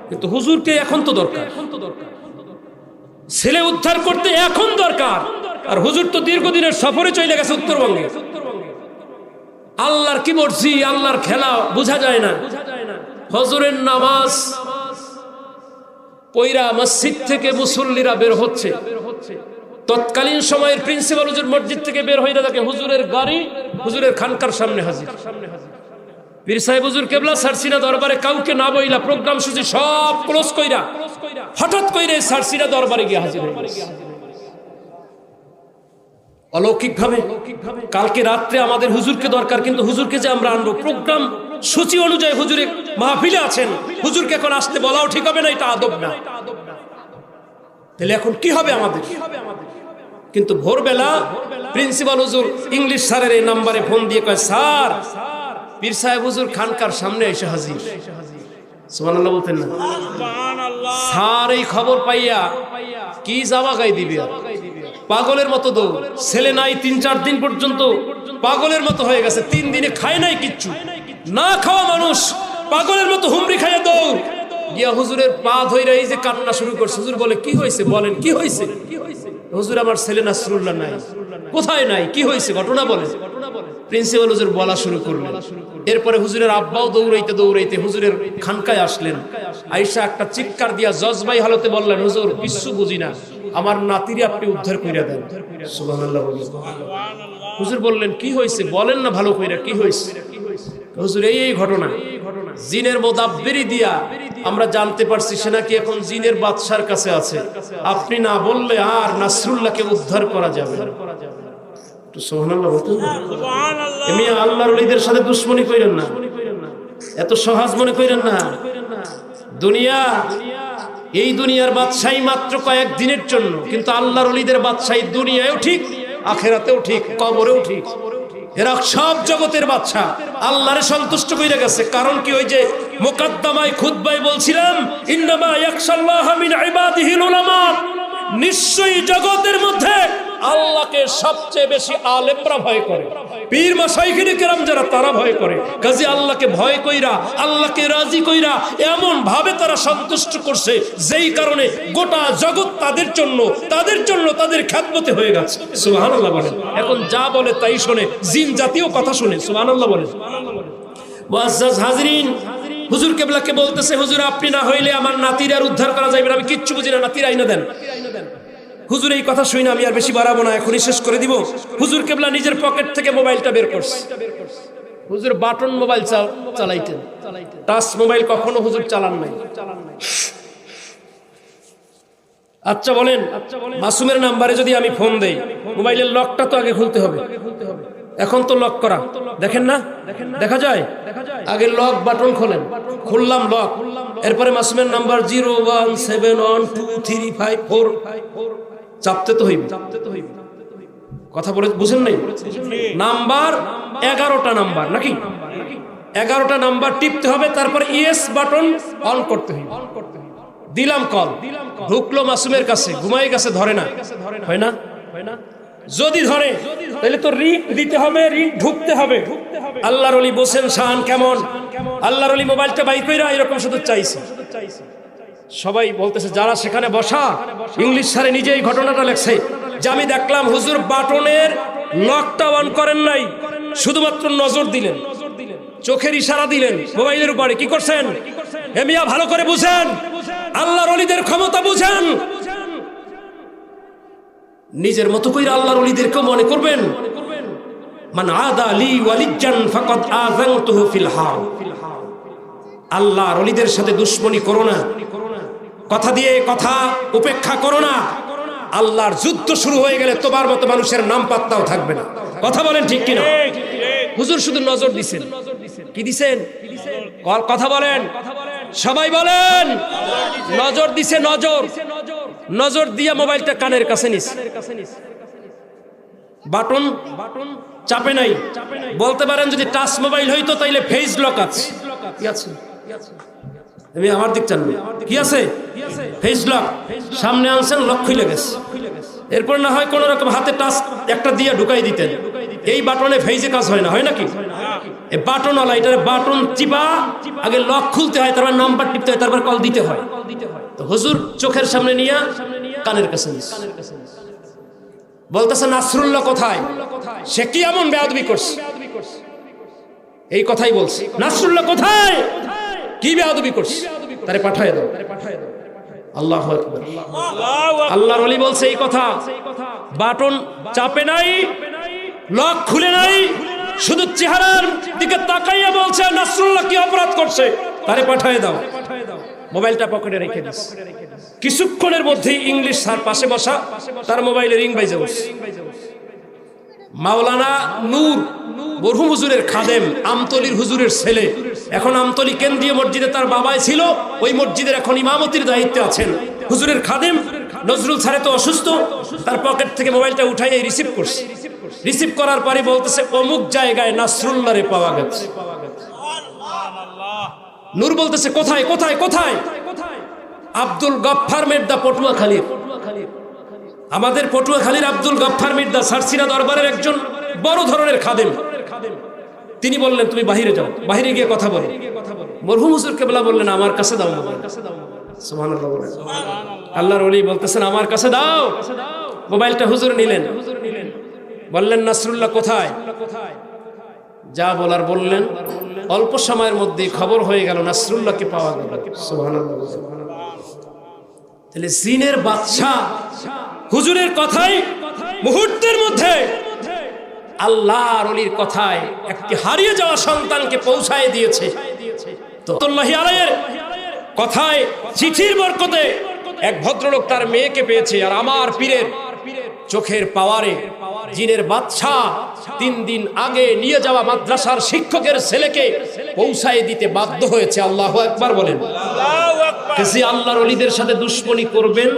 কিন্তু হুজুরকে এখন তো দরকার, ছেলে উদ্ধার করতে এখন দরকার। আর হুজুর তো দীর্ঘদিনের সফরে চলে গেছে উত্তরবঙ্গে। আল্লাহর কি মর্জি, আল্লাহর খেলা বোঝা যায় না। হুজুরের নামাজ পয়রা মসজিদ থেকে মুসল্লিরা বের হচ্ছে। তৎকালীন সময়ের প্রিন্সিপাল হুজুর মসজিদ থেকে বের হইরা দেখে হুজুরের গাড়ি হুজুরের খানকার সামনে হাজির। পীর সাহেব হুজুর কেবলা সারসিনা দরবারে কাউকে না বইলা প্রোগ্রাম সূচি সব ক্লোজ কইরা হঠাৎ কইরে সারসিনা দরবারে গিয়ে হাজির হয়ে গেছে। অলৌকিক ভাবে কালকে রাত্রে আমাদের হুজুরকে দরকার, কিন্তু হুজুরকে যে আমরা আনবো প্রোগ্রাম সূচি অনুযায়ী হুজুরে মাহফিলে আছেন, হুজুরকে এখন আসতে বলাও ঠিক হবে না, এটা আদব না। তাহলে এখন কি হবে আমাদের? কিন্তু ভোরবেলা প্রিন্সিপাল হুজুর ইংলিশ স্যারের এই নাম্বারে ফোন দিয়ে কয়, স্যার পীর সাহেব হুজুর খানকার সামনে এসে হাজির। সুবহানাল্লাহ বলতেন না? স্যার এই খবর পাইয়া কি জামাগাই দিবে, পাগলের মতো দৌড়। ছেলে নাই 3-4 দিন পর্যন্ত পাগলের মতো হয়ে গেছে, 3 দিনে খায় নাই কিচ্ছু, না খাওয়া মানুষ পাগলের মতো হুমড়ি খাইয়া দৌড় গিয়া হুজুরের পা ধইরা এই যে কান্না শুরু করছে। হুজুর বলে, কি হয়েছে বলেন, কি হয়েছে? হুজুর আমার ছেলে নাসরুল্লাহ নাই। কোথায় নাই, কি হয়েছে ঘটনা বলেন। প্রিন্সিপাল হুজুর বলা শুরু করলেন। এরপরে হুজুরের আব্বাও দৌড়াইতে দৌড়াইতে হুজুরের খানকায় আসলেন। আয়েশা একটা চিৎকার দিয়া জজবাই হালতে বললেন, হুজুর কিছু বুঝি না, আমার নাতিরে আপনি উদ্ধার কইরা দেন। সুবহানাল্লাহ। হুজুর বললেন, কি হয়েছে বলেন না ভালো কইরা, কি হয়েছে? হুজুর এই ঘটনা, জিনের মোদাব্বিরি দিয়া আমরা জানতে পারছি সে নাকি এখন জিনের বাদশার কাছে আছে। আপনি না বললে আর নাসরুল্লাহকে উদ্ধার করা যাবে না। একটু সুবহানাল্লাহ বলতেন না? এমনি আল্লাহর ওলিদের সাথে দুশমনি কইরেন না, এত সহজ মনে কইরেন না। দুনিয়া, এই দুনিয়ার বাদশাহী মাত্র কয়েক দিনের জন্য, কিন্তু আল্লাহর ওলিদের বাদশাহী দুনিয়ায়ও ঠিক, আখিরাতেও ঠিক, কবরেও ঠিক। এরা সব জগতের বাদশা, আল্লাহরে সন্তুষ্ট কইরা গেছে। কারণ কি, ওই যে মুকাদ্দামায় খুতবায় বলছিলাম, ইন্নামা ইয়াখশাল্লাহা মিন ইবাদিহিল উলামা, নিশ্চয়ই জগতের মধ্যে আল্লাহকে সবচেয়ে বেশি আলেমরা ভয় করে, পীর মাশাইখিনে কেরাম যারা, তারা ভয় করে। কাজে আল্লাহকে ভয় কইরা, আল্লাহকে রাজি কইরা এমন ভাবে তারা সন্তুষ্ট করছে, যেই কারণে গোটা জগৎ তাদের জন্য তাদের খ্যাতমতে হয়ে গেছে। সুবহানাল্লাহ বলেন। এখন যা বলে তাই শোনে, জিন জাতীয় কথা শুনে। সুবহানাল্লাহ বলেন। মুআজ্জাজ হাজরিন, হুজুর কেবলাকে বলতেছে, হুজুর আপনি না হইলে আমার নাতির আর উদ্ধার করা যাবে না, আমি কিচ্ছু বুঝি না, নাতির আইনা দেন। হুজুর এই কথা শুনে আমি আর বেশি বাড়াবো না, এখনই শেষ করে দিব। হুজুর কেবলা নিজের পকেট থেকে মোবাইলটা বের করছে। হুজুর বাটন মোবাইল চালাইতেন, টাচ মোবাইল কখনো হুজুর চালান নাই। আচ্ছা বলেন, মাসুমের নাম্বারে যদি আমি ফোন দেই, মোবাইলের লকটা তো আগে খুলতে হবে। এখন তো লক করা, দেখেন না, দেখা যায়। আগে লক বাটন খোলেন, খুললাম লক, এরপরে মাসুমের নাম্বার 017123544 চাপতে তো হইবে। কথা বলে বুঝেন নাই? নাম্বার 11টা নাম্বার নাকি, 11টা নাম্বার টিপতে হবে, তারপরে ইয়েস বাটন অন করতে হইবে। দিলাম কল, ঢুকলো মাসুমের কাছে, ঘুমাই গেছে, ধরে না, হয় না? যদি ধরে তাহলে তো রিং দিতে হবে, রিং ঢুকতে হবে। আল্লাহর ওলি বসেন শান কেমন, আল্লাহর ওলি মোবাইলটা বাইর কইরা এরকম শুধু চাইছে। সবাই বলতেছে যারা সেখানে বসা, ইংলিশ স্যারে নিজেই ঘটনাটা লেখছে যে আমি দেখলাম হুজুর বাটনের লকটা অন করেন নাই, শুধুমাত্র নজর দিলেন, চোখের ইশারা দিলেন মোবাইলের উপরে। কি করছেন? এ মিয়া ভালো করে বুঝেন, আল্লাহর ওলিদের ক্ষমতা বুঝেন। নিজের মতো কইরা আল্লাহর ওলিদেরকে মনে করবেন। মান আদা লি ওয়ালিজান ফাকাদ আযানতুহু ফিল হার। আল্লাহর ওলিদের সাথে দুশমনি করো না, কথা দিয়ে কথা উপেক্ষা করো না। আল্লাহর যুদ্ধ শুরু হয়ে গেলে তোমার মতো মানুষের নাম পাত্তাও থাকবে না। কথা বলেন ঠিক কিনা? হুজুর শুধু নজর দিছেন। কি দিছেন? কথা বলেন, সবাই বলেন। নজর দিছে, নজর। নজর দিয়া মোবাইলটা কানের কাছে নিস, বাটন চাপে নাই। বলতে পারেন যদি টাচ মোবাইল হইতো তাইলে ফেস লক আছে। কি আছে? আমি আমার দিক চান কি আছে? Face lock. সামনে আনছেন, লক খুলে গেছে। এরপর না হয় কোন রকম হাতে টাচ একটা দিয়ে ঢুকাই দিতেন। এই বাটনে ফেজে কাজ হয় না, হয় নাকি? এই বাটনওয়ালা, এটা বাটন চিপা আগে লক খুলতে হয়, তারপর নাম্বার টিপতে হয়, তারপর কল দিতে হয়। তো হুজুর চোখের সামনে নিয়ে কানের কাছে নিস। বলতেছে নাসরুল্লাহ কোথায়? সে কি এমন বেয়াদবি করছে? এই কথাই বলছে, নাসরুল্লাহ কোথায়? কি বেয়াদবি করছে? তারে পাঠায় দাও। আল্লাহু আকবার। আল্লাহর ওলি বলছে এই কথা। বাটন চাপে নাই, লক খুলে নাই, শুধু চেহারার দিকে তাকাইয়া বলছে নাসরুল্লাহ কি অপরাধ করছে, তারে পাঠায় দাও। মোবাইলটা পকেটে রেখে দিস। কিছুক্ষণের মধ্যেই ইংলিশ স্যার পাশে বসা, তার মোবাইলে রিং বাজে উঠছে। মাওলানা নূর মরহুম হুজুরের খাদেম, আমতলির হুজুরের ছেলে, এখন আমতলি কেন্দ্রীয় মসজিদে তার বাবাই ছিল, ওই মসজিদের এখন ইমামতির দায়িত্বে আছেন। হুজুরের খাদেম নজরুল স্যারে তো অসুস্থ, তার পকেট থেকে মোবাইলটা উঠাই রিসিভ করছে। রিসিভ করার পরে বলতেছে অমুক জায়গায় নাসরুল্লাহরে পাওয়া গেছে। নূর বলতেছে কোথায় কোথায় কোথায়? আব্দুল গফফার মির্জা পটুয়াখালীর, আমাদের পটুয়াখালীর আব্দুল গফফার মির্জা সারসিনা দরবারের একজন বড় ধরনের খাদেম। তিনি বললেন তুমি বাহিরে যাও, বাহিরে গিয়ে কথা বলো। মরহুম হুজুর কেবলা বললেন আমার কাছে দাও মোবাইল। সুবহানাল্লাহ বলেন। আল্লাহর ওলি বলতেছেন আমার কাছে দাও। মোবাইলটা হুজুর নিলেন, বললেন নাসরুল্লাহ কোথায়? যা বলার বললেন। অল্প সময়ের মধ্যে খবর হয়ে গেল নাসরুল্লাহকে পাওয়া গেল। সুবহানাল্লাহ। তাহলে জিনের বাদশা হুজুরের কথাই মুহূর্তের মধ্যে আল্লাহর ওলির কথায় একটি হারিয়ে যাওয়া সন্তানকে পৌঁছায় দিয়েছে। তো আল্লাহ আলাইহির কথায় চিঠির বরকতে এক ভদ্রলোক তার মেয়েকে পেয়েছে। আর আমার পীরের চোখের পাওয়ারে জিনের বাদশা 3 দিন আগে নিয়ে যাওয়া মাদ্রাসার শিক্ষকের ছেলেকে পৌঁছায় দিতে বাধ্য হয়েছে। আল্লাহু আকবার বলেন। কাজী আল্লাহর ওলিদের সাথে দুশমনি করবেন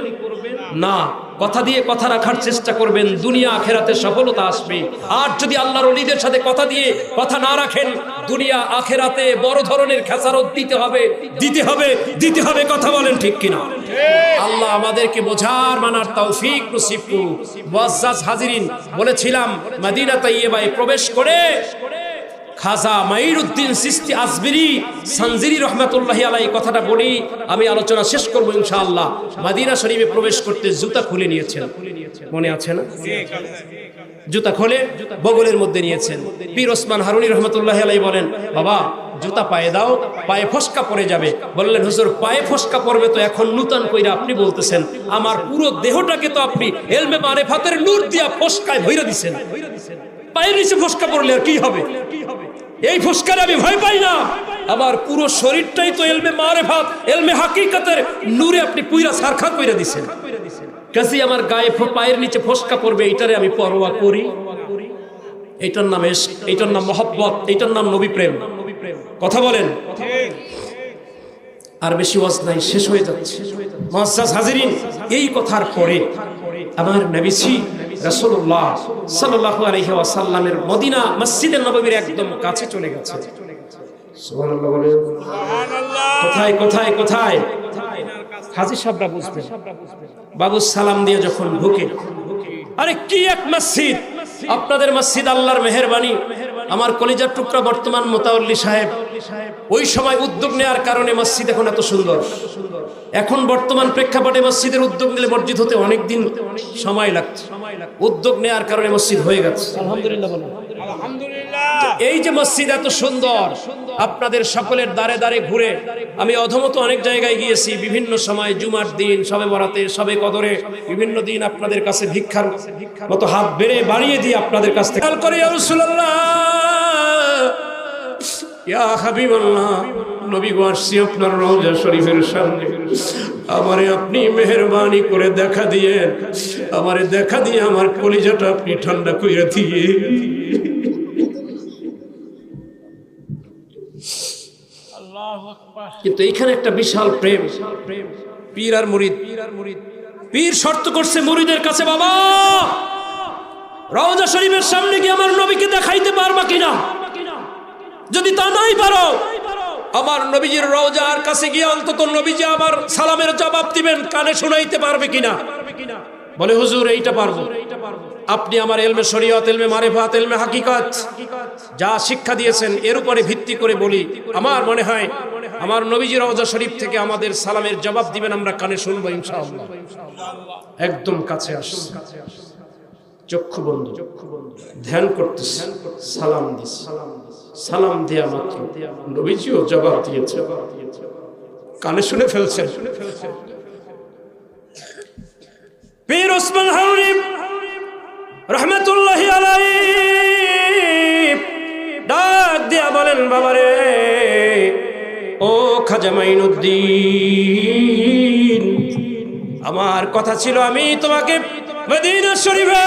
না, কথা দিয়ে কথা রাখার চেষ্টা করবেন, দুনিয়া আখেরাতে সফলতা আসবে। আর যদি আল্লাহর ওলিদের সাথে কথা দিয়ে কথা না রাখেন, দুনিয়া আখেরাতে বড় ধরনের খেসারত দিতে হবে, দিতে হবে, দিতে হবে। কথা বলেন ঠিক কিনা? আল্লাহ আমাদেরকে বোঝার মানার তৌফিক নসিব করুন। মুআজ্জাজ হাজিরিন, বলেছিলাম মদিনা তাইয়্যিবায় প্রবেশ করে খাজা মাইনুদ্দিন চিশতি আজমিরি সানজিরি রহমাতুল্লাহি আলাইহি কথাটা বলি, আমি আলোচনা শেষ করব ইনশাআল্লাহ। মদিনা শরীফে প্রবেশ করতে জুতা খুলে নিয়েছেন, মনে আছে না? জুতা খুলে বগলের মধ্যে নিয়েছেন। পীর ওসমান হারুনি রহমাতুল্লাহি আলাইহি বলেন বাবা জুতা পায়ে দাও, পায়ে ফসকা পড়ে যাবে। বললেন হুজুর পায়ে ফসকা পড়বে তো এখন নূতন কইরা আপনি বলতেছেন, আমার পুরো দেহটাকে তো আপনি ইলমে মারিফাতের নূর দিয়া ফসকায় ভইরা দিবেন, পায়ের নিচে ফসকা পড়লে আর কি হবে? এই ফসকারে আমি ভয় পাই না, আমার পুরো শরীরটাই তো ইলমে মারিফাত, ইলমে হাকিকতের নূরে আপনি পুরা সারখাত কইরা দিবেন। কাজী আমার গায়ে পায়ের নিচে ফসকা পড়বে, এটারে আমি পরোয়া করি। এটার নাম ইশক, এটার নাম মহব্বত, এটার নাম নবী প্রেম। কথা বলেন। আর বেশি ওয়াজ নাই, শেষ হয়ে যাচ্ছে। মুআজ্জাজ হাজিরিন, এই কথার পরে আমার নবীজি রাসূলুল্লাহ সাল্লাল্লাহু আলাইহি ওয়াসাল্লামের মদিনা মসজিদে নববীর একদম কাছে চলে গেছে। সুবহানাল্লাহ বলেন। কোথায় কোথায় কোথায়? হাজী সাহেবরা বুঝবেন। বাবু সালাম দিয়ে যখন ঢুকে, আরে কি এক মসজিদ! আপনাদের মসজিদ আল্লাহর মেহেরবানি। আমার কলিজার টুকরা বর্তমান মোতাওয়াল্লি সাহেব ওই সময় উদ্যোগ নেওয়ার কারণে মসজিদ এখন এত সুন্দর। এখন বর্তমান প্রেক্ষাপটে মসজিদের উদ্যোগ নিলে মসজিদ হতে অনেক দিন সময় লাগছে, উদ্যোগ নেওয়ার কারণে মসজিদ হয়ে গেছে। আলহামদুলিল্লাহ বলেন। এই যে মসজিদ এত সুন্দর, আপনাদের সকলের দ্বারে দ্বারে ঘুরে আমি অধমত অনেক জায়গায় গিয়েছি, বিভিন্ন সময় জুমার দিন, সবে বরাতে, সবে কদরে, বিভিন্ন দিন আপনাদের কাছে ভিক্ষার মতো হাত বাড়িয়ে দিয়ে আপনাদের কাছ থেকে করে ইয়া রাসূলুল্লাহ, ইয়া হাবিবাল্লাহ, নবী গো আসছি আপনার রওজা শরীফের সামনে, আমারে আপনি মেহেরবানি করে দেখা দিয়ে, আমারে দেখা দিয়ে আমার কলিজাটা আপনি ঠান্ডা কইরা দিয়ে। কিন্তু এইখানে একটা বিশাল প্রেম, পীর আর মুরিদ। পীর শর্ত করছে মুরিদের কাছে, বাবা রওজা শরীফের সামনে গিয়ে আমার নবীকে দেখাইতে পারবা কিনা? যদি তা নাই পারো, আমার নবীজির রওজার কাছে গিয়ে অন্তত নবীজি আমার সালামের জবাব দিবেন, কানে শোনাইতে পারবে কিনা? বলে হুজুর এইটা পারবো। আপনি আমার ইলমে শরীয়ত, ইলমে মারিফাত, ইলমে হাকিকত যা শিক্ষা দিয়েছেন এর উপরে ভিত্তি করে বলি, আমার মনে হয় আমার নবীজির রওজা শরীফ থেকে আমাদের সালামের জবাব দিবেন, আমরা কানে শুনবো ইনশাআল্লাহ। একদম কাছে আসুন, চক্ষু বন্ধ, ধ্যান করতেছে, সালাম দিছে, সালাম দেয়া মাত্র নবীজিও জবাব দিয়েছে, কানে শুনে ফেলছেন। পীর ওসমান হারুনি রহমতুল্লাহি আলাইহি ডাক দিয়া বলেন, বাবারে ও খাজা মাইনুদ্দিন, আমার কথা ছিল আমি তোমাকে মদিনা শরীফে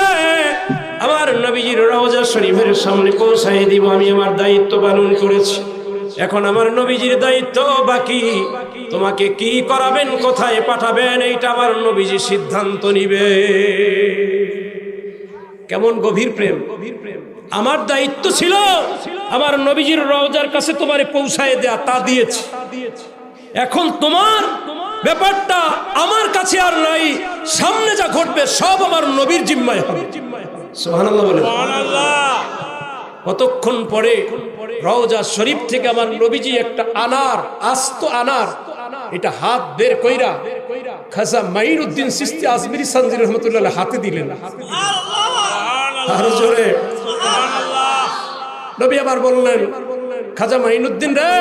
আমার নবীজির রওজা শরীফের সামনে পৌঁছাই দিব, আমি আমার দায়িত্ব পালন করেছি, এখন আমার নবীজির দায়িত্ব বাকি। তোমাকে কি করাবেন, কোথায় পাঠাবেন, এইটা আমার নবীজি সিদ্ধান্ত নিবে। কেমন গভীর প্রেম! আমার দায়িত্ব ছিল আমার নবীজির রওজার কাছে তোমারে পৌঁছায় দেয়া, তা দিয়েছি। এখন তোমার ব্যাপারটা আমার কাছে আর নাই, সামনে যা ঘটবে সব আমার নবীর জিম্মায় হবে। সুবহানাল্লাহ বলেন। কতক্ষণ পরে রওজা শরীফ থেকে আমার নবীজি একটা আনার, আস্ত আনার, এটা হাত বের কইরা খাজা মাইনুদ্দিন চিশতি আজমিরি সানজি রহমাতুল্লাহ হাতে দিলেন। আর জোরে নবী আবার বললেন, খাজা মাইনুদ্দিন রে,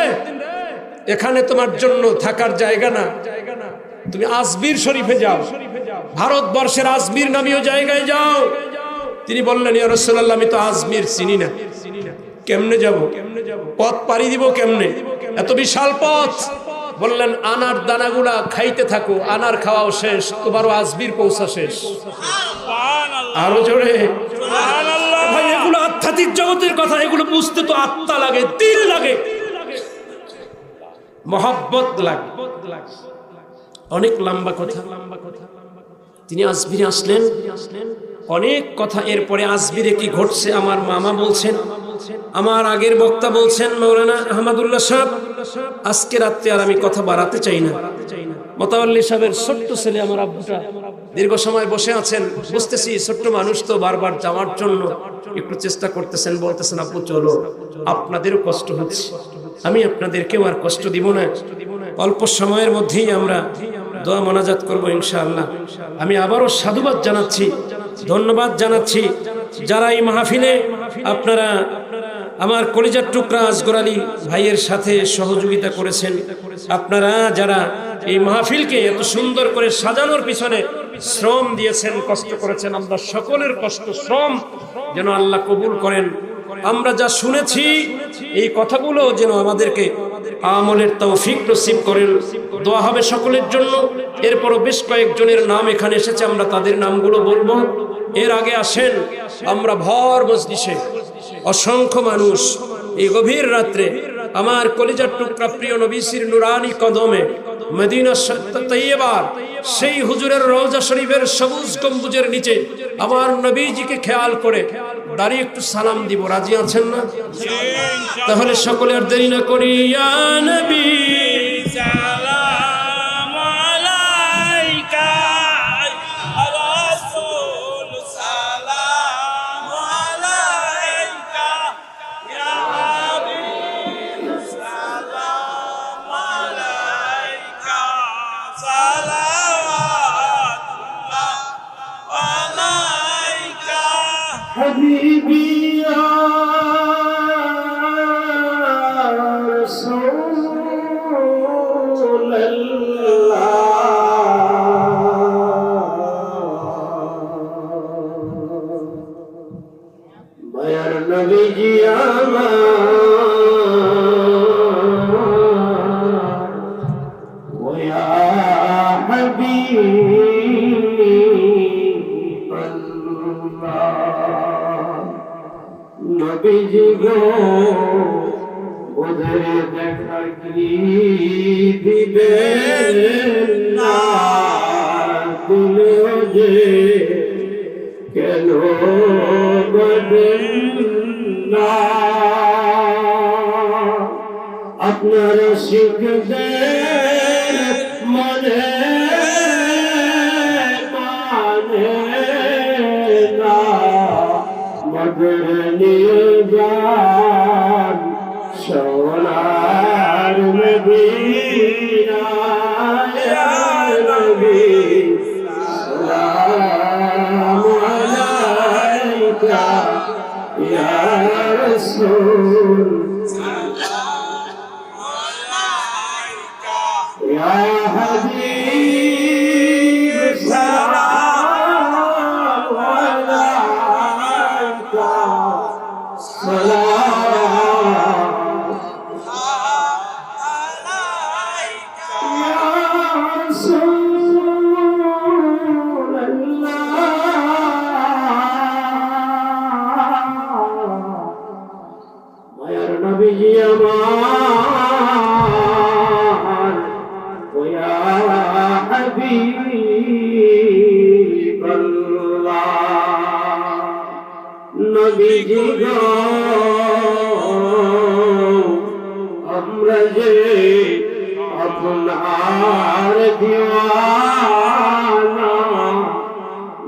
এখানে তোমার জন্য থাকার জায়গা না, তুমি আজমির শরীফে যাও, ভারতবর্ষের আজমির নামীয় জায়গায় যাও। তিনি বললেন, ইয়া রাসূলুল্লাহ, আমি তো আজমির চিনি না, কেমনে যাব, পথ পাড়ি দিব কেমনে, এত বিশাল পথ। বললেন, আনার দানাগুলা খাইতে থাকো, আনার খাওয়াও শেষ, তোমারও আজমির পৌঁছা শেষ। আরো জোরে ভাই, এগুলো আধ্যাত্মিক জগতের কথা, এগুলো বুঝতে তো আত্মা লাগে, দিল লাগে, মহব্বত লাগে। অনেক লম্বা কথা। তিনি আজমিরে আসলেন, অনেক কথা। এরপরে আজমিরে কি ঘটছে আমার মামা বলছেন, আমার আগের বক্তা বলছেন মাওলানা আহমদুল্লাহ সাহেব। আজকে রাত্রে আর আমি কথা বাড়াতে চাই না। মোতাওয়াল্লি সাহেবের ছোট্ট ছেলে আমার আব্বুটা দীর্ঘ সময় বসে আছেন, বুঝতেছি ছোট্ট মানুষ তো বারবার যাওয়ার জন্য একটু চেষ্টা করতেছেন, বলতেছেন আব্বু চলো, আপনাদেরও কষ্ট হচ্ছে, আমি আপনাদেরকেও আর কষ্ট দিব না, অল্প সময়ের মধ্যেই আমরা দোয়া মোনাজাত করবো ইনশাআল্লাহ। আমি আবারও সাধুবাদ জানাচ্ছি, ধন্যবাদ জানাচ্ছি যারা এই মাহফিলে আপনারা আমার কলিজার টুকরা আসগর আলী ভাইয়ের সাথে সহযোগিতা করেছেন, আপনারা যারা এই মাহফিলকে এত সুন্দর করে সাজানোর পিছনে শ্রম দিয়েছেন, কষ্ট করেছেন, আমরা সকলের কষ্ট শ্রম যেন আল্লাহ কবুল করেন। আমরা যা শুনেছি এই কথাগুলো যেন আমাদেরকে আমলের তৌফিক নসিব করেন। দোয়া হবে সকলের জন্য। এরপরও বেশ কয়েকজনের নাম এখানে এসেছে, আমরা তাদের নামগুলো বলবো। এর আগে আসেন, আমরা ভর মজলিসে অসংখ্য মানুষ এই গভীর রাত্রে আমার কলিজার টুকরা প্রিয় নবীর নুরানি কদমে মদিনা তৈয়বার সেই হুজুরের রওজা শরীফের সবুজ গম্বুজের নিচে আমার নবীজিকে খেয়াল করে দাঁড়িয়ে একটু সালাম দিব। রাজি আছেন না? তাহলে সকলে আর দেরি না করি, ইয়া নবী সালাম আলাইকা, ইয়া রাসূল সালাম আলাইকা, ইয়া হাবিব মায়ার নবীজি আমার ওয়া হাবিবাল্লাহ নবীজি গো ওদের দেখা কি দিবে না দিলে যে কেন বলেন না আপনার শিখদের মনে মানে না মধুর নিয়ে যান সোনার মদিনা ইয়া নবী সালাম আলাইকা ইয়া রাসূল ইয়া হাবিব সালাম আলাইকা সালাম ইয়া রাসূলাল্লাহ মায়ার নবীজি আমার ওয়া হাবিবাল্লাহ নবীজি গো আমরা যে আপনার দিওয়ানা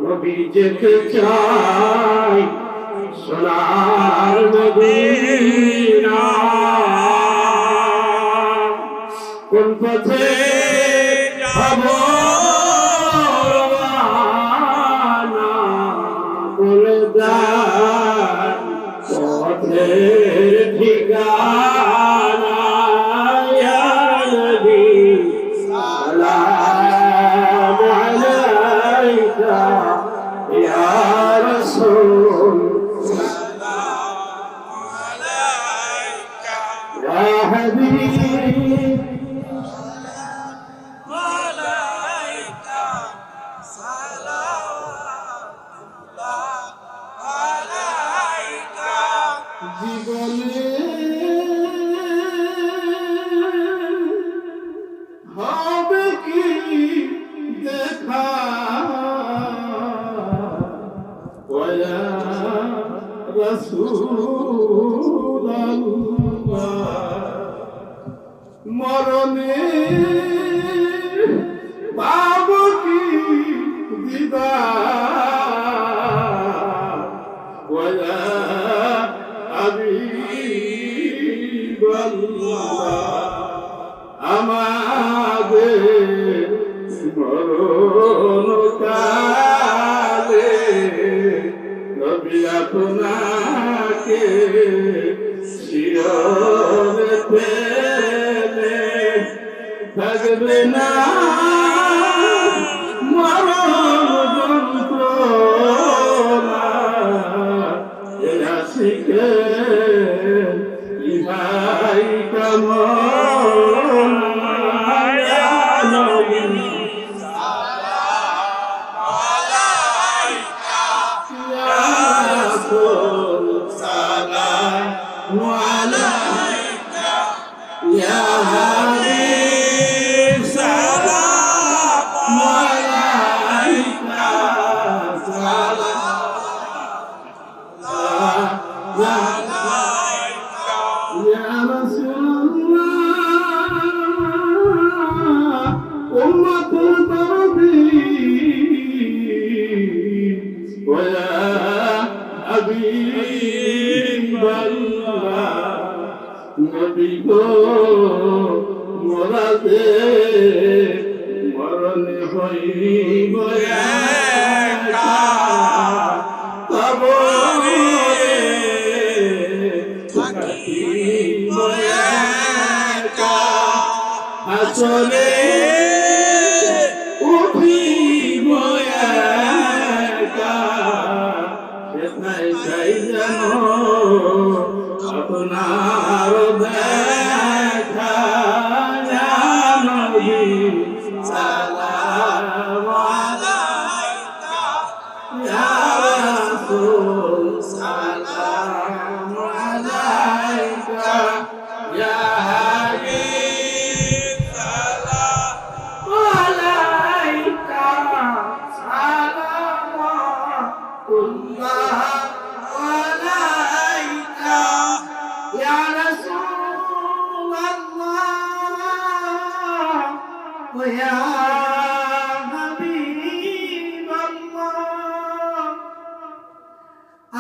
নবী যেতে চাই সোনার মদিনা কোন পথে হব রওয়ানা বলে দান পথের ঠিকানা ইয়া নবী সালাম আলাইকা ইয়া রাসূল ইয়া হাবিব জীবনে হবে কি দেখা ওয়া রাসূলুল্লাহ মরণে পাব কি দিদার ওয়া আমাদের মরণ কালে নবী আপনাকে শিরনে পেলে থাকবে না মরণ যন্ত্রণা এরা শিখে ইহাই কামনা ইয়া নবী সালাম আলাইকা ইয়া রাসূল সালাম আলাইকা ইয়া হাবিব সালাম আলাইকা সালাম يا رسول الله أمة التربي ويا حبيب الله نبي مرادي مرن হইব একা কবরে থাকিব আসলে উঠিব একা, সেটাই চাই যেন আপনার দেখা। ইয়া নবী সালাম আলাইকা, ইয়া রাসূল সালাম আলাইকা, ইয়া হাবিব সালাম আলাইকা, সালামুল্লাহ আলাইকা, ইয়া রাসূলাল্লাহ ওয়া ইয়া হাবিবাল্লাহ।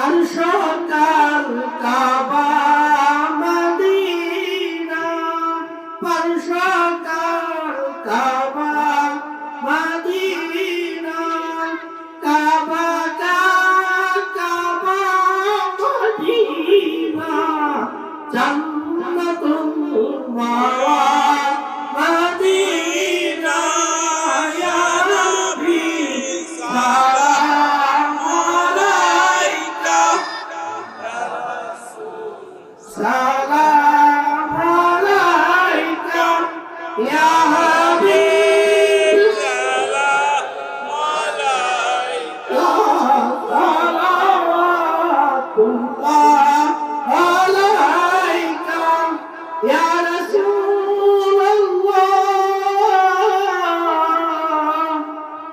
আরশকাল কাবা মদিনা, আরশকাল কাবা মদিনা, কাবা কাবা মদিনা, জান্নাতুল মাওয়া মদিনা। ইয়া নবী সালাম আলাইকা, সালাম আলাইকা, ইয়া হাবিব সালাম আলাইকা, সালাওয়াতুল্লাহ আলাইকা, ইয়া রাসূলাল্লাহ।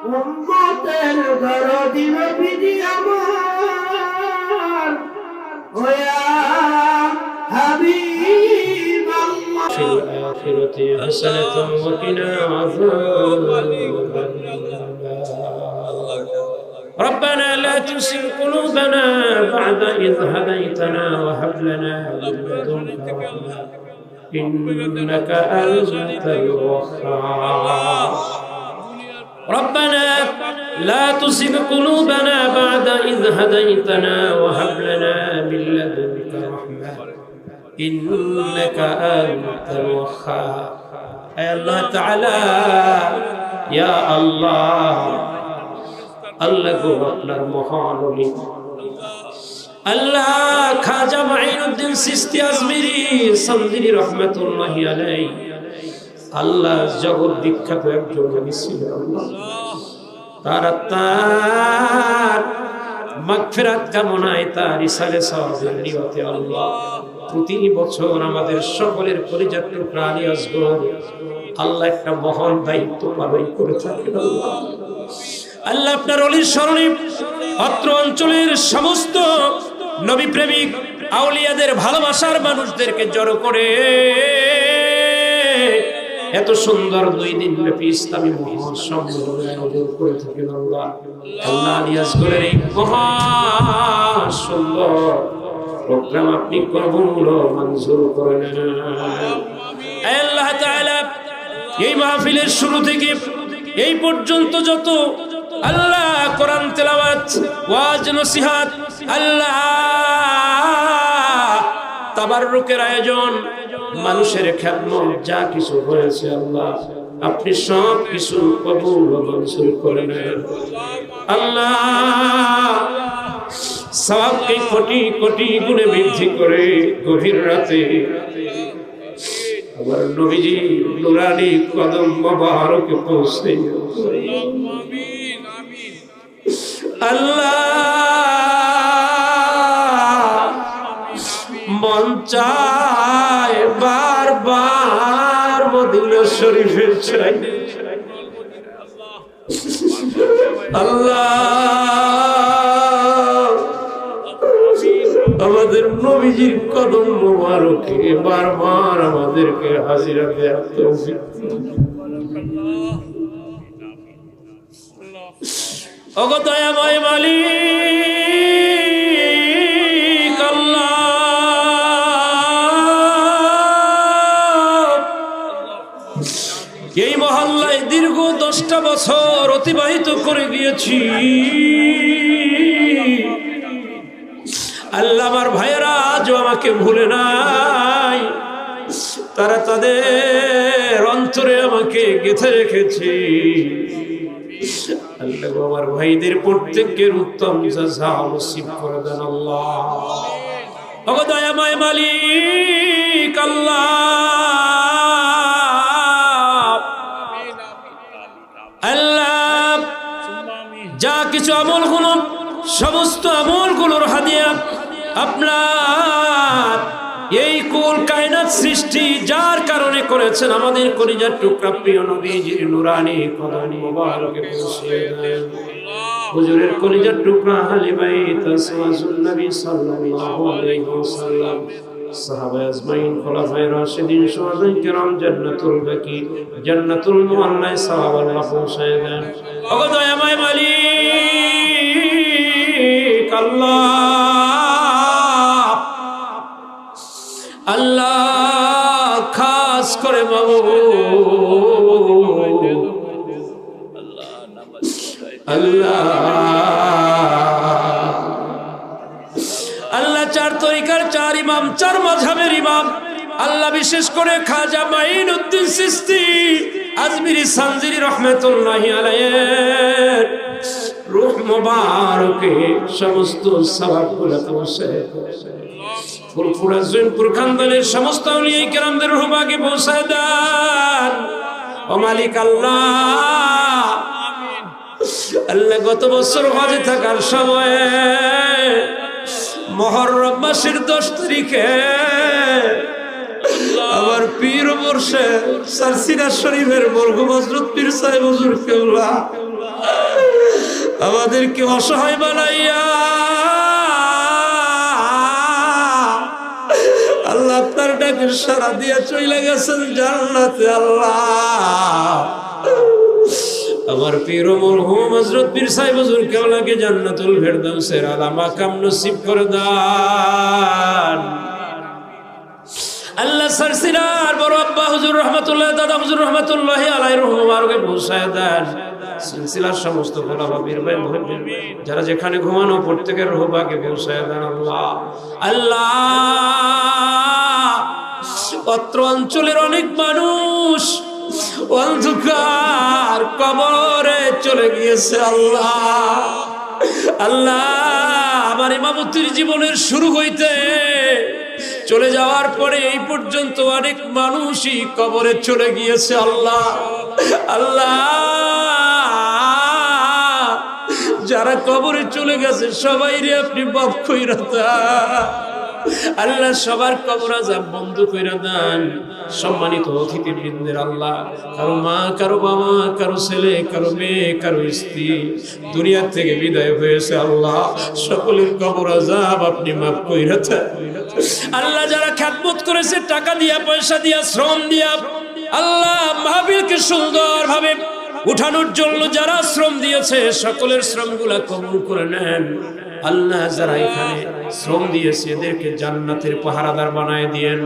উম্মতের দরদি নবী আমার, ওয়া হাবিবাল্লাহ। في الآخرة حسنة وقنا عذاب النار. ربنا لا تزغ قلوبنا بعد إذ هديتنا وهب لنا من لدنك رحمة إنك أنت الوهاب. ربنا لا تزغ قلوبنا بعد إذ هديتنا وهب لنا من لدنك رحمة إنك أنت الوهاب. يا الله تعالى يا الله আল্লাহ গো আপনার মহান ওলি আল্লাহ খাজা মাইনুদ্দিন চিশতি আজমিরি সামদিনী রহমাতুল্লাহি আলাইহি আল্লাহ জগৎ বিখ্যাত একজন নবী ছিলেন। আল্লাহ তার আত্মার মাগফিরাত কামনায় তার ইসালে সওয়াবের নিয়তে আল্লাহ প্রতি বছর আমাদের সকলের কলিজার টুকরা আলী আসগর আল্লাহ একটা মহান দায়িত্ব পালন করে থাকেন। আল্লাহ আল্লাহ আপনার অলির স্মরণে অত্র অঞ্চলের সমস্ত নবী প্রেমিক আউলিয়াদের ভালোবাসার মানুষদেরকে জড়ো করে এত সুন্দর 2 দিন ব্যাপী ইসলামী মহা সম্মেলনের আয়োজন করে থাকেন। আল্লাহ আল্লাহ আলী আসগরের এই মহা সুন্দর প্রোগ্রাম আপনি কবুল ও মঞ্জুর করে নেন। আল্লাহ তাআলা এই মাহফিলের শুরু থেকে এই পর্যন্ত যত আল্লাহ কোরআন তেলাওয়াত ওয়াজ নসিহত আল্লাহ তাবাররুকের আয়োজন মানুষের খেদমত যা কিছু হয়েছে আল্লাহ আপনি সব কিছু কবুল ও মঞ্জুর করে নেন। আল্লাহ সওয়াবকে কোটি কোটি গুণে বৃদ্ধি করে গভীর রাতে আমার নবীজি নুরানি কদম মোবারকে পৌঁছে আল্লাহ মন চায় বারবার মদিনা শরীফে চাই। আল্লাহ আমাদের নবীজির কদম মোবারকে বারবার আমাদেরকে হাজিরা দেওয়ার তৌফিক ওগো দয়াময় মালিক আল্লাহ এই মহল্লায় দীর্ঘ 10টা বছর অতিবাহিত করে গিয়েছি। আল্লাহ আমার ভাইয়েরা আজও আমাকে ভুলে নাই, তারা তাদের অন্তরে আমাকে গেঁথে রেখেছি। আল্লাহ আমার ভাইদের প্রত্যেকের উত্তম জাযা নসিব করে দেন আল্লাহ। ওগো দয়াময় মালিক আল্লাহ, আল্লাহ যা কিছু আমল হলো সমস্ত আমলগুলোর হাদিয়া আপনার এই কুল কায়নাত সৃষ্টি যার কারণে করেছেন আমাদের কলিজার টুকরা প্রিয় নবীজির নুরানি কদম মোবারকে পৌঁছে দেন। হুজুরের কলিজার টুকরা আহলে বাইত আসওয়াজুন নবী সাল্লাল্লাহু আলাইহি ওয়াসাল্লাম, সাহাবা আজমাইন, খোলাফায়ে রাশিদিন, শুহাদায়ে কিরাম, জান্নাতুল বাকি, জান্নাতুল মুআল্লায় সওয়াব আল্লাহ পৌঁছে দেন। ওগো দয়াময় মালিক আল্লাহ, আল্লাহ খাস করে আল্লাহ আল্লাহ চার তরিকার চার ইমাম, চার মাযহাবের ইমাম আল্লাহ, বিশেষ করে খাজা মাইনুদ্দিন চিশতি আজমিরি সানজিরি রহমাতুল্লাহি আলাইহির রূহ মুবারকে সমস্ত সওয়াবগুলো পৌঁছে ফুরফুরা জৈনপুর খানদানের সমস্ত আউলিয়া কিরামদের রূহবাগে পৌঁছে দেন। ও মালিক আল্লাহ, আল্লাহ গত বছর হজে থাকার সময় মুহররম মাসের 10 তারিখে আমার পীর মুর্শিদ সারসিনা শরীফের মরহুম হযরত পীর সাহেব হুজুর কেবলা আমাদেরকে অসহায় বানাইয়া আল্লাহ আপনার ডাকের সাড়া দিয়া চলে গেছেন জান্নাতে। আল্লাহ আমার পীর মরহুম হযরত পীর সাহেব হুজুর কেবলাকে জান্নাতুল ফেরদাউসের আলা মাকাম নসিব করে দান। আল্লাহ সারসিনার বড় আব্বা হুজুর রহমাতুল্লাহ, দাদা হুজুর রহমাতুল্লাহি আলাইহির রূহ মুবারকে পৌঁছায় দেন। সিলসিলার সমস্ত খোলাফা পীর ভাই মুহিদ্দিন যারা যেখানে ঘুমানো প্রত্যেকের রূহবাগে পৌঁছায় দেন। আল্লাহ আল্লাহ অত্র অঞ্চলের অনেক মানুষ অন্ধকার কবরে চলে গিয়েছে। আল্লাহ আল্লাহ আমার ইমামতির জীবনের শুরু হইতে চলে যাওয়ার পরে এই পর্যন্ত অনেক মানুষই কবরে চলে গিয়েছে। আল্লাহ আল্লাহ যারা কবরে চলে গেছে সবাইরে আপনি মাফ কইরা দেন। আল্লাহ সবার কবর আযাব বন্ধ কইরা দেন। সম্মানিত অতিথিবৃন্দের আল্লাহ, কারো মা, কারো বাবা, কারো ছেলে, কারো মেয়ে, কারো স্ত্রী দুনিয়া থেকে বিদায় হয়েছে। আল্লাহ সকলের কবর আযাব আপনি মাফ কইরা দেন। আল্লাহ যারা খেদমত করেছে টাকা দিয়া, পয়সা দিয়া, শ্রম দিয়া, আল্লাহ মাহফিলকে সুন্দরভাবে উঠানোর জন্য যারা শ্রম দিয়েছে সকলের শ্রমগুলা কবুল করে নেন। আল্লাহ যারা এখানে শ্রম দিয়েছে এদেরকে জান্নাতের পাহারাদার বানায় দিয়েন,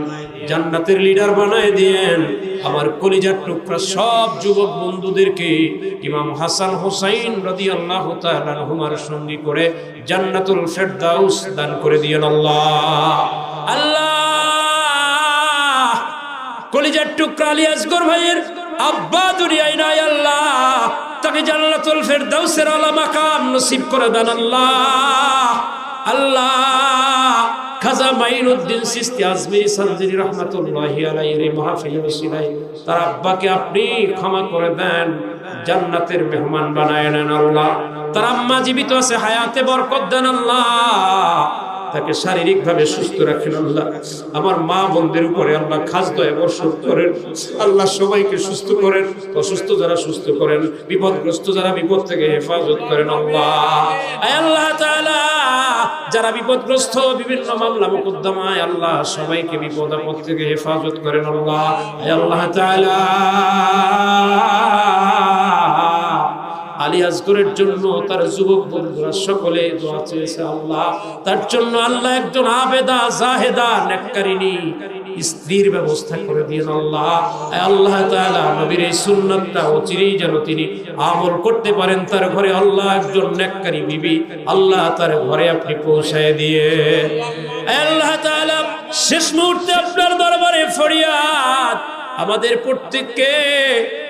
জান্নাতের লিডার বানায় দিয়েন। আমার কলিজার টুকরা সব যুবক বন্ধুদেরকে ইমাম হাসান হুসাইন রাদিয়াল্লাহু তাআলা আনহুমার সঙ্গী করে জান্নাতুল ফেরদাউস দান করে দিয়েন। আল্লাহ আল্লাহ কলিজার টুকরা আলী আসগর ভাইয়ের আব্বা দুনিয়ায় নাই। আল্লাহ তাকে জান্নাতুল ফেরদাউসের আলা মাকাম নসিব করে দেন। আল্লাহ আল্লাহ খাজা মাইনুদ্দিন চিশতি আজমিরি সানজিরি রহমাতুল্লাহি আলাইহির মাহফিল ওসিলায় তার আব্বাকে আপনি ক্ষমা করে দেন, জান্নাতের মেহমান বানায় নেন। আল্লাহ তার আম্মা জীবিত আছে, হায়াতে বরকত দেন। আল্লাহ তাকে শারীরিকভাবে সুস্থ রাখেন। আল্লাহ আমার মা বোনদের উপরে আল্লাহ খাস দয়া বর্ষণ করেন। আল্লাহ সবাইকে সুস্থ করেন, অসুস্থ যারা সুস্থ করেন, বিপদগ্রস্ত যারা বিপদ থেকে হেফাজত করেন। আল্লাহ তাআলা যারা বিপদগ্রস্ত বিভিন্ন মামলা মোকদ্দমায় আল্লাহ সবাইকে বিপদ আপদ থেকে হেফাজত করেন। আল্লাহ তাআলা আলী আসগরের জন্য তার যুবক বন্ধুরা সকলে দোয়া চেয়েছে। আল্লাহ তার জন্য আল্লাহ একজন আবেদা জাহেদা নেককারিনী স্ত্রীর ব্যবস্থা করে দিয়েন। আল্লাহ আল্লাহ তাআলা নবীর এই সুন্নাতটা অচিরেই যেন তিনি আমল করতে পারেন তার ঘরে। আল্লাহ একজন নেককারী বিবি আল্লাহ তার ঘরে আপনি পৌঁছায় দিয়ে। আল্লাহ তাআলা শেষ মুহূর্তে আপনার দরবারে ফরিয়াদ আমাদের প্রত্যেককে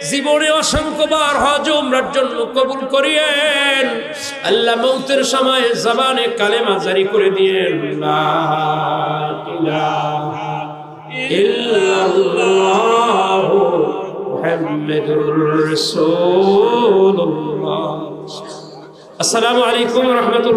জীবনে অসংখ্যবার হজ উমরার জন্য কবুল করিয়েন। আল্লাহ মৌতের সময় জবানে কালেমা জারি করে দিয়েন, লা ইলাহা ইল্লাল্লাহু মুহাম্মাদুর রাসূলুল্লাহ। আসসালামু আলাইকুম ওয়া রাহমাতুল্লাহ।